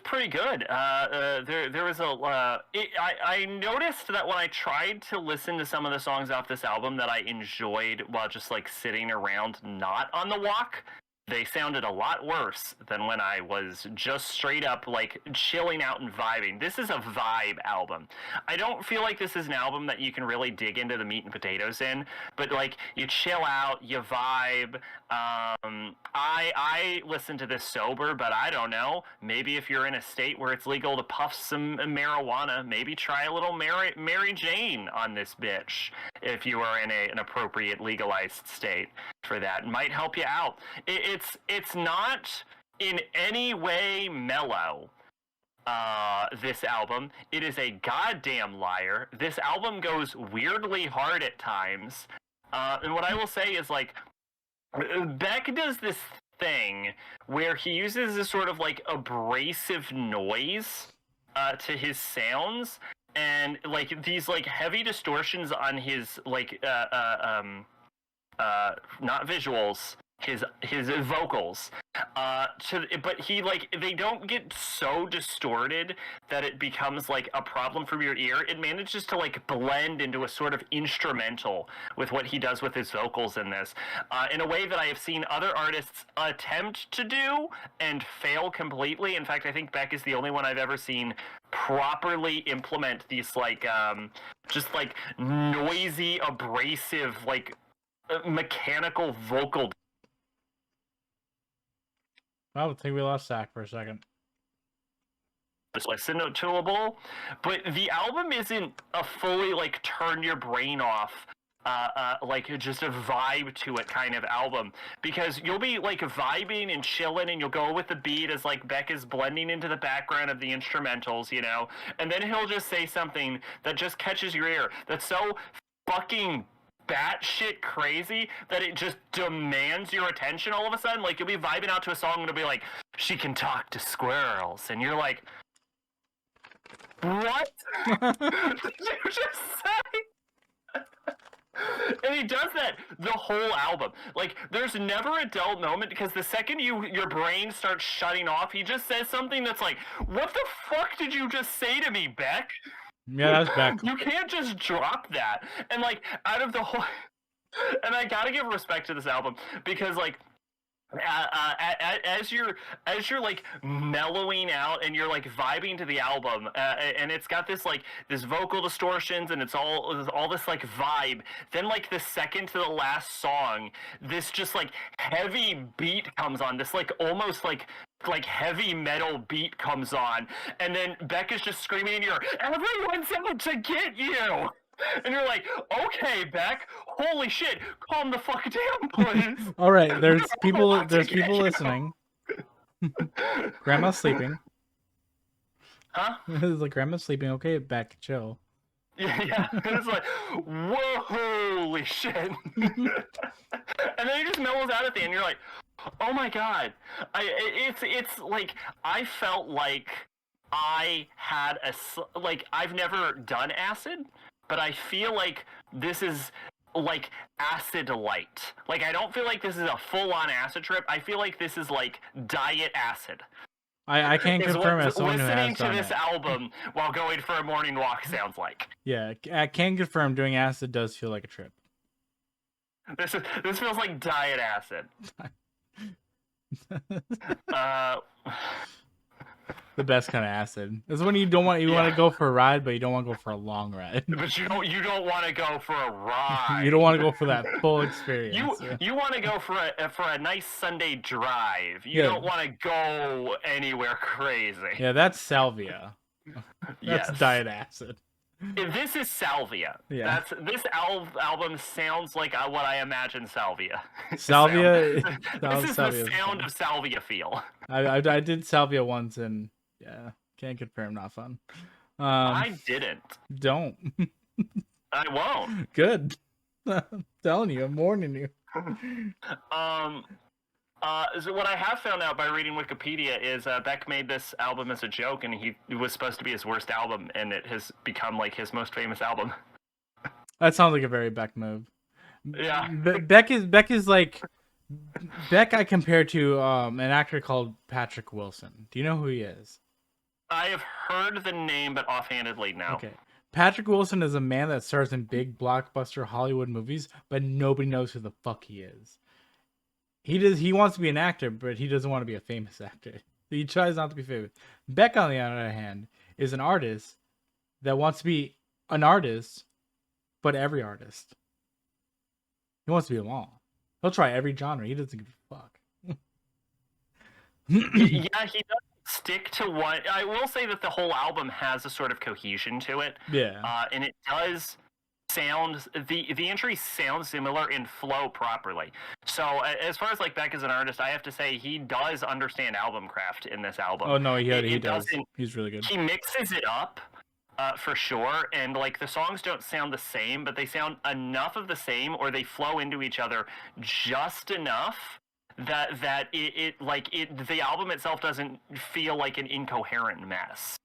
pretty good. There was I noticed that when I tried to listen to some of the songs off this album that I enjoyed while just like sitting around, not on the walk, they sounded a lot worse than when I was just straight up like chilling out and vibing. This is a vibe album. I don't feel like this is an album that you can really dig into the meat and potatoes in, but like you chill out, you vibe. I listen to this sober, but I don't know. Maybe if you're in a state where it's legal to puff some marijuana, maybe try a little Mary Jane on this bitch. If you are in an appropriate legalized state for that, it might help you out. It's not in any way mellow. This album. It is a goddamn liar. This album goes weirdly hard at times. And what I will say is like Beck does this thing where he uses this sort of like abrasive noise to his sounds, and like these like heavy distortions on his like not visuals, his vocals, but he like they don't get so distorted that it becomes like a problem for your ear. It manages to like blend into a sort of instrumental with what he does with his vocals in this, in a way that I have seen other artists attempt to do and fail completely. In fact, I think Beck is the only one I've ever seen properly implement these like just like noisy, abrasive, like mechanical vocal. I think we lost Zach for a second. Listen-toable, but the album isn't a fully like turn your brain off, like just a vibe to it kind of album, because you'll be like vibing and chilling and you'll go with the beat as like Beck is blending into the background of the instrumentals, you know, and then he'll just say something that just catches your ear that's so fucking batshit crazy that it just demands your attention all of a sudden. Like you'll be vibing out to a song and it'll be like, she can talk to squirrels, and you're like, what did you just say? And he does that the whole album. Like there's never a dull moment, because the second your brain starts shutting off, he just says something that's like, what the fuck did you just say to me, Beck? Yeah, that's Beck. You can't just drop that. And like out of the whole, and I gotta give respect to this album, because like as you're like mellowing out and you're like vibing to the album, and it's got this like this vocal distortions and it's all this like vibe, then like the second to the last song, this just like heavy beat comes on, this like almost like heavy metal beat comes on, and then Beck is just screaming in your ear, everyone's out to get you. And you're like, okay, Beck, holy shit, calm the fuck down, please. All right, there's people listening. Grandma's sleeping. Huh? It's like, grandma's sleeping. Okay, Beck, chill. Yeah. It's like, whoa, holy shit. And then he just mellows out at the end. You're like, oh my god. It's like, I felt like I had I've never done acid, but I feel like this is like acid light. Like I don't feel like this is a full-on acid trip. I feel like this is like diet acid. I can't confirm as someone who has listening to done this it. album while going for a morning walk sounds like. Yeah, I can confirm doing acid does feel like a trip. This feels like diet acid. The best kind of acid. It's when you want to go for a ride, but you don't want to go for a long ride. But you don't want to go for a ride. You don't want to go for that full experience. You want to go for a nice Sunday drive. You don't want to go anywhere crazy. Yeah, that's salvia. That's diet acid. This is salvia. Yeah. This album sounds like what I imagine salvia. Salvia. This is the sound of salvia feel. I did salvia once, and yeah, can't confirm, not fun. I didn't. Don't. I won't. Good. I'm telling you, I'm warning you. So what I have found out by reading Wikipedia is Beck made this album as a joke, and it was supposed to be his worst album, and it has become like his most famous album. That sounds like a very Beck move. Yeah, Beck is like Beck. I compare to an actor called Patrick Wilson. Do you know who he is? I have heard the name, but offhandedly, no. Okay. Patrick Wilson is a man that stars in big blockbuster Hollywood movies, but nobody knows who the fuck he is. He wants to be an actor, but he doesn't want to be a famous actor. He tries not to be famous. Beck, on the other hand, is an artist that wants to be an artist, but every artist. He wants to be them all. He'll try every genre. He doesn't give a fuck. Yeah, he does stick to what I will say that the whole album has a sort of cohesion to it. Yeah. And it does sound the entries sound similar and flow properly. So as far as like Beck as an artist, I have to say he does understand album craft in this album. Oh no, he does. Doesn't. He's really good. He mixes it up. For sure, and like the songs don't sound the same, but they sound enough of the same, or they flow into each other just enough that the album itself doesn't feel like an incoherent mess.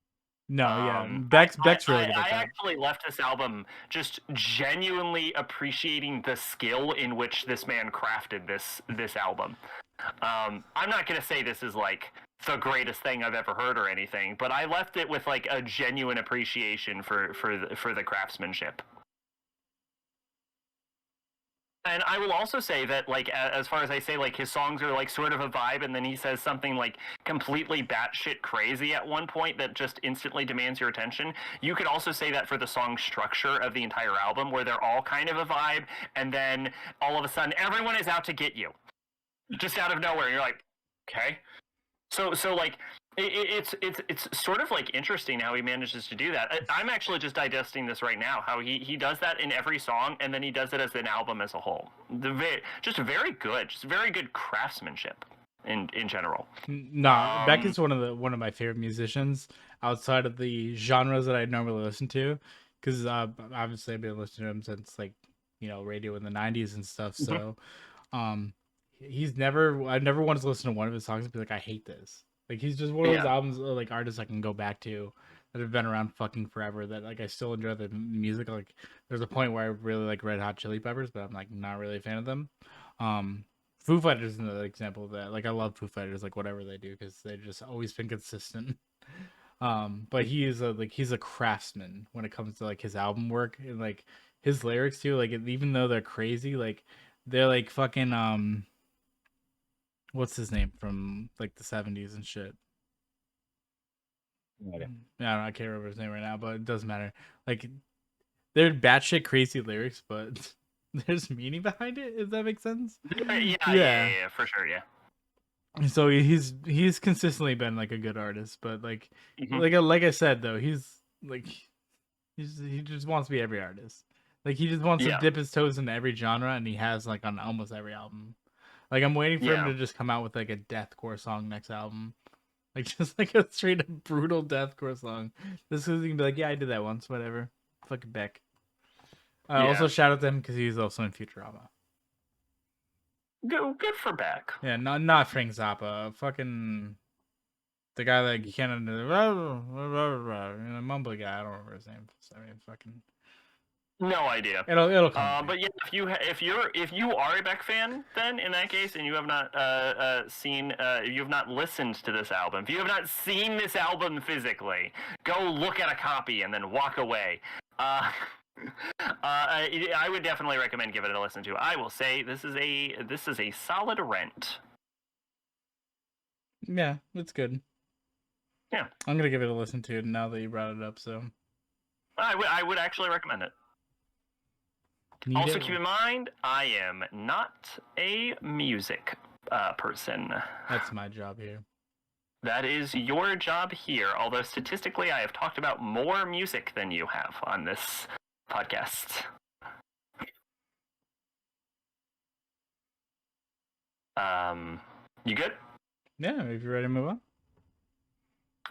No, yeah, Beck's really good at I that. actually left this album just genuinely appreciating the skill in which this man crafted this album. I'm not gonna say this is like the greatest thing I've ever heard or anything, but I left it with like a genuine appreciation for the craftsmanship. And I will also say that, like, as far as I say, like, his songs are, like, sort of a vibe, and then he says something, like, completely batshit crazy at one point that just instantly demands your attention. You could also say that for the song structure of the entire album, where they're all kind of a vibe, and then all of a sudden, everyone is out to get you. Just out of nowhere. You're like, okay. So like, it's sort of like interesting how he manages to do that. I'm actually just digesting this right now. How he does that in every song, and then he does it as an album as a whole. Just very good, just very good craftsmanship in general. No, Beck is one of my favorite musicians outside of the genres that I normally listen to, because obviously I've been listening to him since like radio in the '90s and stuff. So, I've never wanted to listen to one of his songs and be like, I hate this. Like he's just one of those albums, like artists I can go back to that have been around fucking forever. That like I still enjoy the music. Like there's a point where I really like Red Hot Chili Peppers, but I'm like not really a fan of them. Foo Fighters is another example of that. Like I love Foo Fighters, like whatever they do, because they've just always been consistent. But he's a craftsman when it comes to like his album work and like his lyrics too. Like even though they're crazy, like they're like fucking what's his name from like the 70s and shit. Yeah, I can't remember his name right now, but it doesn't matter. Like they're batshit crazy lyrics, but there's meaning behind it. If that makes sense. Yeah, for sure. Yeah. So he's consistently been like a good artist, but like like I said though, he just wants to be every artist. Like he just wants to dip his toes into every genre, and he has like on almost every album. Like I'm waiting for him to just come out with like a deathcore song next album, like just like a straight up brutal deathcore song. This is gonna be like, yeah, I did that once, whatever. Fucking Beck. Also shout out to him because he's also in Futurama. Good for Beck. Yeah, not Frank Zappa. Fucking the guy that you can't mumble guy. I don't remember his name. I mean, fucking. No idea. It'll come. But yeah, if you are a Beck fan, then in that case, and you have not you have not listened to this album, if you have not seen this album physically, go look at a copy and then walk away. I would definitely recommend giving it a listen to. I will say this is a solid rent. Yeah, it's good. Yeah, I'm gonna give it a listen to now that you brought it up. So I would actually recommend it. Also, keep in mind, I am not a music person. That's my job here. That is your job here, although statistically I have talked about more music than you have on this podcast. You good? Yeah, if you're ready to move on.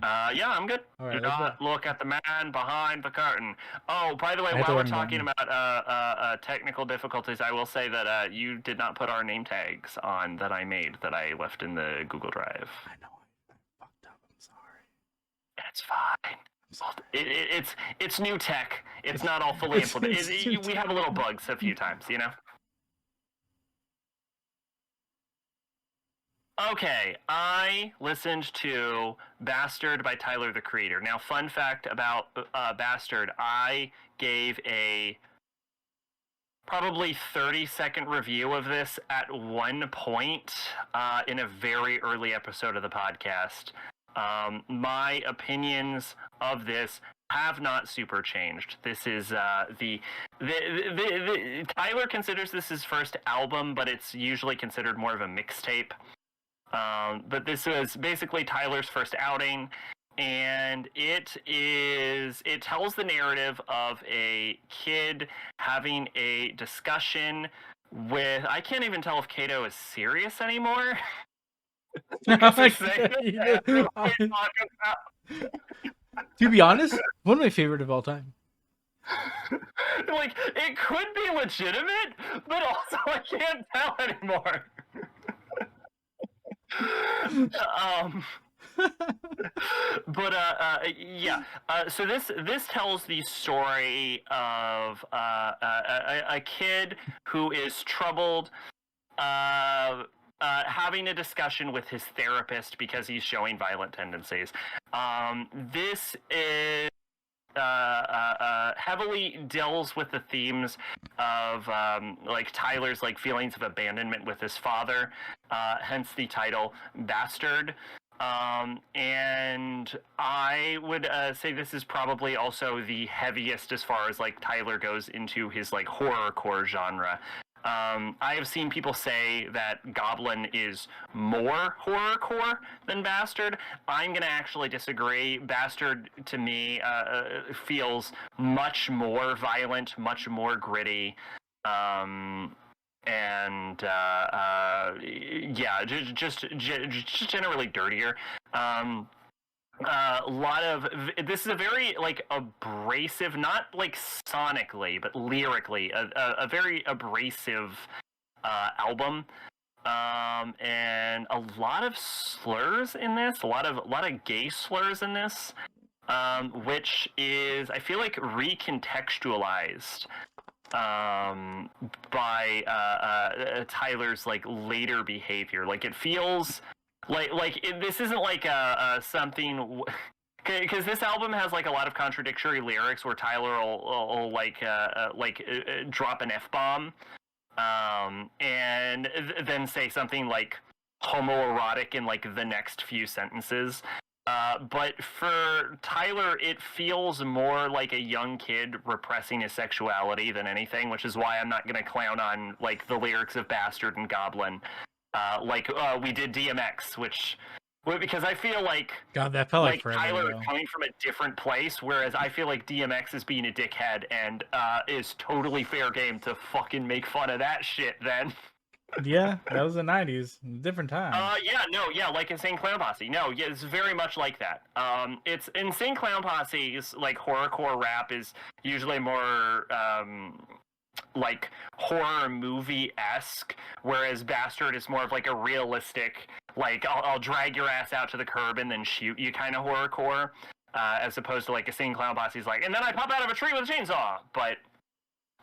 Yeah, I'm good. All Do right, let's go. not look at the man behind the curtain. Oh, by the way, I have to while we're run talking one. about technical difficulties, I will say that you did not put our name tags on that I made that I left in the Google Drive. I know I fucked up. I'm sorry. It's fine. I'm sorry. It's new tech. It's not all fully implemented. It's We have a little bugs a few times, you know. Okay, I listened to Bastard by Tyler the Creator. Now, fun fact about Bastard, I gave a probably 30-second review of this at one point in a very early episode of the podcast. My opinions of this have not super changed. This is the Tyler considers this his first album, but it's usually considered more of a mixtape. But this was basically Tyler's first outing, and it tells the narrative of a kid having a discussion with, I can't even tell if Kato is serious anymore. Because he's saying To be honest, one of my favorite of all time. like, it could be legitimate, but also I can't tell anymore. But yeah. So this tells the story of a kid who is troubled, having a discussion with his therapist because he's showing violent tendencies. This is heavily deals with the themes of like Tyler's like feelings of abandonment with his father, hence the title Bastard. And I would say this is probably also the heaviest as far as like Tyler goes into his like horrorcore genre. I have seen people say that Goblin is more horrorcore than Bastard. I'm going to actually disagree. Bastard, to me, feels much more violent, much more gritty. And yeah, just generally dirtier. A lot of this is a very like abrasive, not like sonically but lyrically, a very abrasive album, and a lot of slurs in this, a lot of gay slurs in this, which is, I feel like, recontextualized by Tyler's like later behavior. Like it feels this isn't like something. Because this album has like a lot of contradictory lyrics where Tyler will drop an F-bomb, and then say something like homoerotic in like the next few sentences. But for Tyler, it feels more like a young kid repressing his sexuality than anything, which is why I'm not going to clown on like the lyrics of Bastard and Goblin, we did DMX, because I feel like God, that felt like forever Tyler ago. is coming from a different place, whereas I feel like DMX is being a dickhead and is totally fair game to fucking make fun of that shit then. Yeah, that was the 90s. Different time. Like Insane Clown Posse. No, yeah, it's very much like that. It's Insane Clown Posse's like horrorcore rap is usually more like horror movie-esque, whereas Bastard is more of like a realistic, like I'll drag your ass out to the curb and then shoot you kind of horrorcore, as opposed to like Insane Clown Posse's like, and then I pop out of a tree with a chainsaw. But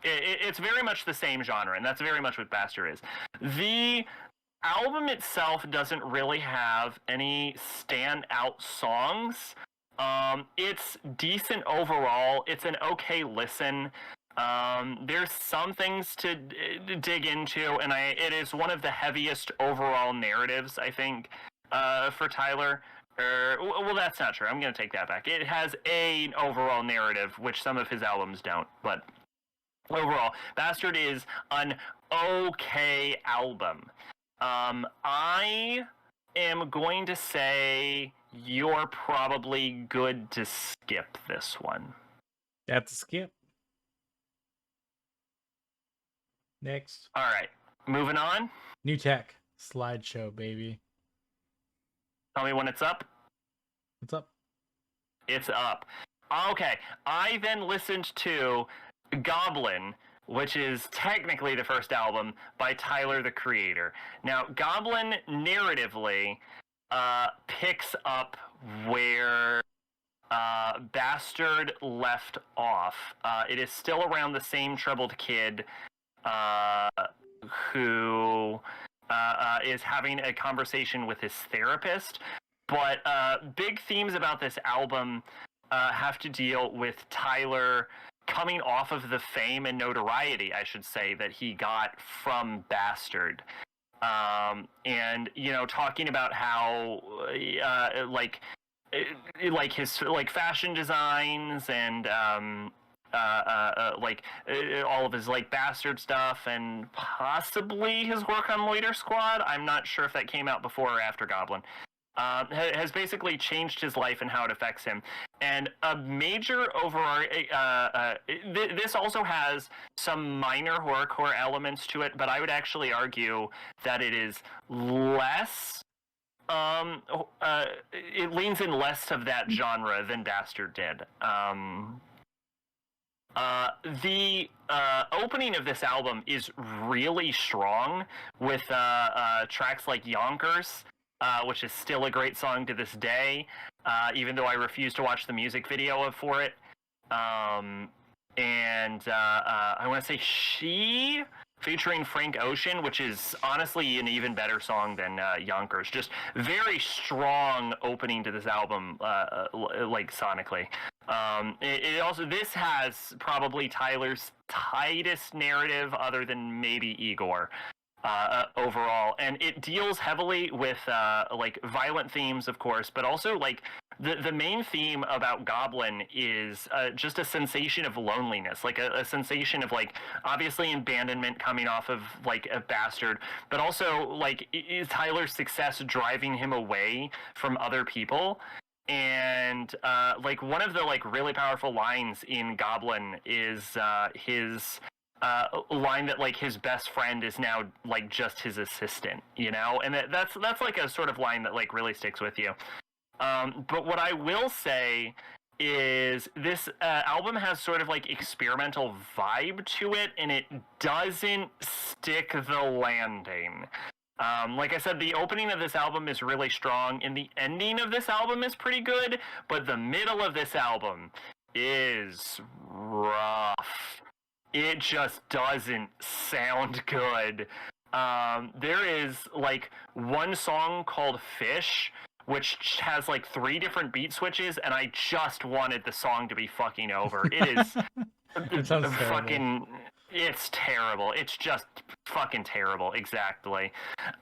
it's very much the same genre, and that's very much what Bastard is. The album itself doesn't really have any standout songs. It's decent overall. It's an okay listen. There's some things to dig into, and it is one of the heaviest overall narratives, I think, for Tyler. Well, that's not true. I'm going to take that back. It has an overall narrative, which some of his albums don't, but overall, Bastard is an okay album. I am going to say you're probably good to skip this one. That's a skip. Next. All right, moving on. New tech. Slideshow, baby. Tell me when it's up. What's up? It's up. Okay, I then listened to Goblin, which is technically the first album by Tyler, the Creator. Now, Goblin narratively picks up where Bastard left off. It is still around the same troubled kid who is having a conversation with his therapist. But big themes about this album have to deal with Tyler coming off of the fame and notoriety, I should say, that he got from Bastard. And, you know, talking about how, like his like fashion designs and all of his like Bastard stuff and possibly his work on Loiter Squad. I'm not sure if that came out before or after Goblin. Has basically changed his life and how it affects him. And a major this also has some minor horrorcore elements to it, but I would actually argue that it is less it leans in less of that genre than Bastard did. The opening of this album is really strong with tracks like Yonkers, which is still a great song to this day, even though I refuse to watch the music video for it. And I want to say She, featuring Frank Ocean, which is honestly an even better song than Yonkers. Just very strong opening to this album, like sonically. It also, this has probably Tyler's tightest narrative other than maybe Igor. Overall, and it deals heavily with like violent themes, of course, but also like the main theme about Goblin is just a sensation of loneliness, like a sensation of like obviously abandonment coming off of like a Bastard, but also like is Tyler's success driving him away from other people. And like one of the like really powerful lines in Goblin is his line that like his best friend is now like just his assistant, you know, and that's like a sort of line that like really sticks with you. But what I will say is this album has sort of like experimental vibe to it, and it doesn't stick the landing. Like I said, the opening of this album is really strong, and the ending of this album is pretty good, but the middle of this album is rough. It just doesn't sound good. There is like one song called Fish, which has like 3 different beat switches, and I just wanted the song to be fucking over. It is It sounds fucking terrible. It's terrible. It's just fucking terrible. Exactly.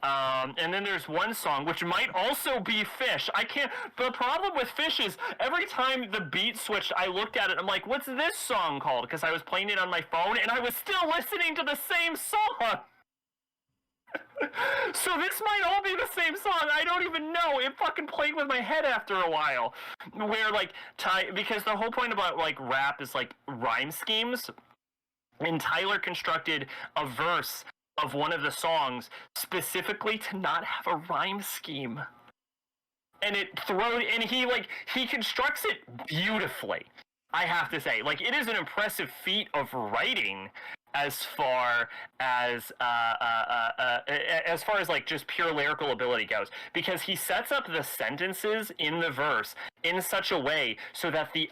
And then there's one song which might also be Fish. I can't. The problem with Fish is every time the beat switched, I looked at it. I'm like, what's this song called? Because I was playing it on my phone, and I was still listening to the same song. So this might all be the same song. I don't even know. It fucking played with my head after a while. Where like because the whole point about like rap is like rhyme schemes. And Tyler constructed a verse of one of the songs specifically to not have a rhyme scheme. And he constructs it beautifully, I have to say. Like, it is an impressive feat of writing as far as like just pure lyrical ability goes, because he sets up the sentences in the verse in such a way so that the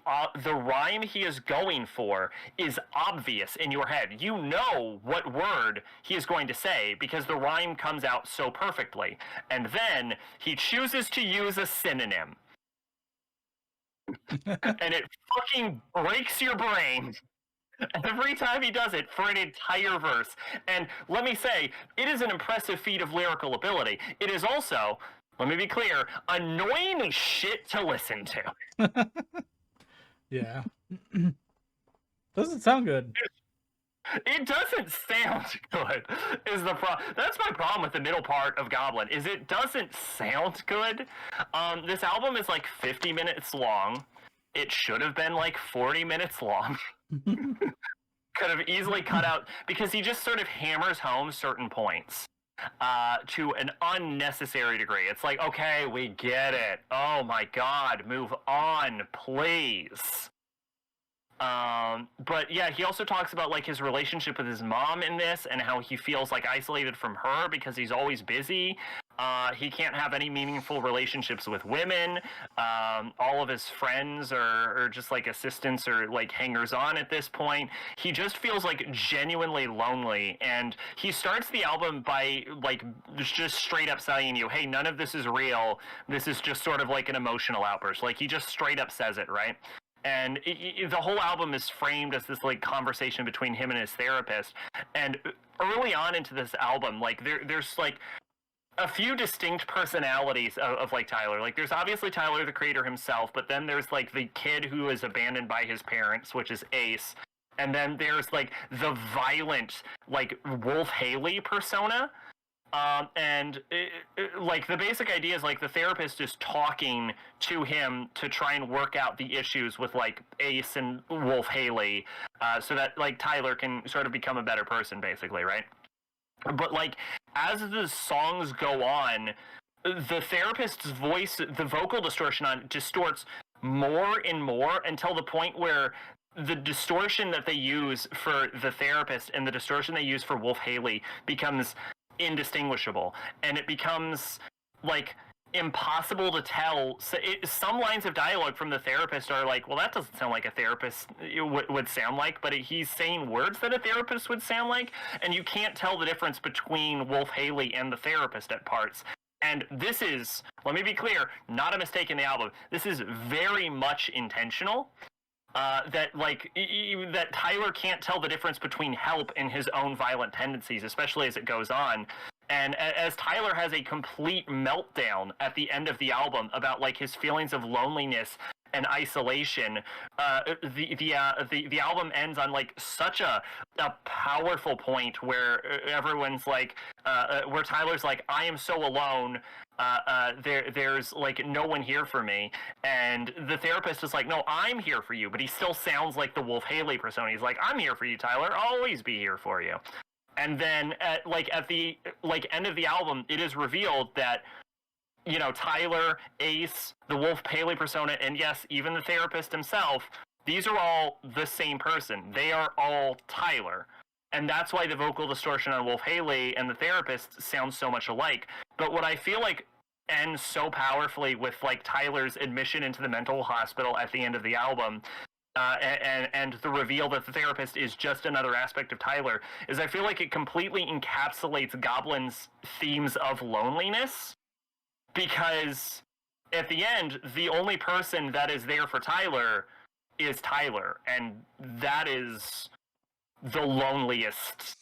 rhyme he is going for is obvious in your head. You know what word he is going to say because the rhyme comes out so perfectly, and then he chooses to use a synonym, and it fucking breaks your brain every time he does it for an entire verse. And let me say, it is an impressive feat of lyrical ability. It is also, let me be clear, annoying as shit to listen to. Yeah. Doesn't sound good. It doesn't sound good, is the problem. That's my problem with the middle part of Goblin, is it doesn't sound good. This album is like 50 minutes long. It should have been like 40 minutes long. Could have easily cut out, because he just sort of hammers home certain points. to an unnecessary degree. It's like, okay, we get it. Oh my God, move on, please. But yeah, he also talks about like his relationship with his mom in this and how he feels like isolated from her because he's always busy. He can't have any meaningful relationships with women. All of his friends are just like assistants or like hangers on at this point. He just feels like genuinely lonely, and he starts the album by like just straight up saying you, hey, none of this is real. This is just sort of like an emotional outburst. Like he just straight up says it, right? And the whole album is framed as this like conversation between him and his therapist. And early on into this album, like there's like a few distinct personalities of like Tyler. Like there's obviously Tyler the creator himself, but then there's like the kid who is abandoned by his parents, which is Ace. And then there's like the violent like Wolf Haley persona. Like the basic idea is like the therapist is talking to him to try and work out the issues with like Ace and Wolf Haley, so that like Tyler can sort of become a better person, basically, right? But like as the songs go on, the therapist's voice, the vocal distortion on distorts more and more until the point where the distortion that they use for the therapist and the distortion they use for Wolf Haley becomes indistinguishable, and it becomes like impossible to tell. So some lines of dialogue from the therapist are like, well, that doesn't sound like a therapist would sound like, but he's saying words that a therapist would sound like, and you can't tell the difference between Wolf Haley and the therapist at parts. And this is, let me be clear, not a mistake in the album. This is very much intentional. That like that Tyler can't tell the difference between help and his own violent tendencies, especially as it goes on. And as Tyler has a complete meltdown at the end of the album about like his feelings of loneliness and isolation, the album ends on like such a powerful point where everyone's like, where Tyler's like, I am so alone. There's like no one here for me, and the therapist is like, no, I'm here for you, but he still sounds like the Wolf Haley persona. He's like, I'm here for you, Tyler. I'll always be here for you. And then at the end of the album, it is revealed that, you know, Tyler, Ace, the Wolf Haley persona, and yes, even the therapist himself, these are all the same person. They are all Tyler. And that's why the vocal distortion on Wolf Haley and the therapist sounds so much alike. But what I feel like ends so powerfully with like Tyler's admission into the mental hospital at the end of the album, and the reveal that the therapist is just another aspect of Tyler, is I feel like it completely encapsulates Goblin's themes of loneliness. Because at the end, the only person that is there for Tyler is Tyler, and that is the loneliest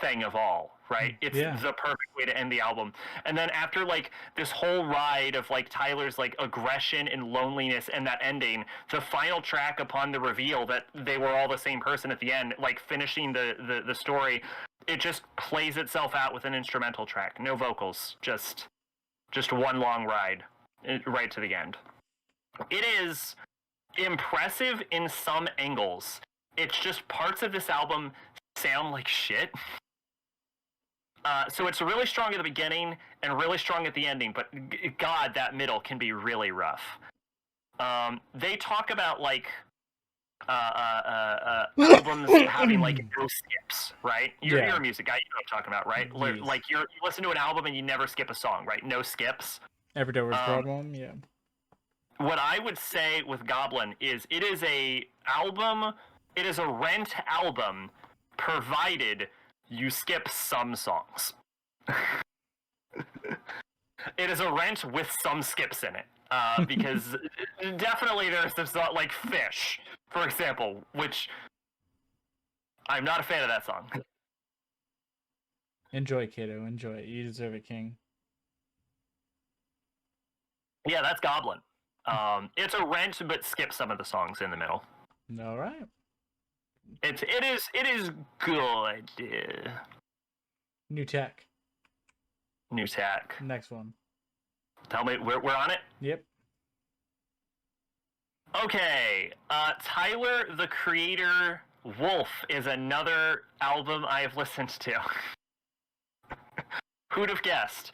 thing of all, right? It's the perfect way to end the album. And then after like this whole ride of like Tyler's like aggression and loneliness and that ending, the final track upon the reveal that they were all the same person at the end, like finishing the story, it just plays itself out with an instrumental track. No vocals, just one long ride right to the end. It is impressive in some angles. It's just parts of this album sound like shit. So it's really strong at the beginning and really strong at the ending, but God, that middle can be really rough. They talk about like albums having like no skips, right? You're a music guy, you know what I'm talking about, right? Yes. Like you listen to an album and you never skip a song, right? No skips. Everyday was problem, yeah. What I would say with Goblin is it is a rent album, provided you skip some songs. It is a rent with some skips in it. Because definitely there's this like Fish, for example, which I'm not a fan of that song. Enjoy, kiddo. Enjoy. You deserve it, King. Yeah, that's Goblin. It's a rent, but skip some of the songs in the middle. All right. It is good. New tech. Next one. Tell me, we're on it? Yep. Okay. Tyler, the Creator, Wolf is another album I've listened to. Who'd have guessed?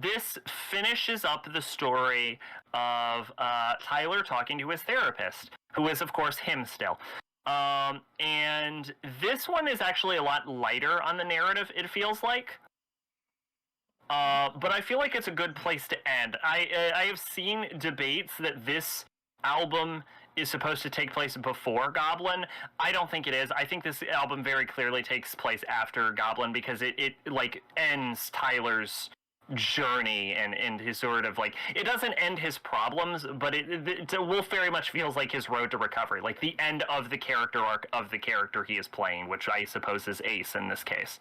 This finishes up the story of Tyler talking to his therapist, who is, of course, him still. And this one is actually a lot lighter on the narrative, it feels like. But I feel like it's a good place to end. I have seen debates that this album is supposed to take place before Goblin. I don't think it is. I think this album very clearly takes place after Goblin because it like ends Tyler's journey and his sort of like, it doesn't end his problems, but Wolf very much feels like his road to recovery, like the end of the character arc of the character he is playing, which I suppose is Ace in this case.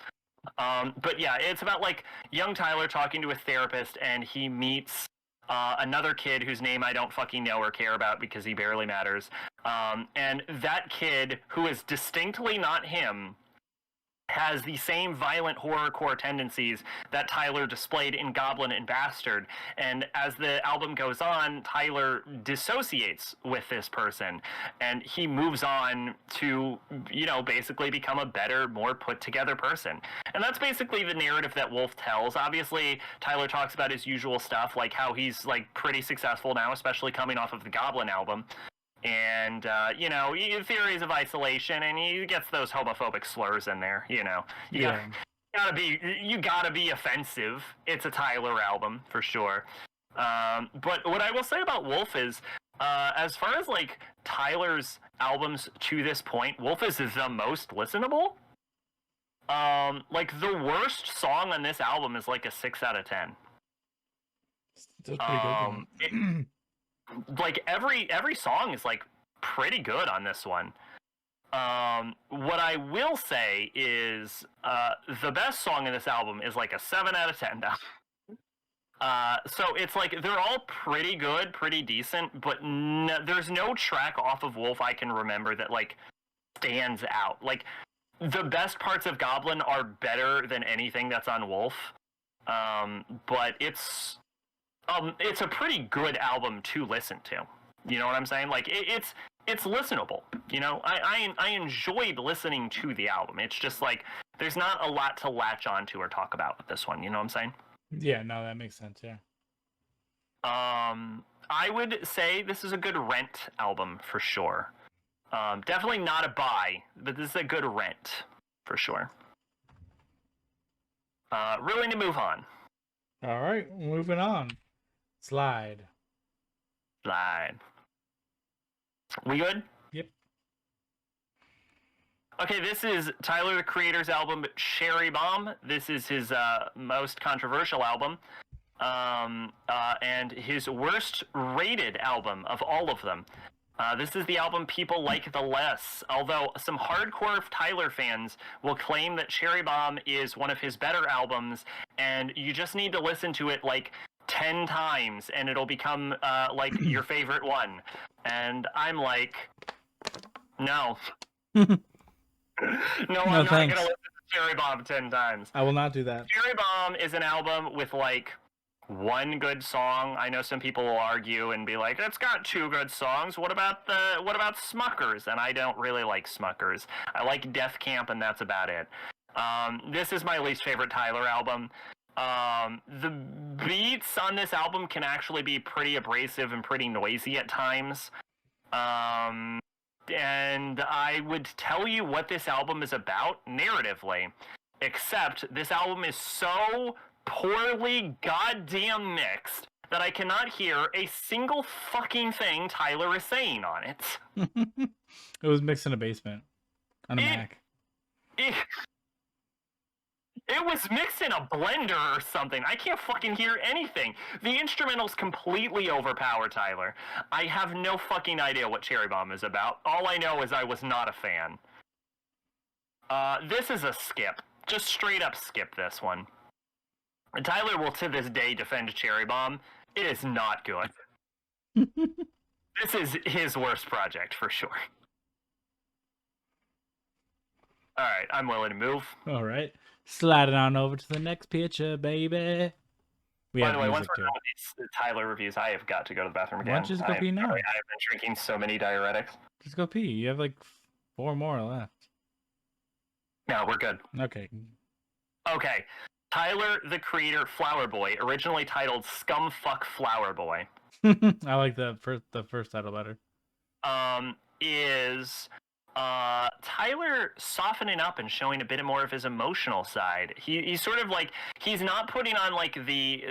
But yeah, it's about like young Tyler talking to a therapist, and he meets another kid whose name I don't fucking know or care about because he barely matters. And that kid, who is distinctly not him, has the same violent horrorcore tendencies that Tyler displayed in Goblin and Bastard. And as the album goes on, Tyler dissociates with this person, and he moves on to, you know, basically become a better, more put together person. And that's basically the narrative that Wolf tells. Obviously, Tyler talks about his usual stuff, like how he's like pretty successful now, especially coming off of the Goblin album. And, you know, theories of isolation, and he gets those homophobic slurs in there, you know. You gotta be offensive. It's a Tyler album, for sure. But what I will say about Wolf is, as far as, like, Tyler's albums to this point, Wolf is the most listenable. Like, the worst song on this album is, like, a 6 out of 10. That's pretty good. Like every song is like pretty good on this one. What I will say is the best song in this album is like a 7 out of 10 now. So it's like they're all pretty good, pretty decent, but there's no track off of Wolf I can remember that like stands out. Like the best parts of Goblin are better than anything that's on Wolf. But it's a pretty good album to listen to. You know what I'm saying? Like it's listenable. You know, I enjoyed listening to the album. It's just like there's not a lot to latch onto or talk about with this one. You know what I'm saying? Yeah, no, that makes sense. Yeah. I would say this is a good rent album for sure. Definitely not a buy, but this is a good rent for sure. Willing to move on. All right, moving on. Slide. We good? Yep. Okay, this is Tyler, the Creator's album, Cherry Bomb. This is his most controversial album. And his worst rated album of all of them. This is the album people like the less, although some hardcore Tyler fans will claim that Cherry Bomb is one of his better albums, and you just need to listen to it like 10 times and it'll become like your favorite one. And I'm like, no. No, I'm not going to listen to Cherry Bomb 10 times. I will not do that. Cherry Bomb is an album with like one good song. I know some people will argue and be like, it's got 2 good songs. What about Smuckers? And I don't really like Smuckers. I like Death Camp, and that's about it. This is my least favorite Tyler album. The beats on this album can actually be pretty abrasive and pretty noisy at times. And I would tell you what this album is about narratively, except this album is so poorly goddamn mixed that I cannot hear a single fucking thing Tyler is saying on it. It was mixed in a basement on a Mac. It was mixed in a blender or something. I can't fucking hear anything. The instrumentals completely overpower Tyler. I have no fucking idea what Cherry Bomb is about. All I know is I was not a fan. This is a skip. Just straight up skip this one. And Tyler will to this day defend Cherry Bomb. It is not good. This is his worst project for sure. Alright, I'm willing to move. Alright. Sliding on over to the next picture, baby. By the way, once we're done with these Tyler reviews, I have got to go to the bathroom again. Why don't you just go pee now? I have been drinking so many diuretics. Just go pee. You have like 4 more left. No, we're good. Okay. Okay. Tyler, the Creator, Flower Boy, originally titled Scumfuck Flower Boy. I like the first title better. Is Tyler softening up and showing a bit more of his emotional side. He's sort of like, he's not putting on like the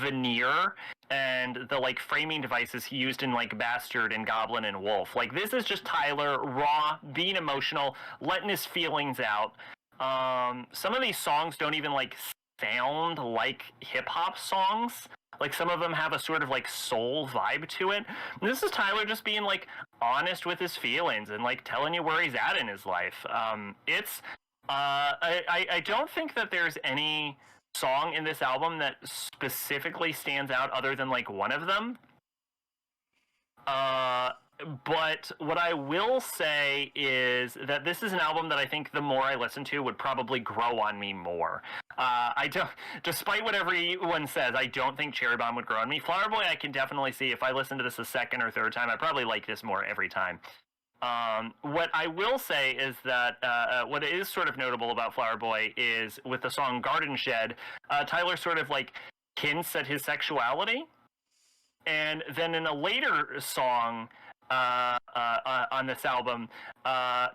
veneer and the like framing devices he used in like Bastard and Goblin and Wolf. Like, this is just Tyler raw, being emotional, letting his feelings out. Some of these songs don't even like sound like hip hop songs. Like, some of them have a sort of like soul vibe to it. And this is Tyler just being like honest with his feelings and like telling you where he's at in his life. I don't think that there's any song in this album that specifically stands out other than like one of them. But what I will say is that this is an album that I think the more I listen to would probably grow on me more. I don't, despite what everyone says, I don't think Cherry Bomb would grow on me. Flower Boy, I can definitely see if I listen to this a second or third time, I probably like this more every time. What I will say is that what is sort of notable about Flower Boy is with the song Garden Shed, Tyler sort of like hints at his sexuality. And then in a later song on this album,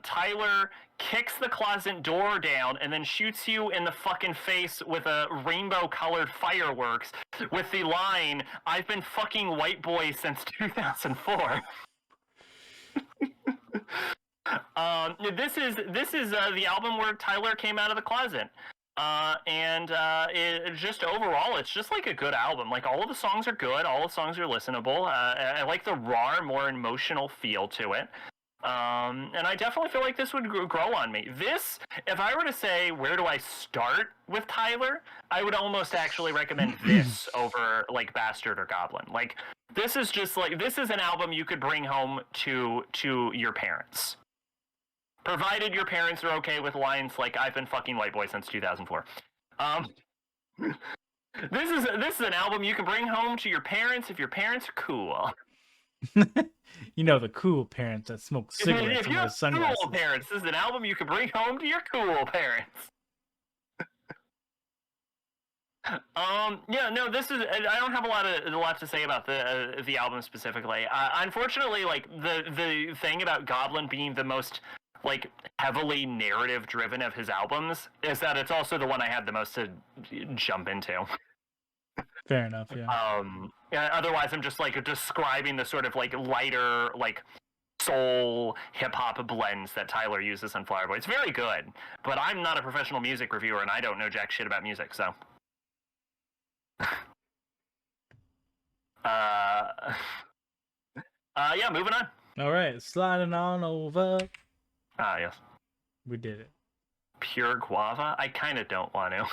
Tyler kicks the closet door down and then shoots you in the fucking face with a rainbow-colored fireworks with the line, "I've been fucking white boy since 2004." This is the album where Tyler came out of the closet. It just overall, it's just like a good album. Like, all of the songs are good. All the songs are listenable. I like the raw, more emotional feel to it. And I definitely feel like this would grow on me. This, if I were to say, where do I start with Tyler, I would almost actually recommend this over like Bastard or Goblin. Like, this is just like, this is an album you could bring home to your parents. Provided your parents are okay with lines like, "I've been fucking white boy since 2004." This is an album you can bring home to your parents if your parents are cool. You know, the cool parents that smoke cigarettes and wear sunglasses. Cool parents, this is an album you can bring home to your cool parents. Yeah, no, this is. I don't have a lot to say about the album specifically. Unfortunately, like the thing about Goblin being the most like heavily narrative driven of his albums is that it's also the one I had the most to jump into. Fair enough, yeah. Otherwise, I'm just like describing the sort of like lighter, like soul hip hop blends that Tyler uses on Flower Boy. It's very good, but I'm not a professional music reviewer and I don't know jack shit about music, so. Yeah, moving on. All right, sliding on over. Ah, yes. We did it. Pure guava? I kind of don't want to.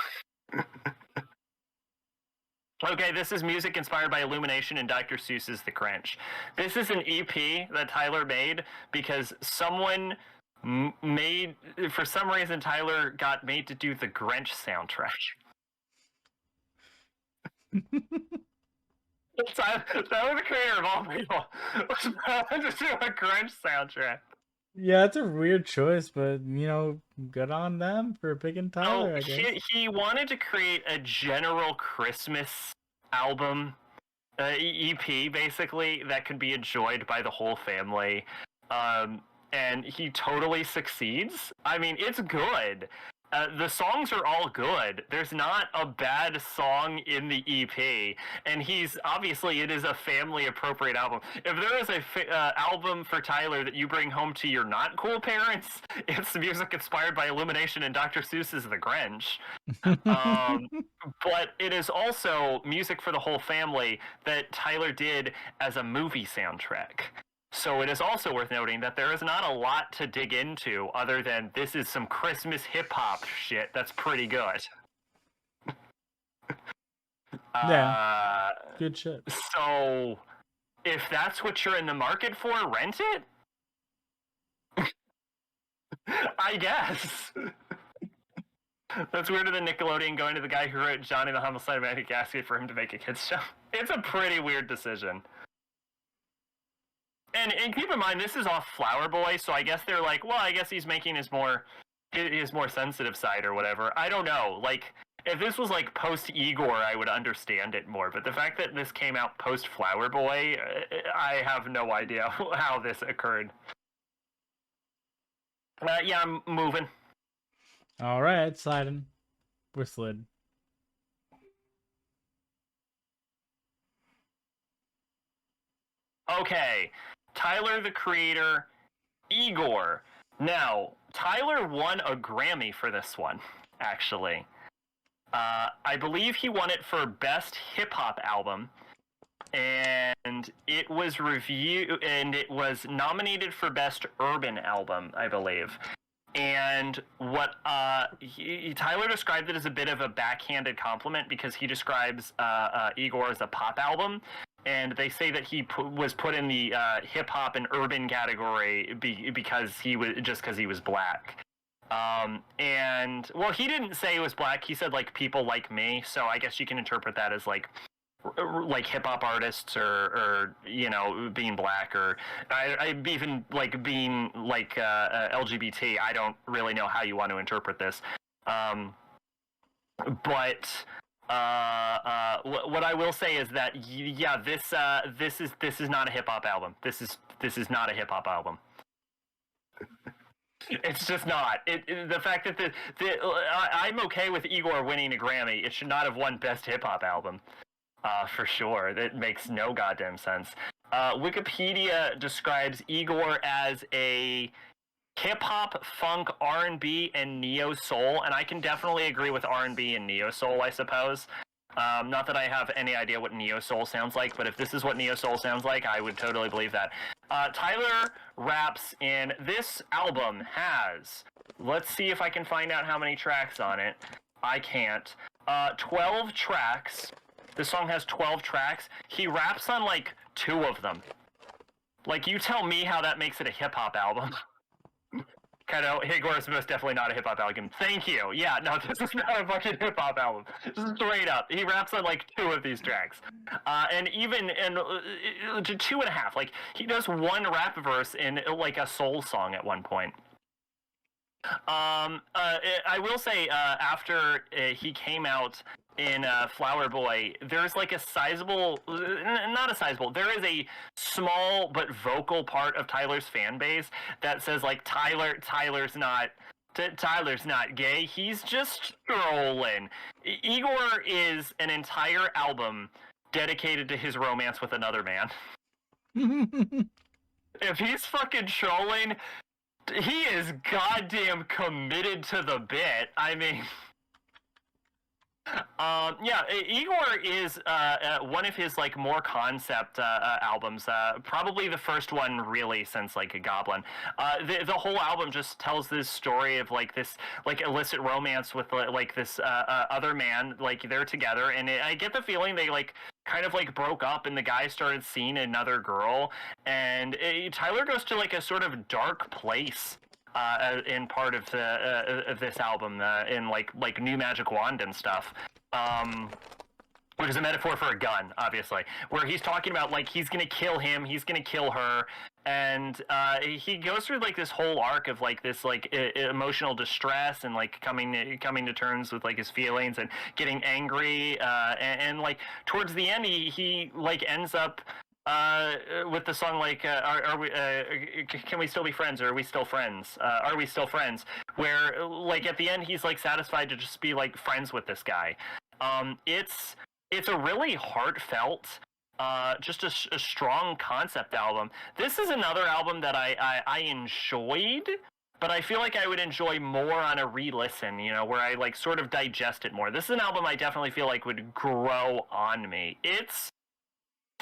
Okay, this is music inspired by Illumination and Dr. Seuss's The Grinch. This is an EP that Tyler made because someone made, for some reason, Tyler got made to do the Grinch soundtrack. Tyler, the creator of all people, was proud to do a Grinch soundtrack. Yeah, it's a weird choice, but, you know, good on them for picking Tyler, I guess. He wanted to create a general Christmas album, EP, basically, that could be enjoyed by the whole family. And he totally succeeds. I mean, it's good. The songs are all good. There's not a bad song in the EP, and obviously it is a family appropriate album. If there is a album for Tyler that you bring home to your not cool parents, it's music inspired by Illumination and Dr. Seuss's The Grinch. But it is also music for the whole family that Tyler did as a movie soundtrack. So it is also worth noting that there is not a lot to dig into other than this is some Christmas hip-hop shit that's pretty good. Yeah, good shit. So if that's what you're in the market for, rent it? I guess. That's weirder than Nickelodeon going to the guy who wrote Johnny the Homicide Maniac asking for him to make a kids show. It's a pretty weird decision. And keep in mind, this is off Flower Boy, so I guess they're like, well, I guess he's making his more sensitive side or whatever. I don't know. Like, if this was like post Igor, I would understand it more. But the fact that this came out post Flower Boy, I have no idea how this occurred. Yeah, I'm moving. All right, sliding. We're slid. Okay, Tyler the Creator, Igor. Now, Tyler won a Grammy for this one, actually. I believe he won it for Best Hip Hop Album, and it was nominated for Best Urban Album, I believe. And what Tyler described it as a bit of a backhanded compliment because he describes Igor as a pop album, and they say that he was put in the hip hop and urban category because he was black. And well, he didn't say he was black. He said like people like me. So I guess you can interpret that as like hip hop artists or you know being black or I even like being like LGBT. I don't really know how you want to interpret this. But what I will say is that yeah, this is not a hip hop album. This is not a hip hop album. It's just not. The fact that I'm okay with Igor winning a Grammy. It should not have won Best Hip Hop Album, for sure. That makes no goddamn sense. Wikipedia describes Igor as a hip hop, funk, R&B, and neo soul, and I can definitely agree with R&B and neo soul, I suppose. Not that I have any idea what neo soul sounds like, but if this is what neo soul sounds like, I would totally believe that. Tyler raps in this album has, let's see if I can find out how many tracks on it. I can't. 12 tracks. This song has 12 tracks. He raps on like 2 of them. Like, you tell me how that makes it a hip hop album. Kind of, Igor is most definitely not a hip hop album. Thank you. Yeah, no, this is not a fucking hip hop album. Just straight up, he raps on like 2 of these tracks, and 2.5. Like he does 1 rap verse in like a soul song at one point. I will say after he came out in Flower Boy, there's like a sizable, not a sizable, there is a small but vocal part of Tyler's fan base that says like Tyler's not gay, he's just trolling. Igor is an entire album dedicated to his romance with another man. If he's fucking trolling, he is goddamn committed to the bit. I mean, yeah, Igor is one of his like more concept albums. Probably the first one really since like a Goblin. The whole album just tells this story of like this like illicit romance with like this other man. Like they're together, and I get the feeling they like kind of like broke up, and the guy started seeing another girl, and Tyler goes to like a sort of dark place. In part of this album, in like New Magic Wand and stuff, which is a metaphor for a gun, obviously, where he's talking about like he's gonna kill him, he's gonna kill her, and he goes through like this whole arc of like this like emotional distress and like coming to terms with like his feelings and getting angry, and like towards the end he like ends up. With the song like are we can we still be friends, or are we still friends, are we still friends, where like at the end he's like satisfied to just be like friends with this guy. It's a really heartfelt, just a strong concept album. This is another album that I enjoyed, but I feel like I would enjoy more on a re-listen, you know, where I like sort of digest it more. This is an album I definitely feel like would grow on me. It's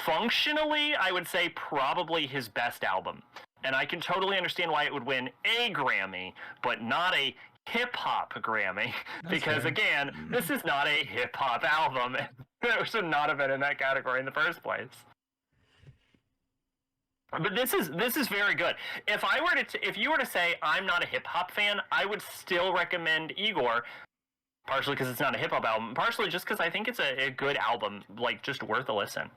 functionally, I would say, probably his best album. And I can totally understand why it would win a Grammy, but not a hip-hop Grammy. That's because, fair. Again, this is not a hip-hop album. It should not have been in that category in the first place. But this is very good. If you were to say, I'm not a hip-hop fan, I would still recommend Igor, partially because it's not a hip-hop album, partially just because I think it's a good album, like, just worth a listen.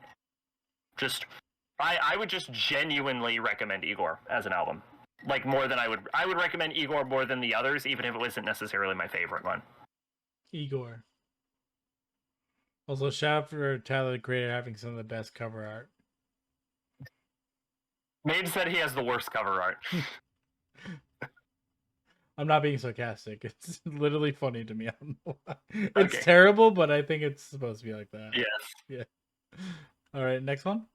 I would just genuinely recommend Igor as an album, like more than I would recommend Igor more than the others, even if it wasn't necessarily my favorite one. Igor. Also, shout out for Tyler the Creator having some of the best cover art. Made said he has the worst cover art. I'm not being sarcastic. It's literally funny to me. I don't know why. It's Okay. terrible, but I think it's supposed to be like that. Yes. Yeah. All right, next one.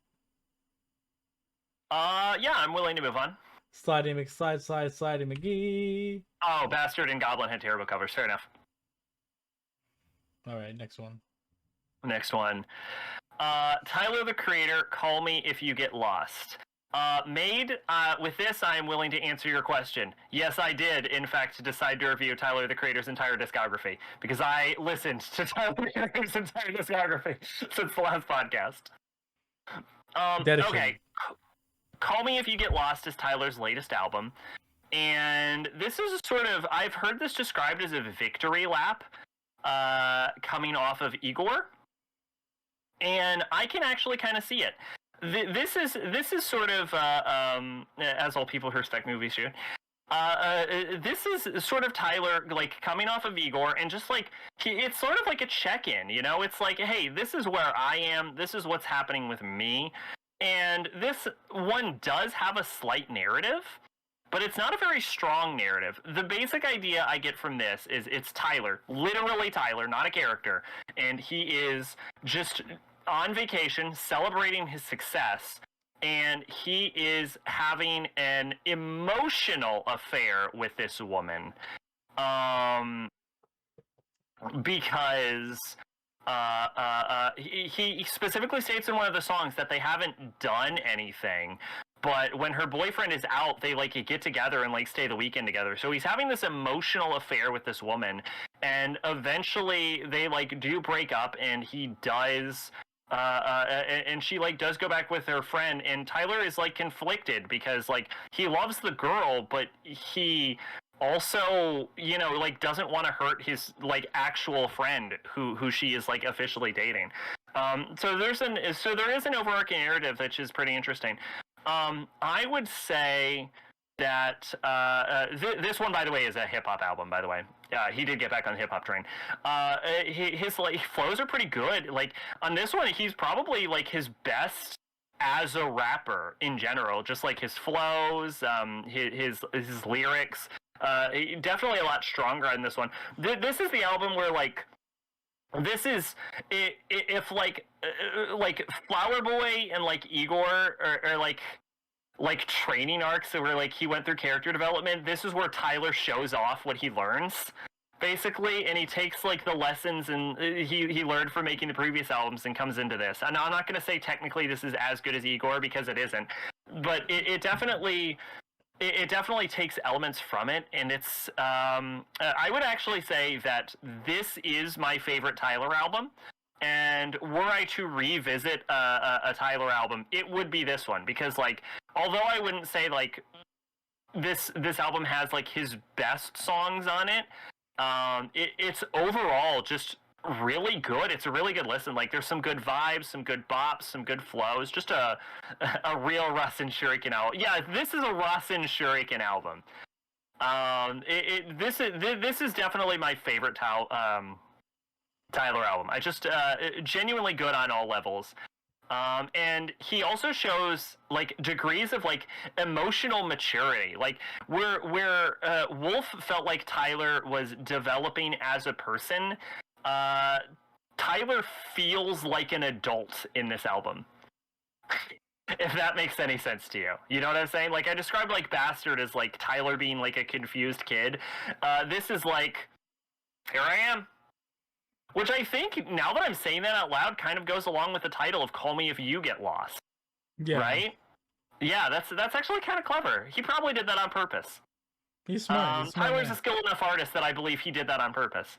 Yeah, I'm willing to move on. Slidey Slidey McGee. Oh, Bastard and Goblin had terrible covers. Fair enough. All right, next one. Next one. Tyler the Creator, call me if you get lost. With this, I am willing to answer your question. Yes, I did, in fact, decide to review Tyler the Creator's entire discography because I listened to Tyler the Creator's entire discography since the last podcast. Okay. Call Me If You Get Lost is Tyler's latest album. And this is sort of, I've heard this described as a victory lap coming off of Igor. And I can actually kind of see it. This is sort of, as all people who respect movies should, this is sort of Tyler like coming off of Igor and just like it's sort of like a check-in, you know? It's like, hey, this is where I am. This is what's happening with me. And this one does have a slight narrative, but it's not a very strong narrative. The basic idea I get from this is it's Tyler, literally Tyler, not a character, and he is just on vacation celebrating his success, and he is having an emotional affair with this woman. Because he specifically states in one of the songs that they haven't done anything, but when her boyfriend is out, they like get together and like stay the weekend together. So he's having this emotional affair with this woman, and eventually they like do break up, and he does. And she like does go back with her friend, and Tyler is like conflicted because like he loves the girl, but he also, you know, like doesn't want to hurt his like actual friend who she is like officially dating. So there is an overarching narrative which is pretty interesting. I would say that this one, by the way, is a hip hop album. By the way, he did get back on the hip hop train. His like flows are pretty good. Like on this one, he's probably like his best as a rapper in general. Just like his flows, his lyrics. Definitely a lot stronger in this one. This is the album where like this is if like Flower Boy and like Igor are like training arcs where like he went through character development. This is where Tyler shows off what he learns basically, and he takes like the lessons and he learned from making the previous albums and comes into this. And I'm not going to say technically this is as good as Igor because it isn't, but it definitely takes elements from it, and it's I would actually say that this is my favorite Tyler album. And were I to revisit a Tyler album, it would be this one because like although I wouldn't say like this album has like his best songs on it, it's overall just really good. It's a really good listen. Like there's some good vibes, some good bops, some good flows. Just a real Russ and Shuriken album. Yeah, this is a Russ and Shuriken album. This is definitely my favorite Tyler album. I just genuinely good on all levels. And he also shows like degrees of like emotional maturity, like where Wolf felt like Tyler was developing as a person. Tyler feels like an adult in this album. If that makes any sense to you. You know what I'm saying? Like I described like Bastard as like Tyler being like a confused kid. This is like, here I am. Which I think, now that I'm saying that out loud, kind of goes along with the title of Call Me If You Get Lost. Yeah. Right? Yeah, that's actually kind of clever. He probably did that on purpose. He's smart. Tyler's a skilled enough artist that I believe he did that on purpose.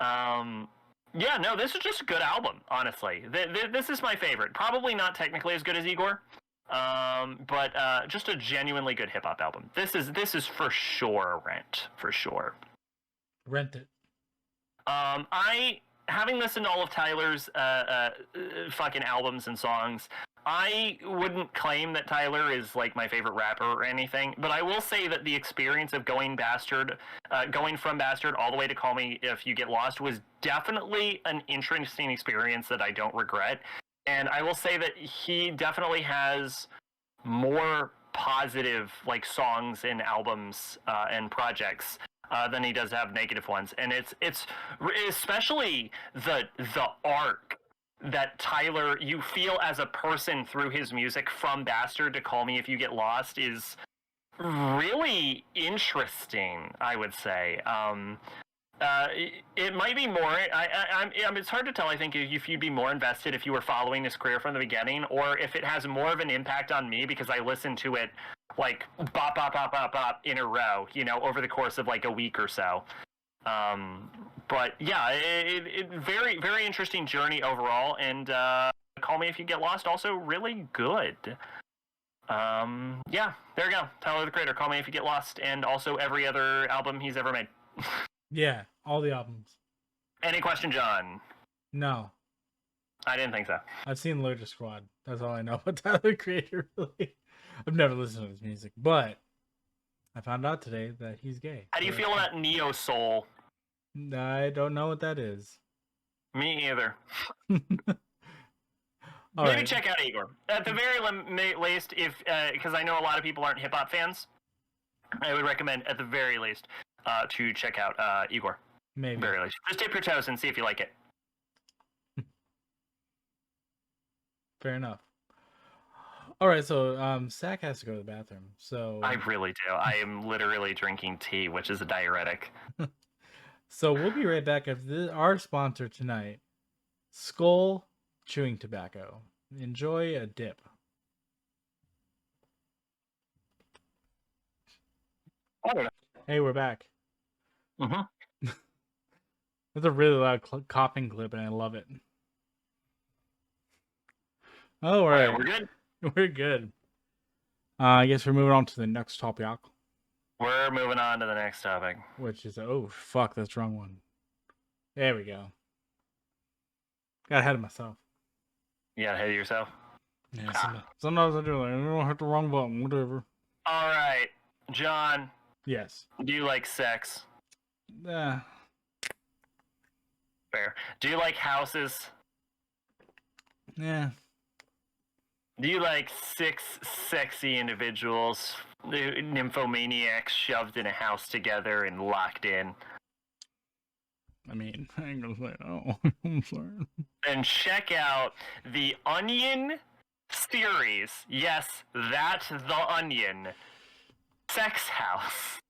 Yeah, no, this is just a good album, honestly. This is my favorite. Probably not technically as good as Igor, but just a genuinely good hip-hop album. This is for sure Rent. For sure. Rent it. Having listened to all of Tyler's fucking albums and songs, I wouldn't claim that Tyler is like my favorite rapper or anything, but I will say that the experience of going from Bastard all the way to Call Me If You Get Lost was definitely an interesting experience that I don't regret. And I will say that he definitely has more positive like songs and albums and projects than he does have negative ones, and it's especially the arc that Tyler you feel as a person through his music from Bastard to Call Me If You Get Lost is really interesting, I would say. It might be more. It's hard to tell. I think if you'd be more invested if you were following his career from the beginning, or if it has more of an impact on me because I listen to it like bop bop bop bop bop in a row, over the course of like a week or so. But yeah, it very very interesting journey overall, and Call Me If You Get Lost also really good. Yeah, there you go. Tyler the Creator, Call Me If You Get Lost, and also every other album he's ever made. Yeah, all the albums. Any question, John? No. I didn't think so. I've seen Lotus Squad. That's all I know about Tyler the Creator, really. I've never listened to his music, but I found out today that he's gay. How do you feel about Neo Soul? I don't know what that is. Me either. Maybe right. Check out Igor. At the very least, if because I know a lot of people aren't hip hop fans, I would recommend at the very least to check out Igor. Maybe. Very least. Just dip your toes and see if you like it. Fair enough. All right, so Sack has to go to the bathroom. So I really do. I am literally drinking tea, which is a diuretic. So we'll be right back after our sponsor tonight, Skull Chewing Tobacco. Enjoy a dip. Hey, we're back. Mm-hmm. That's a really loud coughing clip, and I love it. Oh, all right. We're good? We're good. I guess we're moving on to the next topic. We're moving on to the next topic. Which is, oh, fuck, that's the wrong one. There we go. Got ahead of myself. You got ahead of yourself? Yeah, sometimes I do. Like, I don't hit the wrong button, whatever. All right. John. Yes. Do you like sex? Fair. Do you like houses? Yeah. Do you like 6 sexy individuals, nymphomaniacs shoved in a house together and locked in? I mean, I ain't gonna say no. I'm sorry. And check out the Onion series. Yes, that's the Onion. Sex House.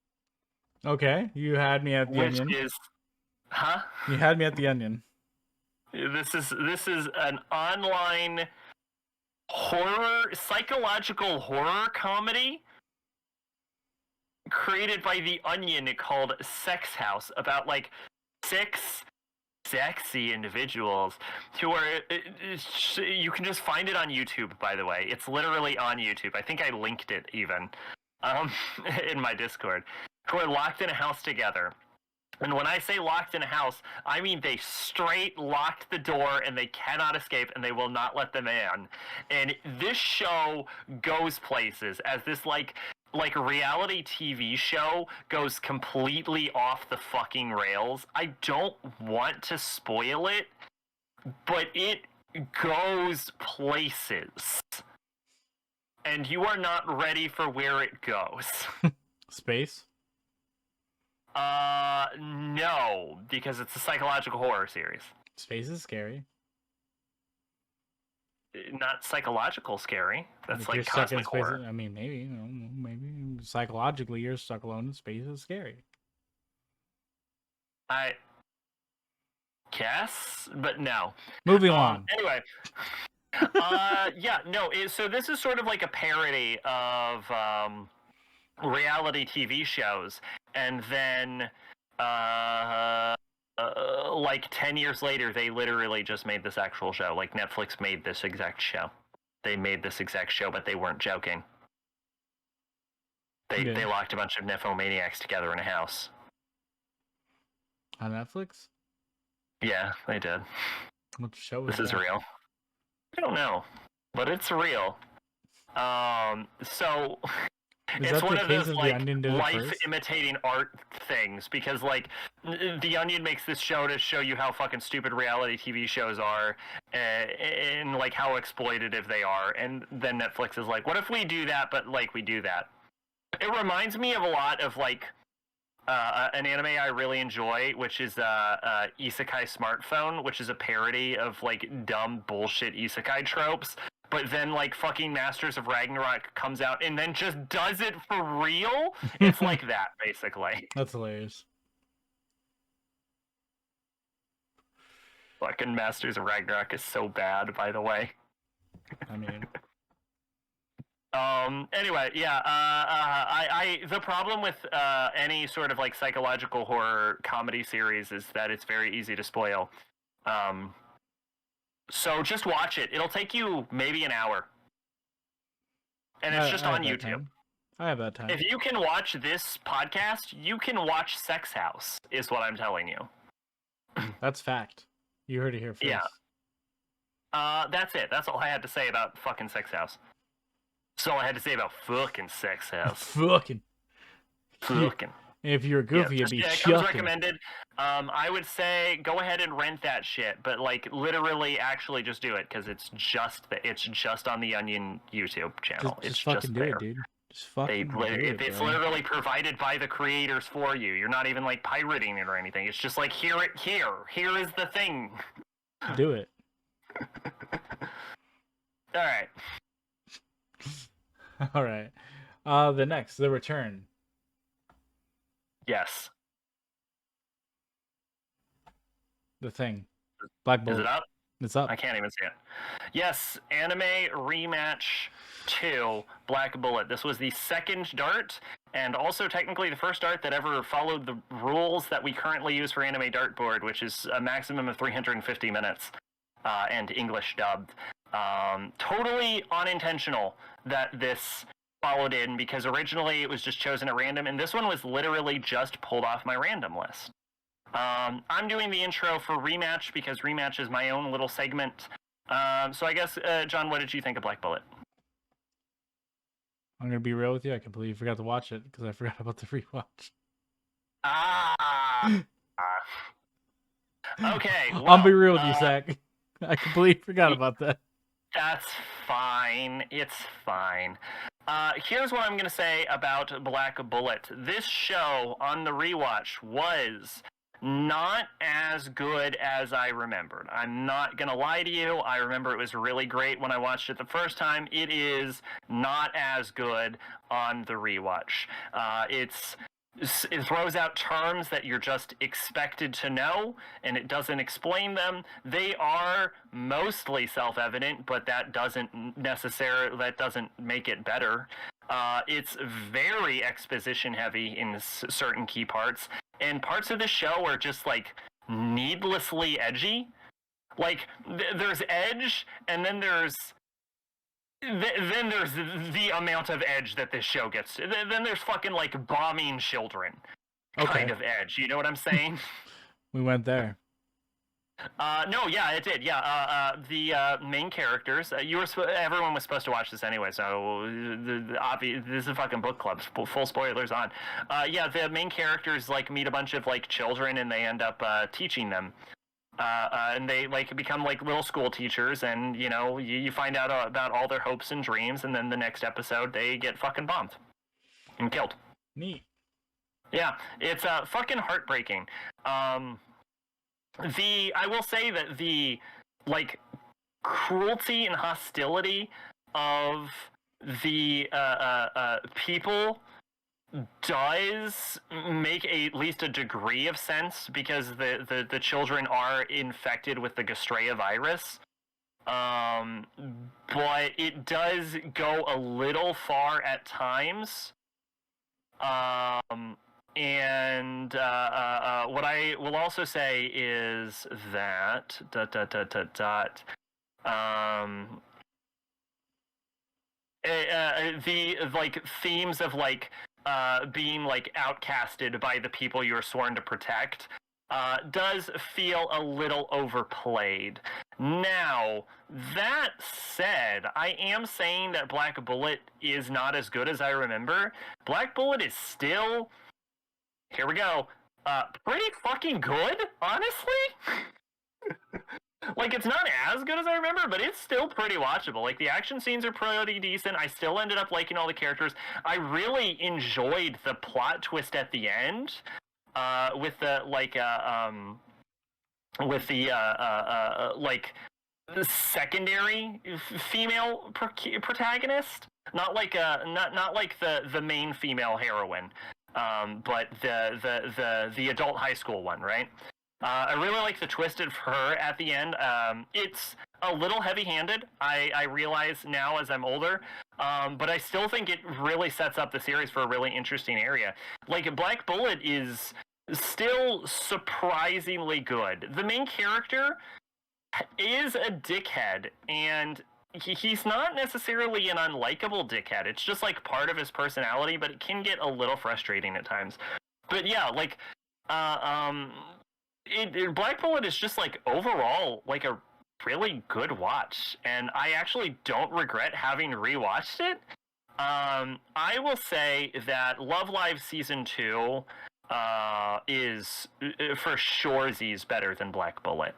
Okay, you had me at the Onion. Which is, huh? You had me at the Onion. This is an online horror, psychological horror comedy created by the Onion called Sex House, about like 6 sexy individuals who are, you can just find it on YouTube, by the way. It's literally on YouTube. I think I linked it even in my Discord, who are locked in a house together. And when I say locked in a house, I mean they straight locked the door and they cannot escape and they will not let them in. And this show goes places as this like reality TV show goes completely off the fucking rails. I don't want to spoil it, but it goes places. And you are not ready for where it goes. Space? No, because it's a psychological horror series. Space is scary. Not psychological scary. That's If like you're stuck in cosmic space, horror. I mean, maybe, maybe psychologically you're stuck alone in space is scary. I guess, but no. Moving on. Anyway. Yeah, no, so this is sort of like a parody of reality TV shows, and then like 10 years later they literally just made this actual show. Like Netflix made this exact show. They made this exact show, but they weren't joking. They locked a bunch of nymphomaniacs together in a house. On Netflix? Yeah, they did. What show is this is real. I don't know. but it's real. So Is it's that one the of case those of the like Onion did it life first? imitating art things, because like the Onion makes this show to show you how fucking stupid reality TV shows are, and like how exploitative they are, and then Netflix is like, what if we do that, but like we do that? It reminds me of a lot of like an anime I really enjoy, which is Isekai Smartphone, which is a parody of like dumb bullshit isekai tropes. But then like fucking Masters of Ragnarok comes out and then just does it for real. It's like that basically. That's hilarious. Fucking Masters of Ragnarok is so bad, by the way. I mean, Anyway, yeah. The problem with any sort of like psychological horror comedy series is that it's very easy to spoil. Um, so just watch it. It'll take you maybe an hour, and it's just I on have that YouTube. time. I have that time. If you can watch this podcast, you can watch Sex House. Is what I'm telling you. That's fact. You heard it here first. Yeah. That's it. That's all I had to say about fucking Sex House. That's all I had to say about fucking Sex House. Fucking. Fucking. If you're goofy, yeah, you'd be comes shucking. recommended. I would say go ahead and rent that shit, but like literally, actually, just do it because it's just on the Onion YouTube channel. Just fucking do there. it, dude. Just fucking do it, It's bro. literally provided by the creators for you. You're not even like pirating it or anything. It's just like here is the thing. Do it. All right. All right. The return. Yes. The thing. Black Bolt. Is it up? It's up. I can't even see it. Yes, Anime Rematch 2, Black Bullet. This was the second dart, and also technically the first dart that ever followed the rules that we currently use for Anime Dartboard, which is a maximum of 350 minutes, and English dubbed. Totally unintentional that this followed in, because originally it was just chosen at random, and this one was literally just pulled off my random list. I'm doing the intro for Rematch because Rematch is my own little segment. So I guess, John, what did you think of Black Bullet? I'm gonna be real with you. I completely forgot to watch it because I forgot about the rewatch. Okay. Well, I'll be real with you, Zach. I completely forgot about that. That's fine. It's fine. Here's what I'm going to say about Black Bullet. This show on the rewatch was not as good as I remembered. I'm not going to lie to you. I remember it was really great when I watched it the first time. It is not as good on the rewatch. It throws out terms that you're just expected to know, and it doesn't explain them. They are mostly self-evident, but that doesn't make it better. It's very exposition heavy in certain key parts, and parts of the show are just like needlessly edgy. Like there's edge, and then there's the amount of edge that this show gets. Then there's fucking like bombing children kind of edge. You know what I'm saying? We went there. No, yeah, it did. Yeah, the main characters. Everyone was supposed to watch this anyway, so this is a fucking book club. Full spoilers on. Yeah, the main characters like meet a bunch of like children, and they end up teaching them. And they like become like little school teachers, and you know you find out about all their hopes and dreams, and then the next episode they get fucking bombed and killed. Neat. Yeah, it's fucking heartbreaking. I will say that the like cruelty and hostility of the people does make at least a degree of sense, because the children are infected with the Gastrea virus. But it does go a little far at times. And what I will also say is that the like themes of like being like outcasted by the people you're sworn to protect does feel a little overplayed. Now, that said, I am saying that Black Bullet is not as good as I remember. Black Bullet is still, here we go, pretty fucking good, honestly. Like, it's not as good as I remember, but it's still pretty watchable. Like, the action scenes are pretty decent. I still ended up liking all the characters. I really enjoyed the plot twist at the end, with the, like, like, the secondary female protagonist. Not like, not like the main female heroine, but the adult high school one, right? I really like the twisted for her at the end. It's a little heavy-handed, I realize now as I'm older, but I still think it really sets up the series for a really interesting area. Like, Black Bullet is still surprisingly good. The main character is a dickhead, and he's not necessarily an unlikable dickhead. It's just, like, part of his personality, but it can get a little frustrating at times. But yeah, like, Black Bullet is just, like, overall, like, a really good watch, and I actually don't regret having rewatched it. I will say that Love Live Season 2 is for sure better than Black Bullet.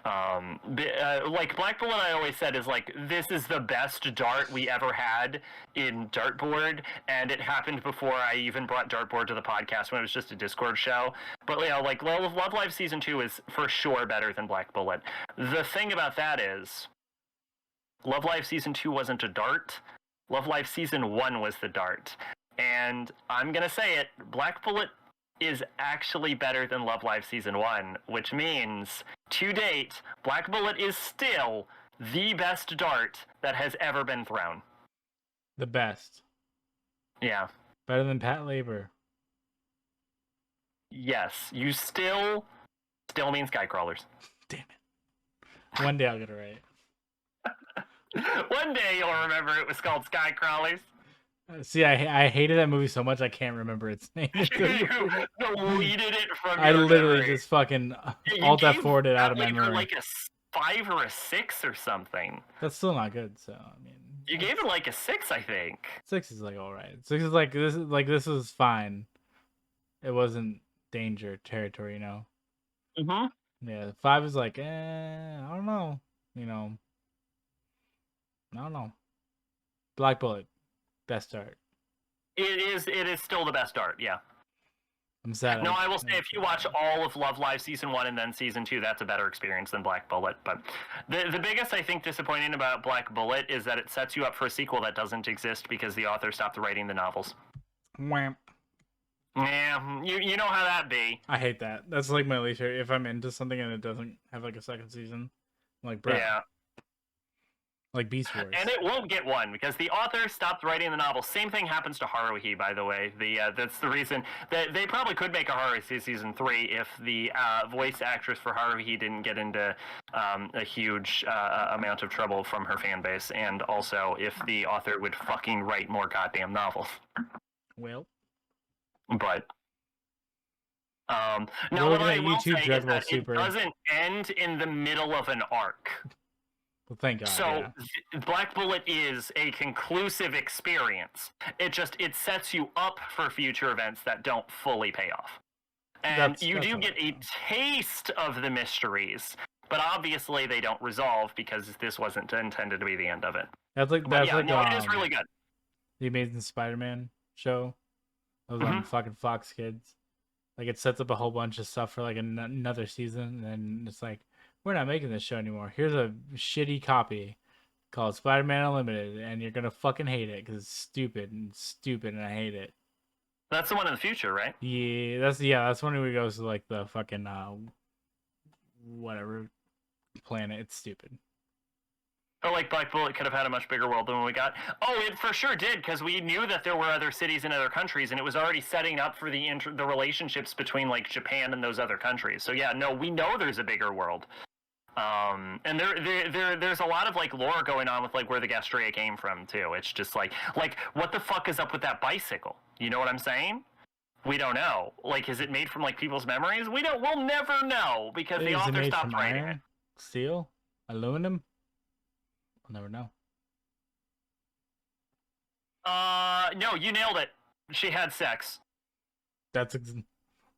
Like, Black Bullet, I always said, is like, this is the best Dart we ever had in Dartboard, and it happened before I even brought Dartboard to the podcast when it was just a Discord show. But yeah, like, Love Live Season 2 is for sure better than Black Bullet. The thing about that is, Love Live Season 2 wasn't a Dart. Love Live Season 1 was the Dart. And I'm gonna say it, Black Bullet is actually better than Love Live Season 1, which means, to date, Black Bullet is still the best Dart that has ever been thrown. The best. Yeah. Better than Pat Labor. Yes. You still mean Skycrawlers. Damn it. One day I'll get it right. One day you'll remember it was called Skycrawlers. See, I hated that movie so much I can't remember its name. You deleted it from I your literally memory. just fucking alt F4'd it out of my memory. Like a 5 or a 6 or something. That's still not good. So I mean, you gave it like a 6, I think. 6 is like all right. 6 is like this is fine. It wasn't danger territory, you know. Mhm. Yeah, 5 is like, I don't know, you know. I don't know. Black Bullet. Best Dart. It is still the best Dart, yeah. I'm sad. No, I will say, if you watch all of Love Live Season 1 and then Season 2, that's a better experience than Black Bullet. But the biggest, I think, disappointing about Black Bullet is that it sets you up for a sequel that doesn't exist because the author stopped writing the novels. Wham. Yeah, you know how that be. I hate that. That's like my least favorite. If I'm into something and it doesn't have like a second season, I'm like, bro. Yeah. Like Beast Wars. And it won't get one because the author stopped writing the novel. Same thing happens to Haruhi, by the way. That's the reason that they probably could make a Haruhi Season 3 if the voice actress for Haruhi didn't get into a huge amount of trouble from her fan base, and also if the author would fucking write more goddamn novels. Well. But now We're what looking I at will YouTube say Dragon is Ball that Super. it doesn't end in the middle of an arc. Well, thank God. So yeah. Black Bullet is a conclusive experience. It sets you up for future events that don't fully pay off. And you do get a taste of the mysteries, but obviously they don't resolve because this wasn't intended to be the end of it. That's like it is really good. The Amazing Spider-Man show. That was on fucking Fox Kids. Like, it sets up a whole bunch of stuff for like another season, and then it's like, we're not making this show anymore. Here's a shitty copy called Spider-Man Unlimited, and you're gonna fucking hate it because it's stupid, and I hate it. That's the one in the future, right? Yeah, that's when we go to like the fucking whatever planet. It's stupid. Or like Black Bullet could have had a much bigger world than what we got. Oh, it for sure did, because we knew that there were other cities in other countries, and it was already setting up for the relationships between like Japan and those other countries. So yeah, no, we know there's a bigger world. And there's a lot of like lore going on with like where the Gastria came from too. It's just like what the fuck is up with that bicycle? You know what I'm saying? We don't know. Like, is it made from like people's memories? We'll never know because the author stopped writing it. Steel? Aluminum? I'll never know. No, you nailed it. She had sex.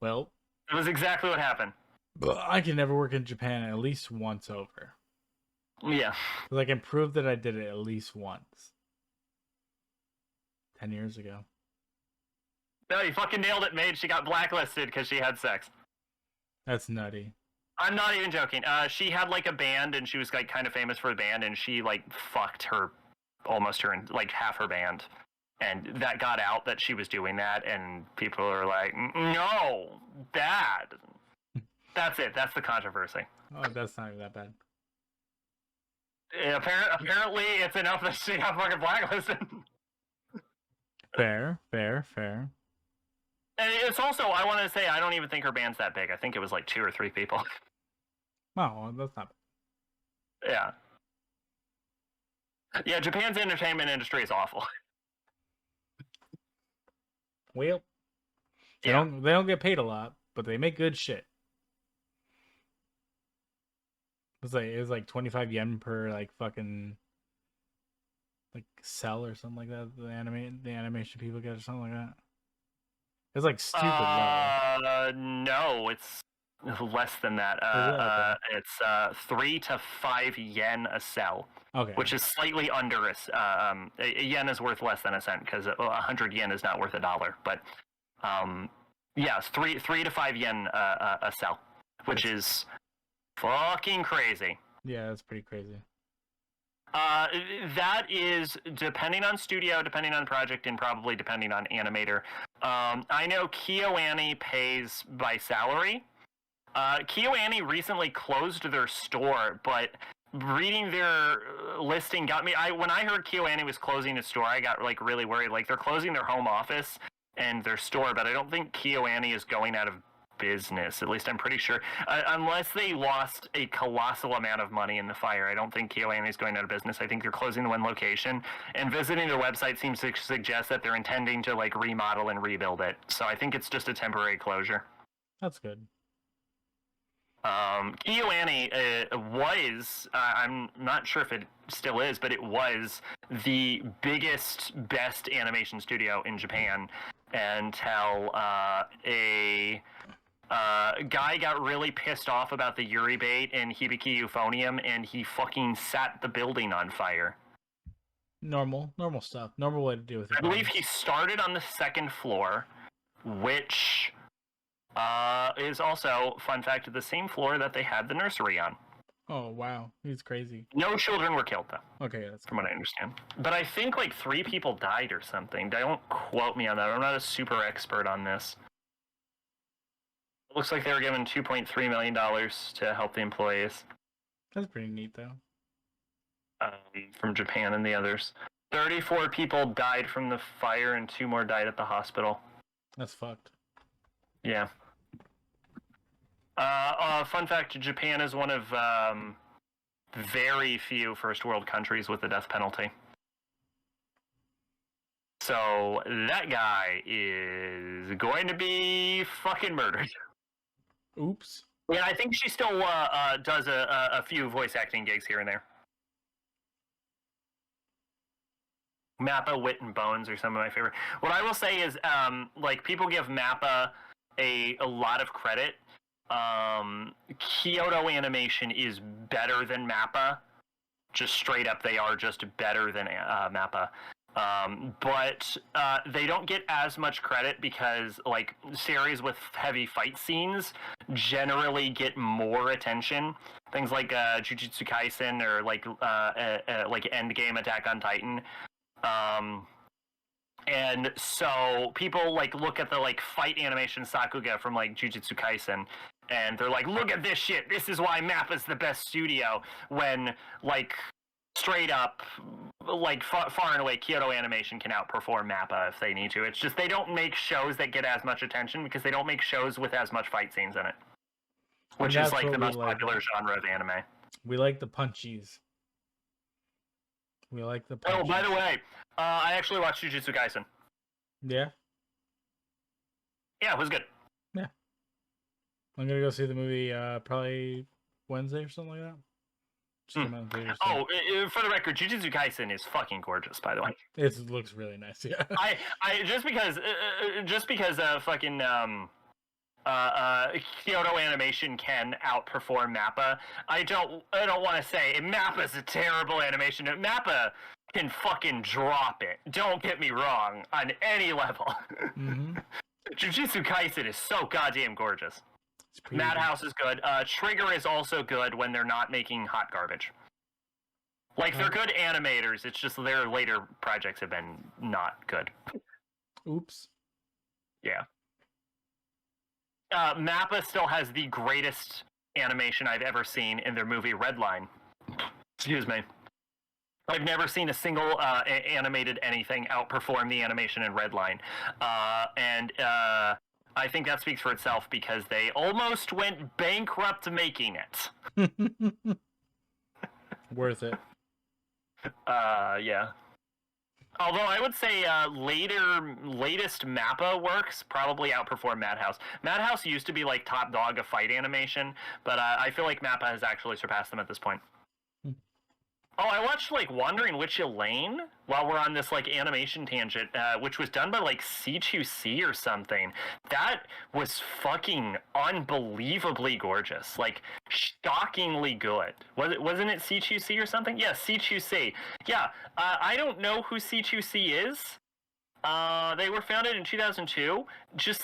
Well, It was exactly what happened. but I can never work in Japan at least once over. Yeah. Because I can prove that I did it at least once. 10 years ago. No, you fucking nailed it, mate. She got blacklisted because she had sex. That's nutty. I'm not even joking. She had like a band, and she was like kind of famous for the band, and she like fucked her, almost her, like half her band, and that got out that she was doing that, and people are like, no, bad. That's it. That's the controversy. Oh, that's not even that bad. Yeah, apparently, it's enough that she got fucking blacklisted. Fair, fair, fair. And it's also, I want to say, I don't even think her band's that big. I think it was like 2 or 3 people. Oh, that's not bad. Yeah. Yeah, Japan's entertainment industry is awful. Well, they don't get paid a lot, but they make good shit. It was like 25 yen per like fucking like cell or something like that. The animation people get or something like that. It's like stupid low. No, it's less than that. It's 3 to 5 yen a cell. Okay. Which is slightly under a yen is worth less than a cent because 100 yen is not worth $1. But yes, 3 to 5 yen a cell, which is fucking crazy. Yeah, that's pretty crazy. That is depending on studio, depending on project, and probably depending on animator. I know KyoAni pays by salary. KyoAni recently closed their store, but reading their listing got me. When I heard KyoAni was closing its store, I got like really worried. Like they're closing their home office and their store, but I don't think KyoAni is going out of business. At least I'm pretty sure, unless they lost a colossal amount of money in the fire. I don't think KyoAni is going out of business. I think they're closing the one location, and visiting their website seems to suggest that they're intending to like remodel and rebuild it. So I think it's just a temporary closure. That's good. KyoAni was, I'm not sure if it still is, but it was the biggest, best animation studio in Japan until a guy got really pissed off about the Yuri bait and Hibiki Euphonium, and he fucking set the building on fire. Normal stuff. Normal way to deal with it. I believe he started on the 2nd floor, which is also, fun fact, the same floor that they had the nursery on. Oh, wow. He's crazy. No children were killed, though. Okay, that's from what I understand. But I think like 3 people died or something. Don't quote me on that. I'm not a super expert on this. It looks like they were given $2.3 million to help the employees. That's pretty neat, though. From Japan and the others. 34 people died from the fire and 2 more died at the hospital. That's fucked. Yeah. Fun fact, Japan is one of very few first world countries with the death penalty. So that guy is going to be fucking murdered. Oops. Yeah, I think she still does a few voice acting gigs here and there. Mappa, Wit, and Bones are some of my favorite. What I will say is, like, people give Mappa a lot of credit. Kyoto Animation is better than Mappa. Just straight up, they are just better than Mappa. But they don't get as much credit because, like, series with heavy fight scenes generally get more attention. Things like Jujutsu Kaisen or like Endgame Attack on Titan. And so people like look at the like fight animation Sakuga from like Jujutsu Kaisen, and they're like, "Look at this shit! This is why Mappa's the best studio." When like straight up, like far and away, Kyoto Animation can outperform Mappa if they need to. It's just they don't make shows that get as much attention because they don't make shows with as much fight scenes in it, which is like the most popular genre of anime. We like the punchies. We like the punchies. Oh, by the way, I actually watched Jujutsu Kaisen. Yeah? Yeah, it was good. Yeah. I'm gonna go see the movie probably Wednesday or something like that. Just came out in theaters. Oh, for the record, Jujutsu Kaisen is fucking gorgeous, by the way. It looks really nice. Yeah. I just because fucking Kyoto Animation can outperform Mappa. I don't want to say Mappa's a terrible animation. Mappa can fucking drop it. Don't get me wrong on any level. Mm-hmm. Jujutsu Kaisen is so goddamn gorgeous. Madhouse is good. Trigger is also good when they're not making hot garbage. Like, they're good animators. It's just their later projects have been not good. Oops. Yeah. Mappa still has the greatest animation I've ever seen in their movie Redline. Excuse me. I've never seen a single animated anything outperform the animation in Redline. And I think that speaks for itself because they almost went bankrupt making it. Worth it. Yeah. Although I would say latest Mappa works probably outperform Madhouse. Madhouse used to be like top dog of fight animation, but I feel like Mappa has actually surpassed them at this point. Oh, I watched like Wandering Witch Elaine while we're on this like animation tangent, which was done by like C2C or something. That was fucking unbelievably gorgeous, like shockingly good. Wasn't it C2C or something? Yeah, C2C. Yeah, I don't know who C2C is. They were founded in 2002. Just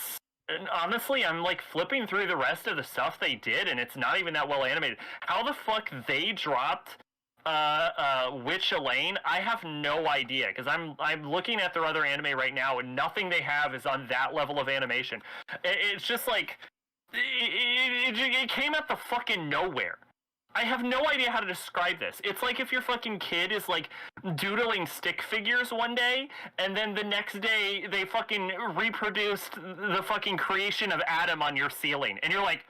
honestly, I'm like flipping through the rest of the stuff they did, and it's not even that well animated. How the fuck they dropped Witch Elaine, I have no idea, because I'm looking at their other anime right now and nothing they have is on that level of animation. It's just like it came out the fucking nowhere. I have no idea how to describe this. It's like if your fucking kid is like doodling stick figures one day and then the next day they fucking reproduced the fucking creation of Adam on your ceiling and you're like,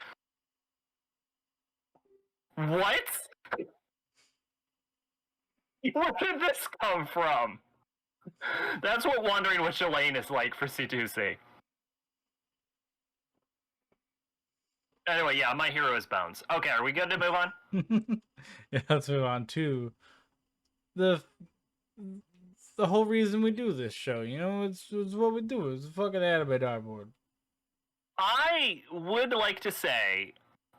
what? Where did this come from? That's what Wandering Witch Elaine is like for C2C. Anyway, yeah, my hero is Bones. Okay, are we good to move on? Yeah, let's move on to the whole reason we do this show. You know, it's what we do. It's a fucking anime dartboard. I would like to say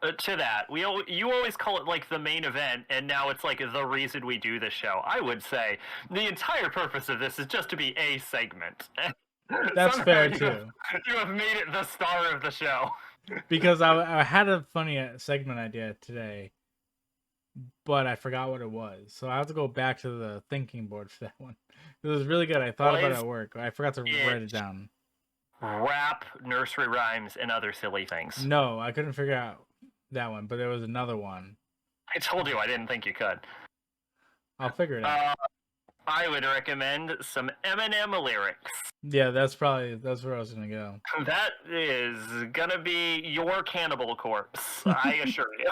to that, you always call it like the main event, and now it's like the reason we do this show. I would say the entire purpose of this is just to be a segment. That's fair too. You have made it the star of the show. Because I had a funny segment idea today, but I forgot what it was. So I have to go back to the thinking board for that one. It was really good. I thought about it at work. I forgot to write it down. Rap, nursery rhymes, and other silly things. No, I couldn't figure out that one, but there was another one. I told you I didn't think you could. I'll figure it out. I would recommend some Eminem lyrics. Yeah, that's where I was gonna go. That is gonna be your cannibal corpse, I assure you.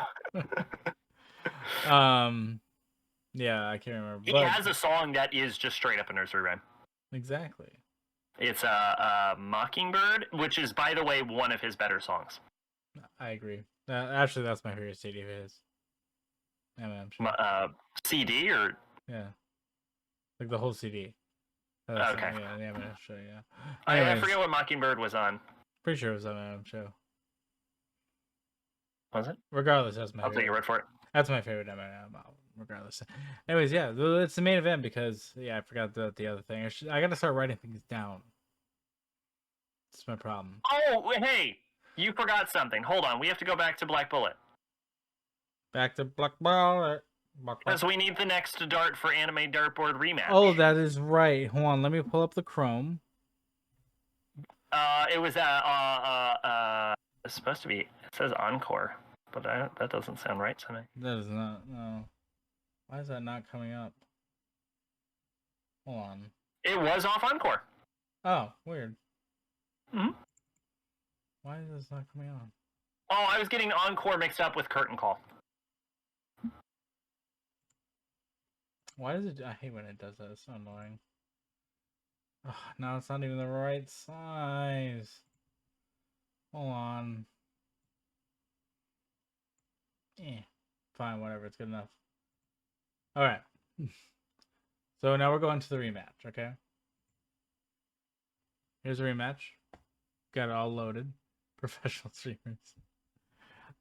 Yeah, I can't remember. He has a song that is just straight up a nursery rhyme. Exactly. It's a Mockingbird, which is, by the way, one of his better songs. I agree. Actually, that's my favorite CD of his. Eminem. CD or yeah. Like the whole CD. Okay. Yeah, the Eminem show, yeah. I forget what Mockingbird was on. Pretty sure it was on Eminem show. Was it? Regardless, that's my I'll take your word for it. That's my favorite Eminem album, regardless. Anyways, yeah, it's the main event because, yeah, I forgot the other thing. I gotta start writing things down. That's my problem. Oh, hey! You forgot something. Hold on, we have to go back to Black Bullet. Back to Black Bullet. Because we need the next dart for Anime Dartboard Rematch. Oh, that is right. Hold on, let me pull up the Chrome. It was it's supposed to be. It says Encore, but that doesn't sound right to me. That is not. No. Why is that not coming up? Hold on. It was off Encore. Oh, weird. Hmm. Why is this not coming on? Oh, I was getting Encore mixed up with Curtain Call. Why does it? I hate when it does that. It's so annoying. Oh, now it's not even the right size. Hold on. Fine, whatever. It's good enough. All right. So now we're going to the rematch, okay? Here's a rematch. Got it all loaded. Professional streamers.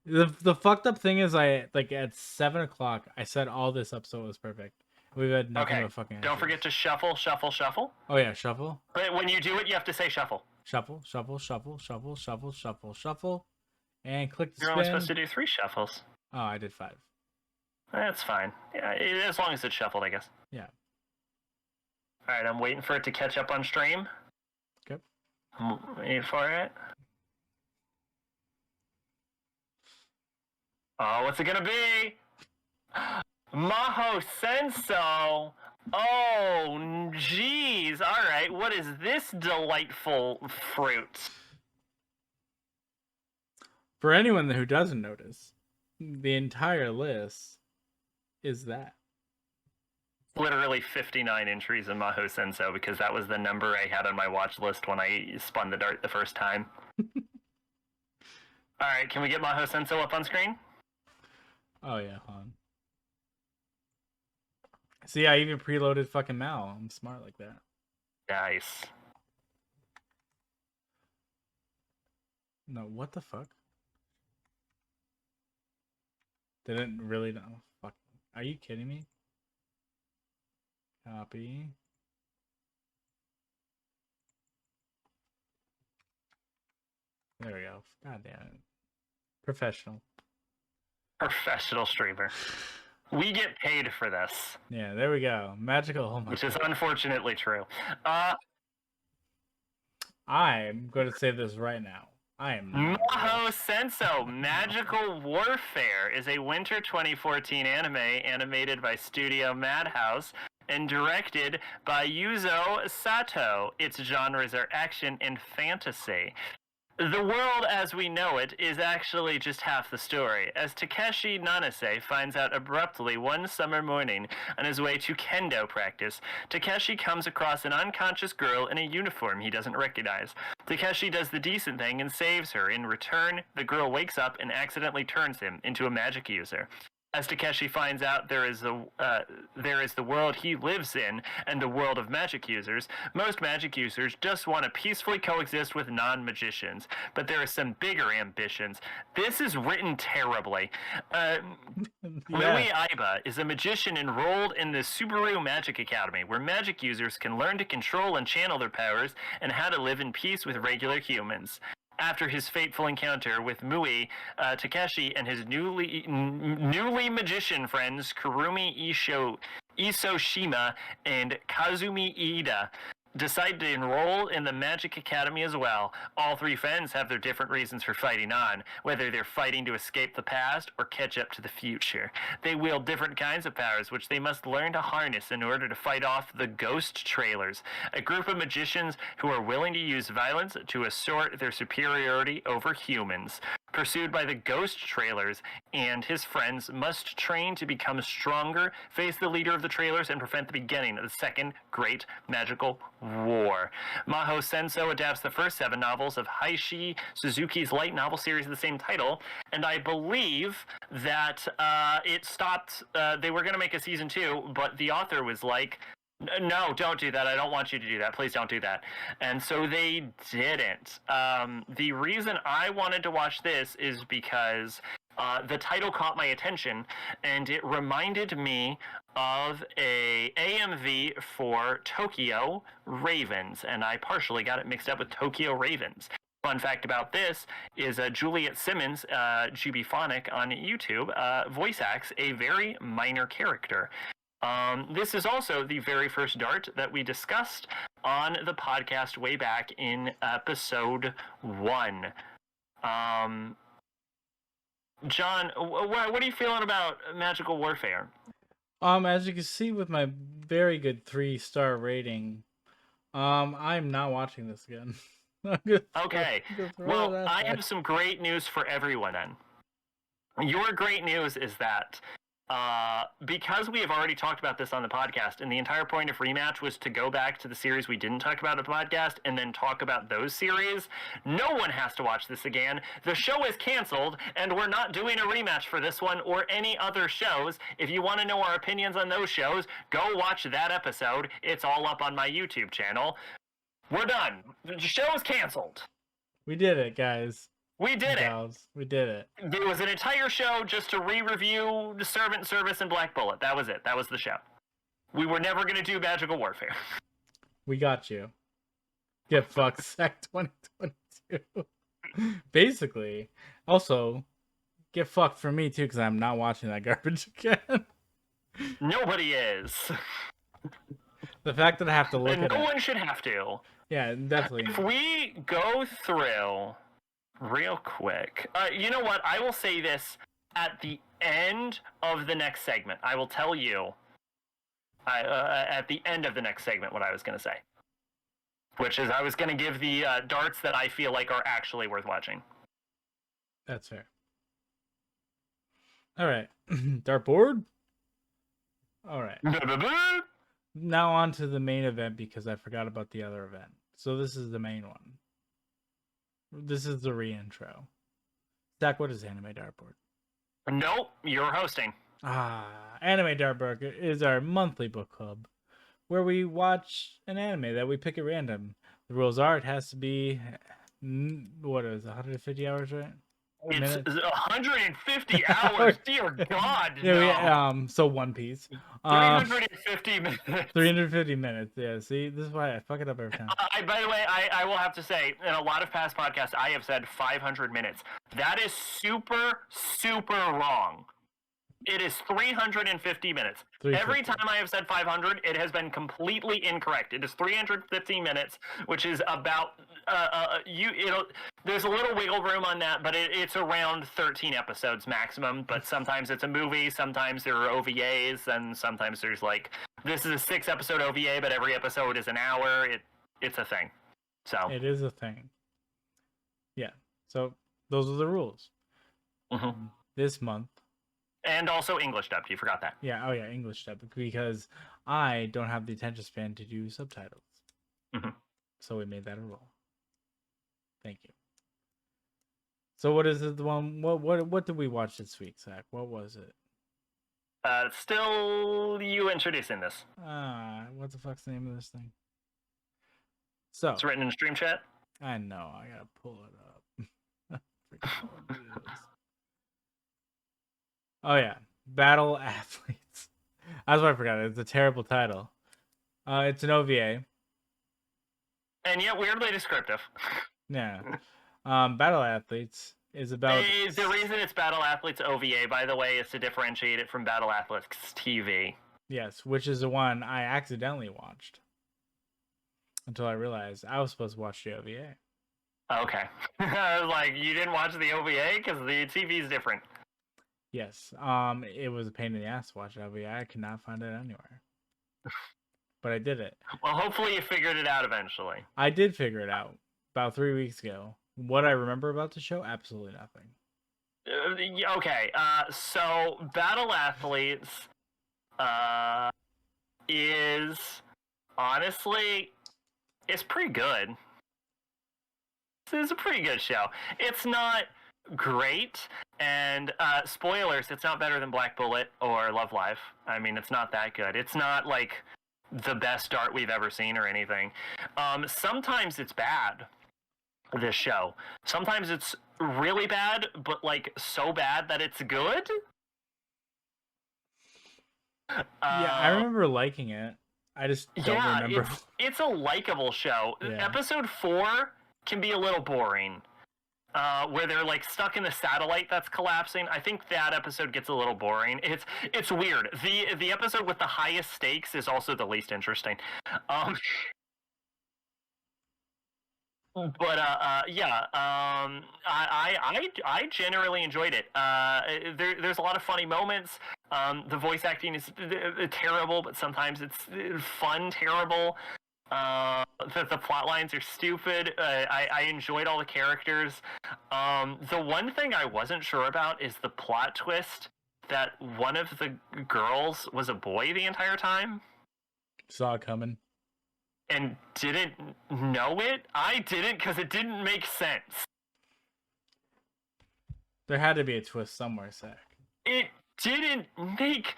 The fucked up thing is I like at 7 o'clock I set all this up so it was perfect. We've had nothing Okay. but fucking Don't issues. forget to shuffle, shuffle, shuffle. Oh yeah, shuffle. But when you do it, you have to say shuffle. Shuffle, shuffle, shuffle, shuffle, shuffle, shuffle, shuffle. And click the You're spin. only supposed to do 3 shuffles. Oh, I did 5. That's fine. Yeah, as long as it's shuffled, I guess. Yeah. All right, I'm waiting for it to catch up on stream. Okay. I'm waiting for it. Oh, what's it gonna be? Maho Senso. Oh, jeez. All right, what is this delightful fruit? For anyone who doesn't notice, the entire list is that. Literally 59 entries in Maho Senso because that was the number I had on my watch list when I spun the dart the first time. All right, can we get Maho Senso up on screen? Oh yeah, hon. See, I even preloaded fucking Mal. I'm smart like that. Nice. No, what the fuck? Didn't really know. Fuck. Are you kidding me? Copy. There we go. God damn it. Professional. Professional streamer. We get paid for this. Yeah, there we go. Magical. Oh my which God. is unfortunately true. I'm going to say this right now. I am not. Maho Senso Magical Warfare is a winter 2014 anime animated by Studio Madhouse and directed by Yuzo Sato. Its genres are action and fantasy. The world as we know it is actually just half the story, as Takeshi Nanase finds out abruptly one summer morning on his way to kendo practice. Takeshi comes across an unconscious girl in a uniform he doesn't recognize. Takeshi does the decent thing and saves her. In return, the girl wakes up and accidentally turns him into a magic user. As Takeshi finds out there is the world he lives in and the world of magic users, most magic users just want to peacefully coexist with non-magicians. But there are some bigger ambitions. This is written terribly. Rui Aiba is a magician enrolled in the Subaru Magic Academy, where magic users can learn to control and channel their powers and how to live in peace with regular humans. After his fateful encounter with Mui, Takeshi and his newly magician friends Kurumi Isoshima and Kazumi Iida decide to enroll in the Magic Academy as well. All 3 friends have their different reasons for fighting on, whether they're fighting to escape the past or catch up to the future. They wield different kinds of powers, which they must learn to harness in order to fight off the Ghost Trailers, a group of magicians who are willing to use violence to assert their superiority over humans. Pursued by the Ghost Trailers, and his friends must train to become stronger, face the leader of the Trailers, and prevent the beginning of the Second Great Magical War. Maho Senso adapts the first 7 novels of Heishi Suzuki's light novel series of the same title, and I believe that it stopped. They were going to make a season 2, but the author was like, no, don't do that. I don't want you to do that. Please don't do that. And so they didn't. The reason I wanted to watch this is because the title caught my attention, and it reminded me of a AMV for Tokyo Ravens, and I partially got it mixed up with Tokyo Ravens. Fun fact about this is Juliet Simmons, Jubiphonic on YouTube, voice acts a very minor character. This is also the very first dart that we discussed on the podcast way back in episode 1. John, what are you feeling about Magical Warfare? As you can see with my very good 3-star rating, I'm not watching this again. Okay. Well, I have some great news for everyone then. Your great news is that because we have already talked about this on the podcast, and the entire point of Rematch was to go back to the series we didn't talk about on the podcast and then talk about those series, no one has to watch this again. The show is canceled, and we're not doing a rematch for this one or any other shows. If you want to know our opinions on those shows, go watch that episode. It's all up on my YouTube channel. We're done. The show is canceled. We did it, guys. We did it. We did it. There was an entire show just to re-review The Servant Service and Black Bullet. That was it. That was the show. We were never going to do Magical Warfare. We got you. Get fucked, Sec 2022. Basically. Also, get fucked for me, too, because I'm not watching that garbage again. Nobody is. The fact that I have to look and at no it. one should have to. Yeah, definitely. If we go through real quick, you know what? I will say this at the end of the next segment. I will tell you at the end of the next segment what I was going to say, which is I was going to give the darts that I feel like are actually worth watching. That's fair. All right. Dartboard? All right. Now on to the main event because I forgot about the other event. So this is the main one. This is the re-intro. Zach, what is Anime Dartboard? Nope, you're hosting. Anime Dartboard is our monthly book club where we watch an anime that we pick at random. The rules are it has to be, what is it, 150 hours, right? It's 150 hours. Dear God, yeah, no. So One Piece. 350 minutes. 350 minutes. Yeah. See, this is why I fuck it up every time. By the way, I will have to say, in a lot of past podcasts, I have said 500 minutes. That is super, super wrong. It is 350 minutes. Every time I have said 500, it has been completely incorrect. It is 350 minutes, which is about there's a little wiggle room on that, but it's around 13 episodes maximum. But sometimes it's a movie, sometimes there are OVAs, and sometimes there's like this is a 6-episode OVA, but every episode is an hour. It's a thing. So it is a thing. Yeah. So those are the rules. Mm-hmm. This month. And also English dubbed. You forgot that. Yeah. Oh, yeah. English dubbed because I don't have the attention span to do subtitles. Mm-hmm. So we made that a rule. Thank you. So what is it? The one? What did we watch this week, Zach? What was it? Still you introducing this. What the fuck's the name of this thing? So it's written in stream chat. I know. I gotta pull it up. Oh yeah, Battle Athletes. That's what I forgot. It's a terrible title. It's an OVA. And yet weirdly descriptive. Yeah. Battle Athletes is about... The reason it's Battle Athletes OVA, by the way, is to differentiate it from Battle Athletes TV. Yes, which is the one I accidentally watched. Until I realized I was supposed to watch the OVA. Okay. I was like, you didn't watch the OVA? Because the TV is different. Yes. It was a pain in the ass to watch OVA. I could not find it anywhere. But I did it. Well, hopefully you figured it out eventually. I did figure it out about 3 weeks ago. What I remember about the show? Absolutely nothing. Okay. So Battle Athletes is honestly, it's pretty good. It's a pretty good show. It's not great, and spoilers, it's not better than Black Bullet or Love Live. I mean, it's not that good. It's not like the best art we've ever seen or anything. Sometimes it's bad, this show. Sometimes it's really bad, but like so bad that it's good. Yeah, I remember liking it. I just don't remember. It's a likable show. Yeah. Episode 4 can be a little boring. Where they're like stuck in the satellite that's collapsing. I think that episode gets a little boring. It's weird. The episode with the highest stakes is also the least interesting. Yeah. I generally enjoyed it. There's a lot of funny moments. The voice acting is terrible, but sometimes it's fun terrible. The plot lines are stupid. I enjoyed all the characters. The one thing I wasn't sure about is the plot twist that one of the girls was a boy the entire time Saw it coming. and didn't know it? I didn't, because it didn't make sense. There had to be a twist somewhere, Zach. It didn't make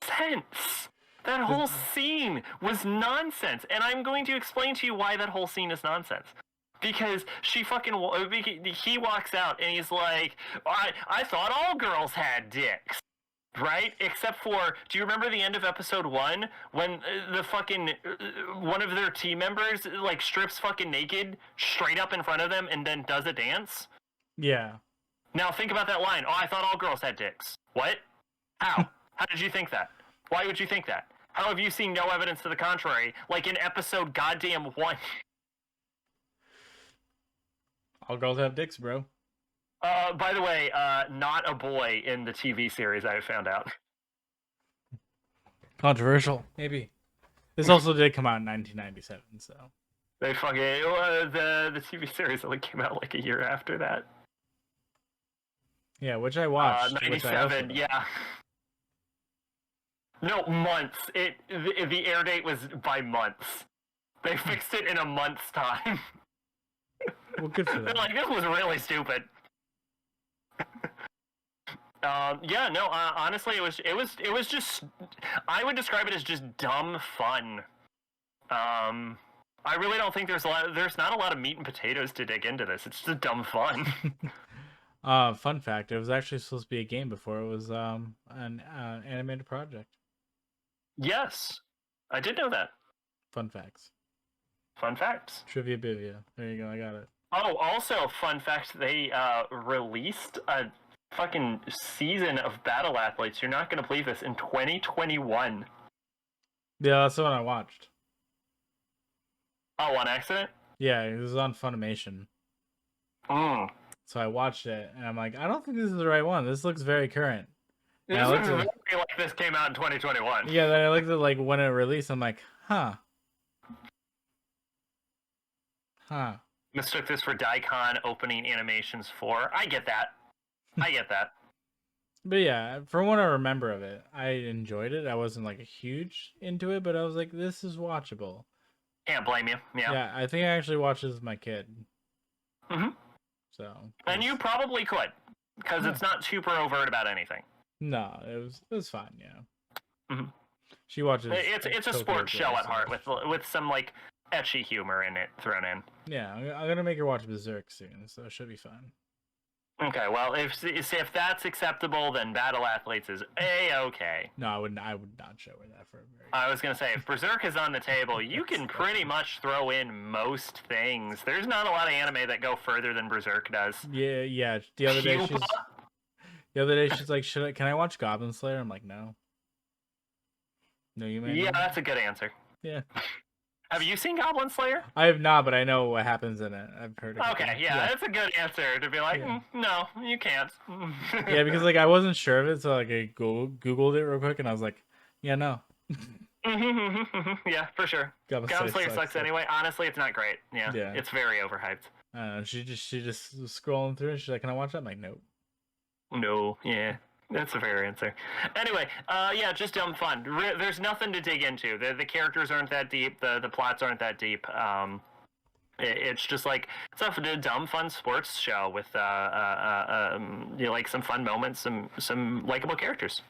sense. That whole scene was nonsense, and I'm going to explain to you why that whole scene is nonsense. Because he walks out and he's like, I thought all girls had dicks, right? Except for, do you remember the end of episode 1 when the fucking one of their team members like strips fucking naked straight up in front of them and then does a dance? Yeah. Now think about that line. Oh, I thought all girls had dicks. What? How? How did you think that? Why would you think that? How have you seen no evidence to the contrary? Like in episode goddamn 1. All girls have dicks, bro. By the way, not a boy in the TV series, I found out. Controversial, maybe. This also did come out in 1997, so. They fucking the TV series only came out like a year after that. Yeah, which I watched. 97, yeah. No, months. The air date was by months. They fixed it in a month's time. Well, good for They're them. like, this was really stupid. Yeah, no. Honestly, it was just. I would describe it as just dumb fun. I really don't think there's not a lot of meat and potatoes to dig into this. It's just dumb fun. Fun fact: it was actually supposed to be a game before it was an animated project. Yes, I did know that. Fun facts. Fun facts. Trivia bivia. There you go. I got it. Oh, also, fun fact: they released a fucking season of Battle Athletes. You're not gonna believe this, in 2021. Yeah, that's the one I watched. Oh, on accident? Yeah, it was on Funimation. So I watched it, and I'm like, I don't think this is the right one. This looks very current. This looks very like this came out in 2021. Yeah, then I looked at like when it released. I'm like, huh. Mistook this for Daikon opening animations 4. I get that. But yeah, from what I remember of it, I enjoyed it. I wasn't like a huge into it, but I was like, this is watchable. Can't blame you. Yeah. Yeah, I think I actually watched this with my kid. Mhm. So. And you probably could, because it's not super overt about anything. No, it was fine. Yeah. Mhm. She watches. It's a sports show at heart with some like etchy humor in it thrown in. Yeah, I'm gonna make her watch Berserk soon, so it should be fun. Okay, well, if that's acceptable, then Battle Athletes is A-okay. No, I would not show her that for a very. I was gonna say, if Berserk is on the table, you can pretty much throw in most things. There's not a lot of anime that go further than Berserk does. Yeah. The other day she's like, can I watch Goblin Slayer? I'm like, no. No, you may. Yeah, that's a good answer. Yeah. Have you seen Goblin Slayer? I have not, but I know what happens in it. I've heard it. Okay, yeah, that's a good answer to be like, Yeah. No, you can't. Yeah, because like I wasn't sure of it, so like I Googled it real quick, and I was like, yeah, no. Yeah, for sure. Goblin Slayer sucks anyway. Honestly, it's not great. Yeah, it's very overhyped. I don't know. She just was scrolling through, and she's like, "Can I watch that?" I'm like, "Nope." No, yeah. That's a fair answer. Anyway, yeah, just dumb fun. There's nothing to dig into. The characters aren't that deep. The plots aren't that deep. It's just like it's a dumb fun sports show with like some fun moments, some likable characters.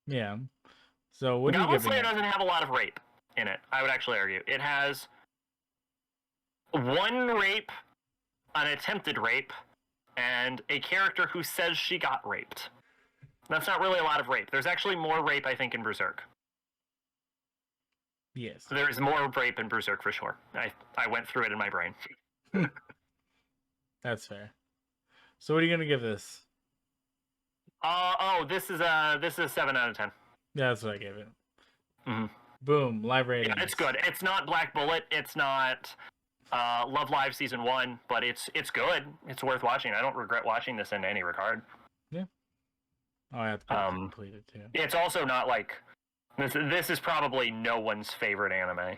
Yeah. So what do you Goblin give it? Slayer doesn't have a lot of rape in it. I would actually argue it has one rape, an attempted rape, and a character who says she got raped. That's not really a lot of rape. There's actually more rape, I think, in Berserk. Yes. There is more rape in Berserk for sure. I went through it in my brain. That's fair. So what are you gonna give this? This is a 7 out of 10. Yeah, that's what I gave it. Mm-hmm. Boom, live rating. Yeah, it's good. It's not Black Bullet. It's not Love Live Season 1, but it's good. It's worth watching. I don't regret watching this in any regard. Yeah. Oh, I have to complete it too. It's also not like this is probably no one's favorite anime.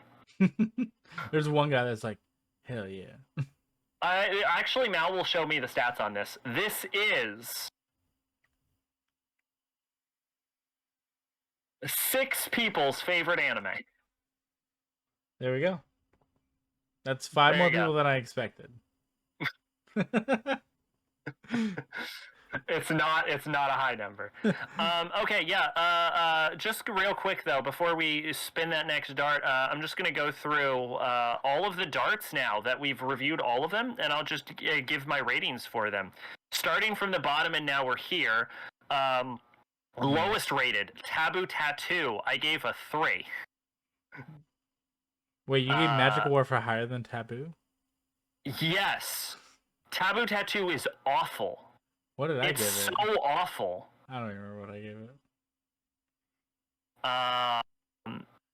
There's one guy that's like, hell yeah. Actually, Mal will show me the stats on this. This is 6 people's favorite anime. There we go. That's 5 There more you go. people than I expected. It's not a high number. Okay, yeah. Just real quick though, before we spin that next dart, I'm just gonna go through all of the darts now that we've reviewed all of them, and I'll just give my ratings for them. Starting from the bottom, and now we're here. Lowest rated Taboo Tattoo, I gave a 3. Wait, you gave Magical Warfare higher than Taboo? Yes. Taboo Tattoo is awful. What did I give it? It's so awful. I don't even remember what I gave it.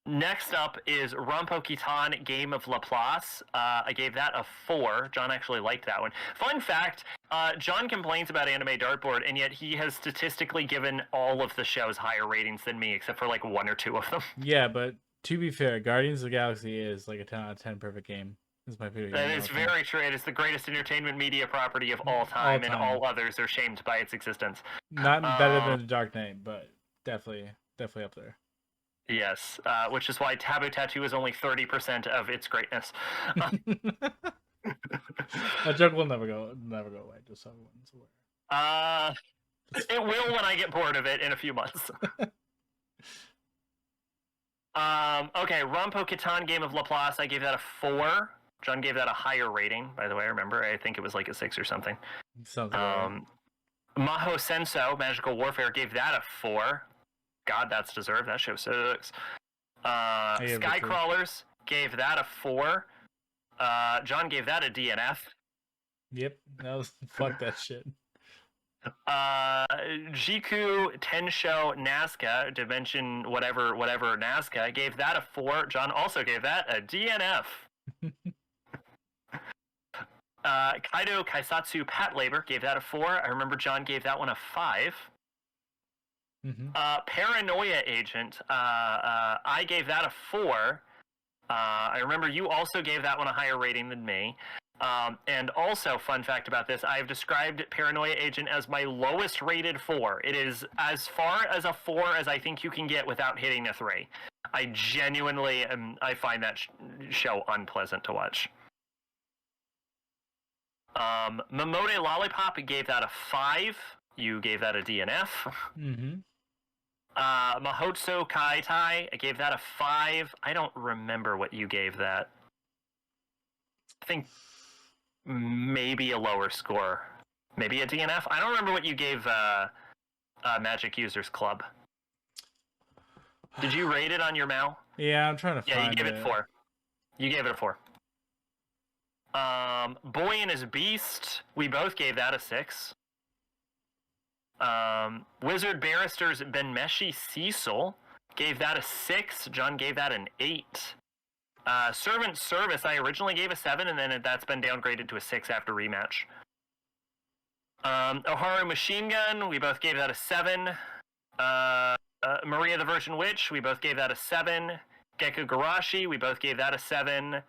Next up is Rompo-Kitan Game of Laplace. I gave that a 4. John actually liked that one. Fun fact, John complains about Anime Dartboard, and yet he has statistically given all of the shows higher ratings than me, except for like 1 or 2 of them. Yeah, but to be fair, Guardians of the Galaxy is like a 10 out of 10 perfect game. It's my favorite game. That is very true. It is the greatest entertainment media property of all time, and all others are shamed by its existence. Not better than The Dark Knight, but definitely up there. Yes, which is why Taboo Tattoo is only 30% of its greatness. That joke will never go away. Just so everyone's aware. It will when I get bored of it in a few months. Okay, Rompo-Kitan Game of Laplace, I gave that a 4. John gave that a higher rating, by the way. Remember, I think it was like a 6 or something. Sounds right. Maho Senso Magical Warfare gave that a 4. God, that's deserved. That show sucks. Skycrawlers gave that a 4. John gave that a DNF. Yep, that was fuck that shit. Jiku Tensho Nazca Dimension whatever Nazca gave that a 4. John also gave that a DNF. Kaido Kaisatsu Pat Labor gave that a 4. I remember John gave that one a 5. Mm-hmm. Paranoia Agent, I gave that a 4. I remember you also gave that one a higher rating than me. And also, fun fact about this, I've described Paranoia Agent as my lowest rated 4. It is as far as a 4 as I think you can get without hitting a 3. I genuinely I find that show unpleasant to watch. Momode Lollipop gave that a 5. You gave that a DNF. Mm-hmm. Mahotsu Kaitai, I gave that a 5. I don't remember what you gave that. I think maybe a lower score. Maybe a DNF? I don't remember what you gave Magic Users Club. Did you rate it on your Mal? Yeah, I'm trying to find it. Yeah, you gave it 4. You gave it a 4. Boy and His Beast, we both gave that a 6. Wizard Barrister's Benmeshi Cecil gave that a 6. John gave that an 8. Servant Service, I originally gave a 7, and then that's been downgraded to a 6 after Rematch. Oharu Machine Gun, we both gave that a 7. Maria the Virgin Witch, we both gave that a 7. Gekko Garashi, we both gave that a 7.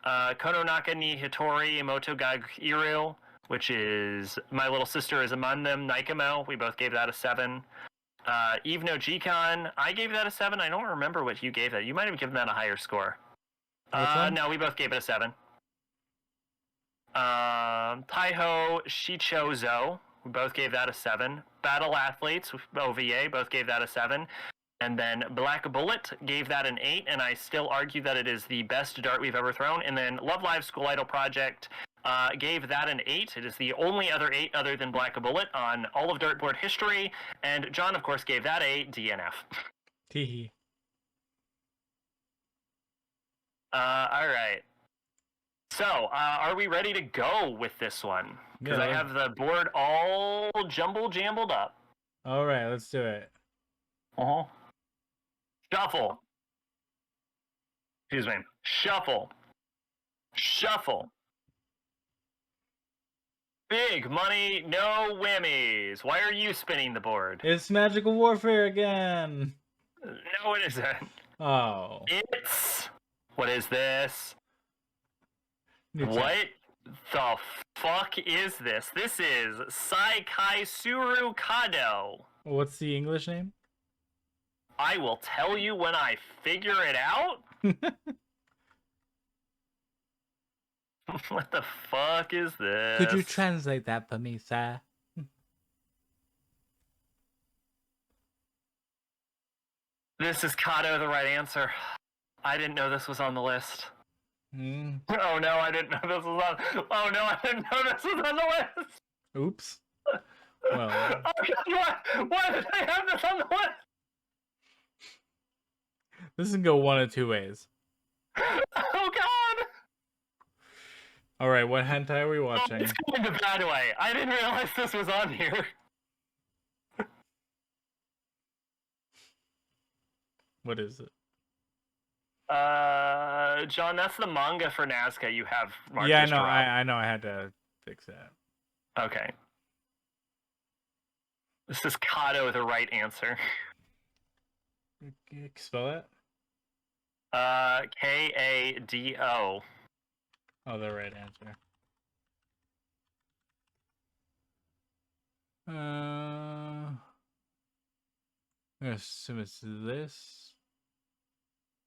Kononaka ni Hitori Imoto Gairu, which is My Little Sister is Among Them, Naikamo, we both gave that a 7. Eve no Jikon, I gave that a 7. I don't remember what you gave that. You might have given that a higher score. No, we both gave it a 7. Taiho Shichozo, we both gave that a 7. Battle Athletes, OVA, both gave that a 7. And then Black Bullet gave that an 8, and I still argue that it is the best dart we've ever thrown. And then Love Live School Idol Project gave that an 8. It is the only other 8 other than Black Bullet on all of dartboard history. And John, of course, gave that a DNF. Teehee. All right. So, are we ready to go with this one? Because I have the board all jumbled up. All right, let's do it. Uh-huh. Shuffle. Excuse me. Shuffle. Shuffle. Big money, no whammies. Why are you spinning the board? It's Magical Warfare again. No, it isn't. Oh. It's... What is this? New What the fuck is this? This is Saikai Suru Kado. What's the English name? I will tell you when I figure it out. What the fuck is this? Could you translate that for me, sir? This is Kato, the right answer. I didn't know this was on the list. Oh no, I didn't know this was on. Oh no, I didn't know this was on the list. Oops. Well, oh God, why did I have this on the list? This can go one of two ways. Oh God. All right, what hentai are we watching? Oh, it's going the bad way. I didn't realize this was on here. What is it? John, that's the manga for Nazca you have marked. Yeah, as no, drop. I know I had to fix that. Okay. This is Kato, the right answer. Spell it? Kado. Oh, the right answer. I assume it's this.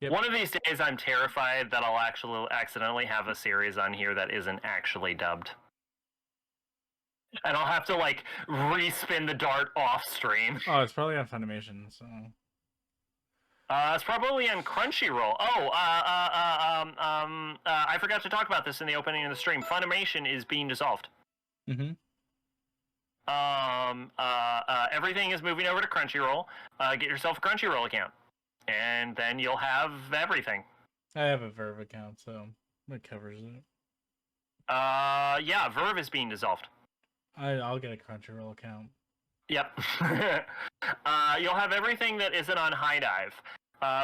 Yep. One of these days, I'm terrified that I'll actually accidentally have a series on here that isn't actually dubbed. And I'll have to, like, respin the dart off stream. Oh, it's probably on Funimation, so... It's probably on Crunchyroll. Oh, I forgot to talk about this in the opening of the stream. Funimation is being dissolved. Mm-hmm. Everything is moving over to Crunchyroll. Get yourself a Crunchyroll account, and then you'll have everything. I have a Verve account, so it covers it. Yeah, Verve is being dissolved. I'll get a Crunchyroll account. Yep. You'll have everything that isn't on High Dive.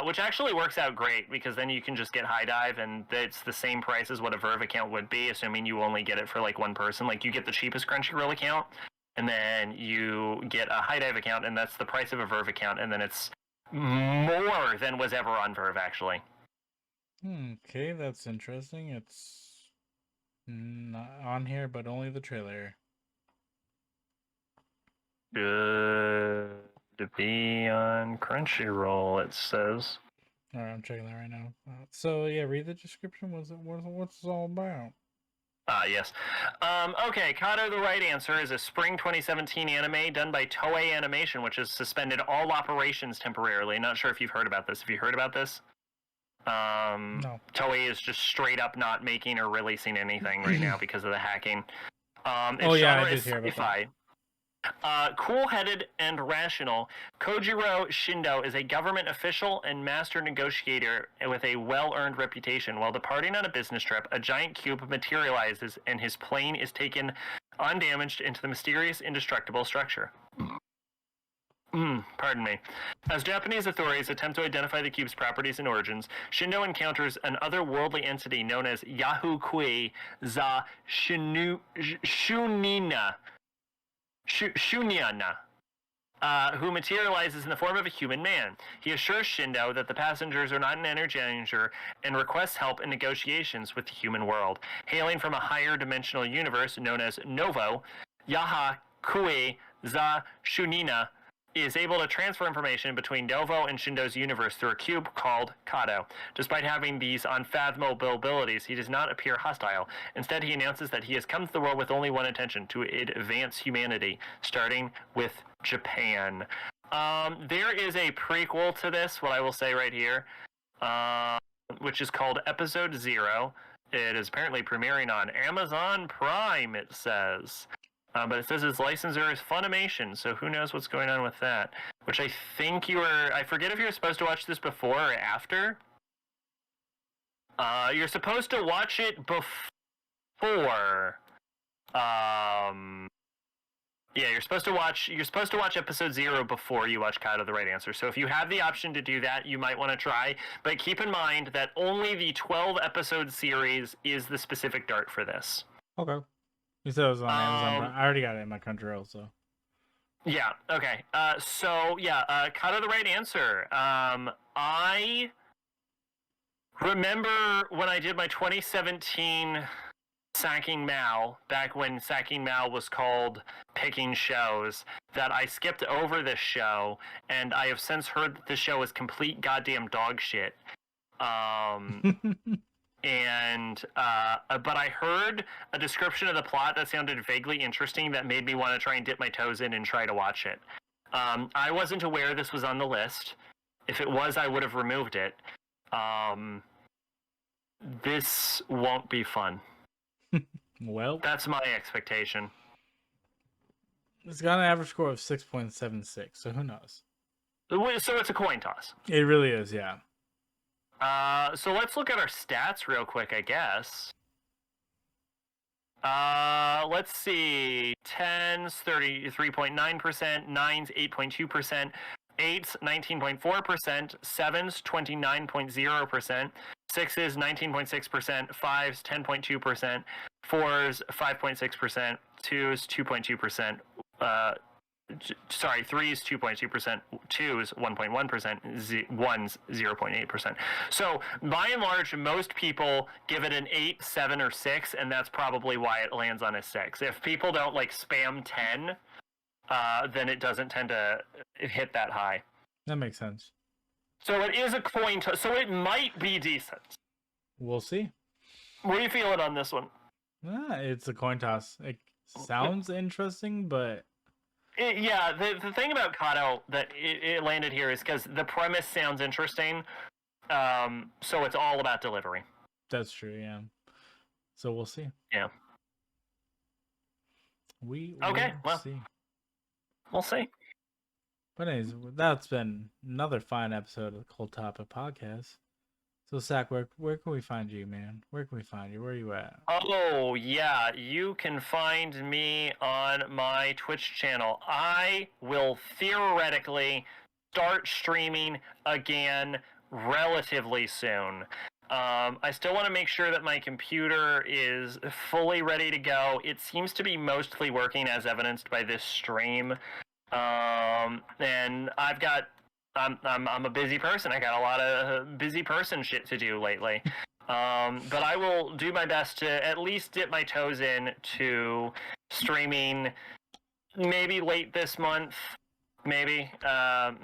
Which actually works out great, because then you can just get High Dive, and it's the same price as what a Verve account would be, assuming you only get it for like one person. Like, you get the cheapest Crunchyroll account, and then you get a High Dive account, and that's the price of a Verve account, and then it's more than was ever on Verve, actually. Okay, that's interesting. It's not on here, but only the trailer. Good to be on Crunchyroll, it says. All right, I'm checking that right now. So yeah, read the description. What's it all about? Yes. Okay, Kato, the right answer, is a spring 2017 anime done by Toei Animation, which has suspended all operations temporarily. Not sure if you've heard about this. Have you heard about this? No. Toei is just straight up not making or releasing anything right now because of the hacking. Oh yeah, I did hear about that. Cool-headed and rational, Kojiro Shindo is a government official and master negotiator with a well-earned reputation. While departing on a business trip, a giant cube materializes and his plane is taken undamaged into the mysterious indestructible structure. Pardon me. As Japanese authorities attempt to identify the cube's properties and origins, Shindo encounters an otherworldly entity known as Yahu Kui za Shunina. Shunyana, who materializes in the form of a human man. He assures Shindo that the passengers are not in any danger and requests help in negotiations with the human world. Hailing from a higher dimensional universe known as Novo, Yaha Kui Za Shunina is able to transfer information between Novo and Shindo's universe through a cube called Kato. Despite having these unfathomable abilities, he does not appear hostile. Instead, he announces that he has come to the world with only one intention: to advance humanity, starting with Japan. There is a prequel to this, what I will say right here, which is called Episode 0. It is apparently premiering on Amazon Prime, it says. But it says its licensor is Funimation, so who knows what's going on with that. Which I think I forget if you're supposed to watch this before or after. You're supposed to watch it before. Yeah, you're supposed to watch episode 0 before you watch Kato, the right answer. So if you have the option to do that, you might want to try. But keep in mind that only the 12-episode series is the specific dart for this. Okay. You said it was on Amazon. I already got it in my Crunchyroll, so. Yeah, okay. Kato, the right answer. I remember when I did my 2017 Sacking Mal, back when Sacking Mal was called Picking Shows, that I skipped over this show, and I have since heard that the show is complete goddamn dog shit. But I heard a description of the plot that sounded vaguely interesting that made me want to try and dip my toes in and try to watch it. I wasn't aware this was on the list. If it was, I would have removed it. This won't be fun. Well, that's my expectation. It's got an average score of 6.76, so who knows? So it's a coin toss. It really is, yeah. So let's look at our stats real quick, I guess. Let's see. 10s, 33.9%, 9s, 8.2%, 8s, 19.4%, 7s, 29.0%, 6s, 19.6%, 5s, 10.2%, 4s, 5.6%, 2s, 2.2%, 3s 2.2%, 2s 1.1%, 1s 0.8%. So by and large, most people give it an 8, 7, or 6, and that's probably why it lands on a 6. If people don't like spam 10, then it doesn't tend to hit that high. That makes sense. So it is a coin toss, so it might be decent. We'll see. What are you feeling on this one? It's a coin toss. It sounds interesting, but... the thing about Kato that it landed here is because the premise sounds interesting, so it's all about delivery. That's true, yeah. So we'll see. Yeah. We will see. We'll see. But anyways, that's been another fine episode of the Cold Topic Podcast. So, Zach, where can we find you, man? Where can we find you? Where are you at? Oh, yeah. You can find me on my Twitch channel. I will theoretically start streaming again relatively soon. I still want to make sure that my computer is fully ready to go. It seems to be mostly working, as evidenced by this stream. And I'm a busy person. I got a lot of busy person shit to do lately. But I will do my best to at least dip my toes in to streaming maybe late this month, maybe a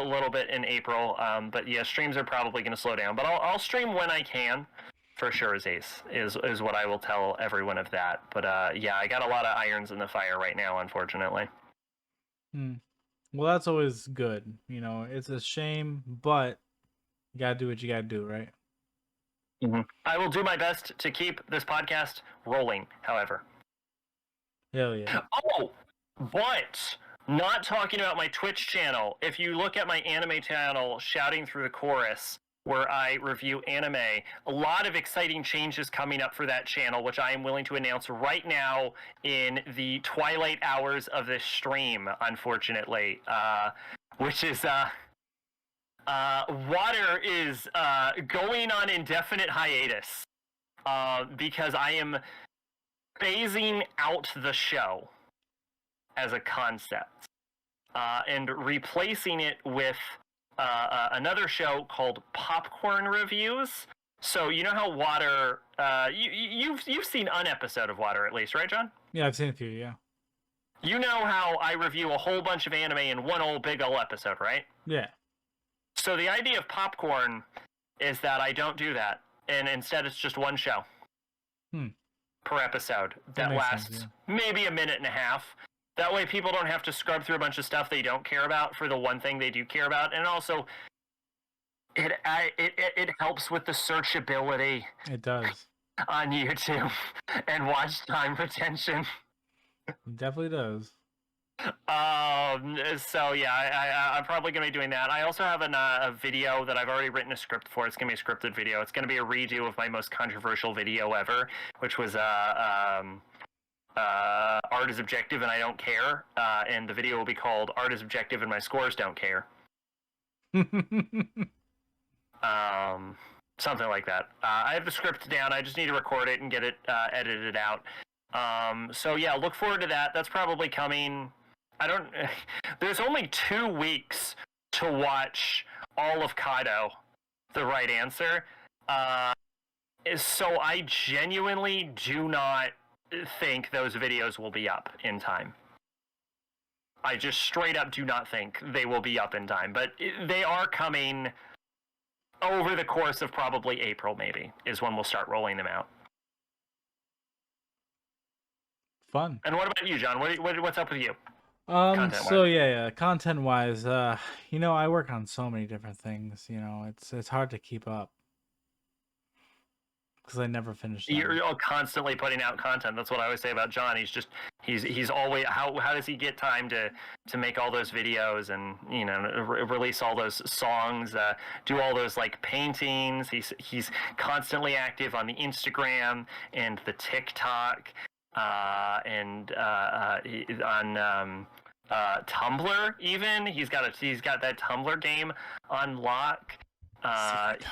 little bit in April. But yeah, streams are probably going to slow down. But I'll stream when I can. For sure, Ace is what I will tell everyone of that. But yeah, I got a lot of irons in the fire right now, unfortunately. Well, that's always good. You know, it's a shame, but you gotta do what you gotta do, right? Mm-hmm. I will do my best to keep this podcast rolling, however. Hell yeah. Oh, but not talking about my Twitch channel. If you look at my anime channel, Shouting Through the Chorus, where I review anime, a lot of exciting changes coming up for that channel, which I am willing to announce right now in the twilight hours of this stream, unfortunately, which is Water is going on indefinite hiatus because I am phasing out the show as a concept and replacing it with another show called Popcorn Reviews. So you know how Water, you've seen an episode of Water at least, right, John? Yeah, I've seen a few. Yeah. You know how I review a whole bunch of anime in one old big ol' episode, right? Yeah. So the idea of Popcorn is that I don't do that, and instead it's just one show per episode that lasts maybe a minute and a half. That way people don't have to scrub through a bunch of stuff they don't care about for the one thing they do care about. And also, it helps with the searchability. It does. On YouTube and watch time retention. It definitely does. So yeah, I'm probably going to be doing that. I also have a video that I've already written a script for. It's going to be a scripted video. It's going to be a redo of my most controversial video ever, which was Art is Objective and I Don't Care, and the video will be called Art is Objective and My Scores Don't Care. Something like that. I have the script down. I just need to record it and get it edited out. So yeah, look forward to that. That's probably coming. There's only 2 weeks to watch all of Kaido, The Right Answer. So I genuinely do not think those videos will be up in time. I just straight up do not think they will be up in time, but they are coming over the course of probably April, maybe, is when we'll start rolling them out. Fun. And what about you, John? What's up with you? So yeah, content-wise, I work on so many different things, it's hard to keep up because I never finish them. You're constantly putting out content. That's what I always say about John. He's always how does he get time to make all those videos and release all those songs, do all those like paintings. He's constantly active on the Instagram and the TikTok, and on Tumblr even. He's got that Tumblr game on lock.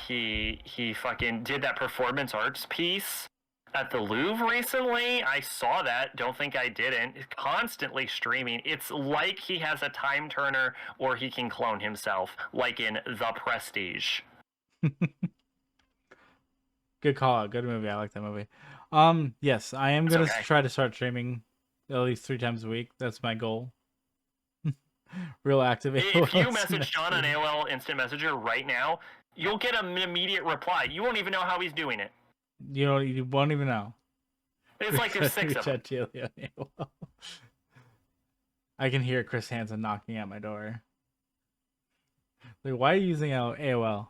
He fucking did that performance arts piece at the Louvre recently. I saw that. Don't think I didn't. He's constantly streaming. It's like he has a time turner or he can clone himself, like in The Prestige. Good call out. Good movie. I like that movie. Yes, I am gonna try to start streaming at least 3 times a week. That's my goal. Real active. If you message John on AOL Instant Messenger right now, you'll get an immediate reply. You won't even know how he's doing it. You won't even know. It's like there's 6 of them. I can hear Chris Hansen knocking at my door. Like, why are you using AOL?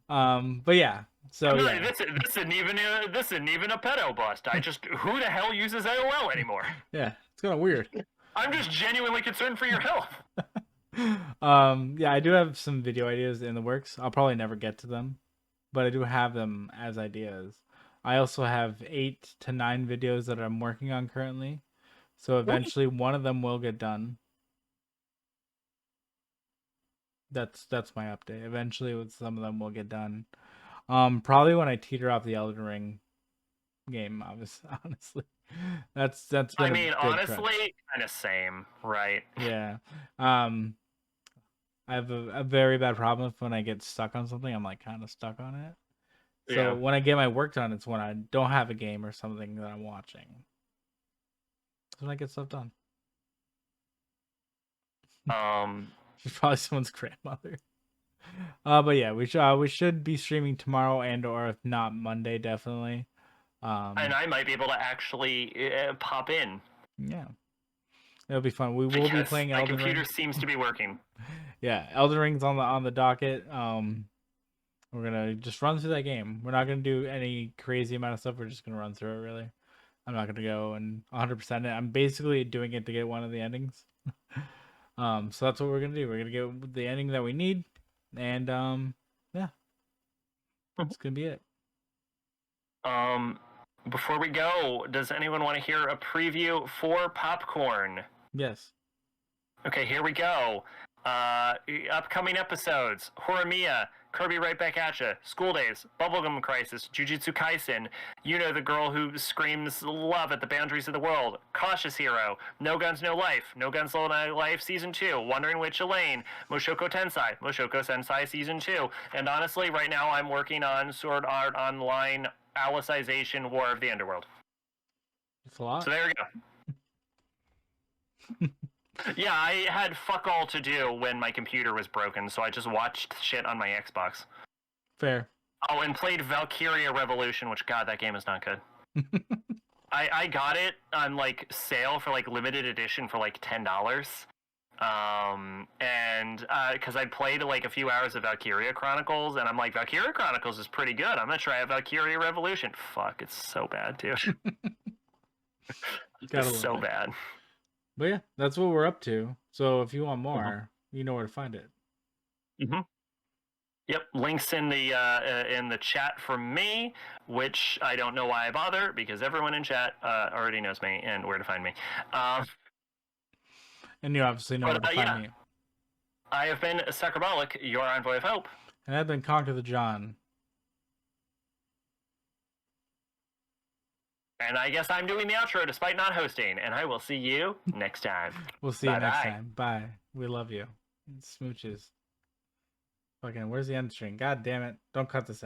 But yeah. So yeah. This isn't even a pedo bust. Who the hell uses AOL anymore? Yeah, it's kind of weird. I'm just genuinely concerned for your health. Yeah, I do have some video ideas in the works. I'll probably never get to them, but I do have them as ideas. I also have 8 to 9 videos that I'm working on currently. So eventually one of them will get done. That's my update. Eventually some of them will get done. Probably when I teeter off the Elden Ring game, honestly. That's been honestly, kind of same, right? Yeah. I have a very bad problem when I get stuck on something. I'm like kind of stuck on it. So when I get my work done, it's when I don't have a game or something that I'm watching. That's when I get stuff done. She's probably someone's grandmother. But yeah, we should be streaming tomorrow or if not Monday, definitely. And I might be able to actually pop in. Yeah, it'll be fun. We will be playing Elden Ring. My computer seems to be working. Yeah, Elden Ring's on the docket. We're gonna just run through that game. We're not gonna do any crazy amount of stuff. We're just gonna run through it. Really, I'm not gonna go and 100% it. I'm basically doing it to get one of the endings. So that's what we're gonna do. We're gonna get the ending that we need, and yeah, that's gonna be it. Before we go, does anyone want to hear a preview for Popcorn? Yes. Okay, here we go. Upcoming episodes: Horimiya, Kirby Right Back at Ya, School Days, Bubblegum Crisis, Jujutsu Kaisen, the girl who screams love at the boundaries of the world, Cautious Hero, No Guns No Life, No Guns No Life Season 2, Wandering Witch Elaine, Mushoku Tensei Season 2, and honestly, right now I'm working on Sword Art Online Alicization War of the Underworld. It's a lot. So there we go. Yeah, I had fuck all to do when my computer was broken, so I just watched shit on my Xbox. Fair. Oh, and played Valkyria Revolution, which, God, that game is not good. I got it on, like, sale for, like, limited edition for, like, $10. And, because I played, like, a few hours of Valkyria Chronicles, and I'm like, Valkyria Chronicles is pretty good. I'm gonna try a Valkyria Revolution. Fuck, it's so bad, dude. It's so bad. But yeah, that's what we're up to. So if you want more, you know where to find it. Yep, links in the chat from me, which I don't know why I bother, because everyone in chat already knows me and where to find me. And you obviously know where to find me. I have been Sacrabalic, your Envoy of Hope. And I've been ConquertheJohn. And I guess I'm doing the outro despite not hosting, and I will see you next time. We'll see you next time. Bye. We love you. Smooches. Fucking, where's the end string? God damn it. Don't cut this out.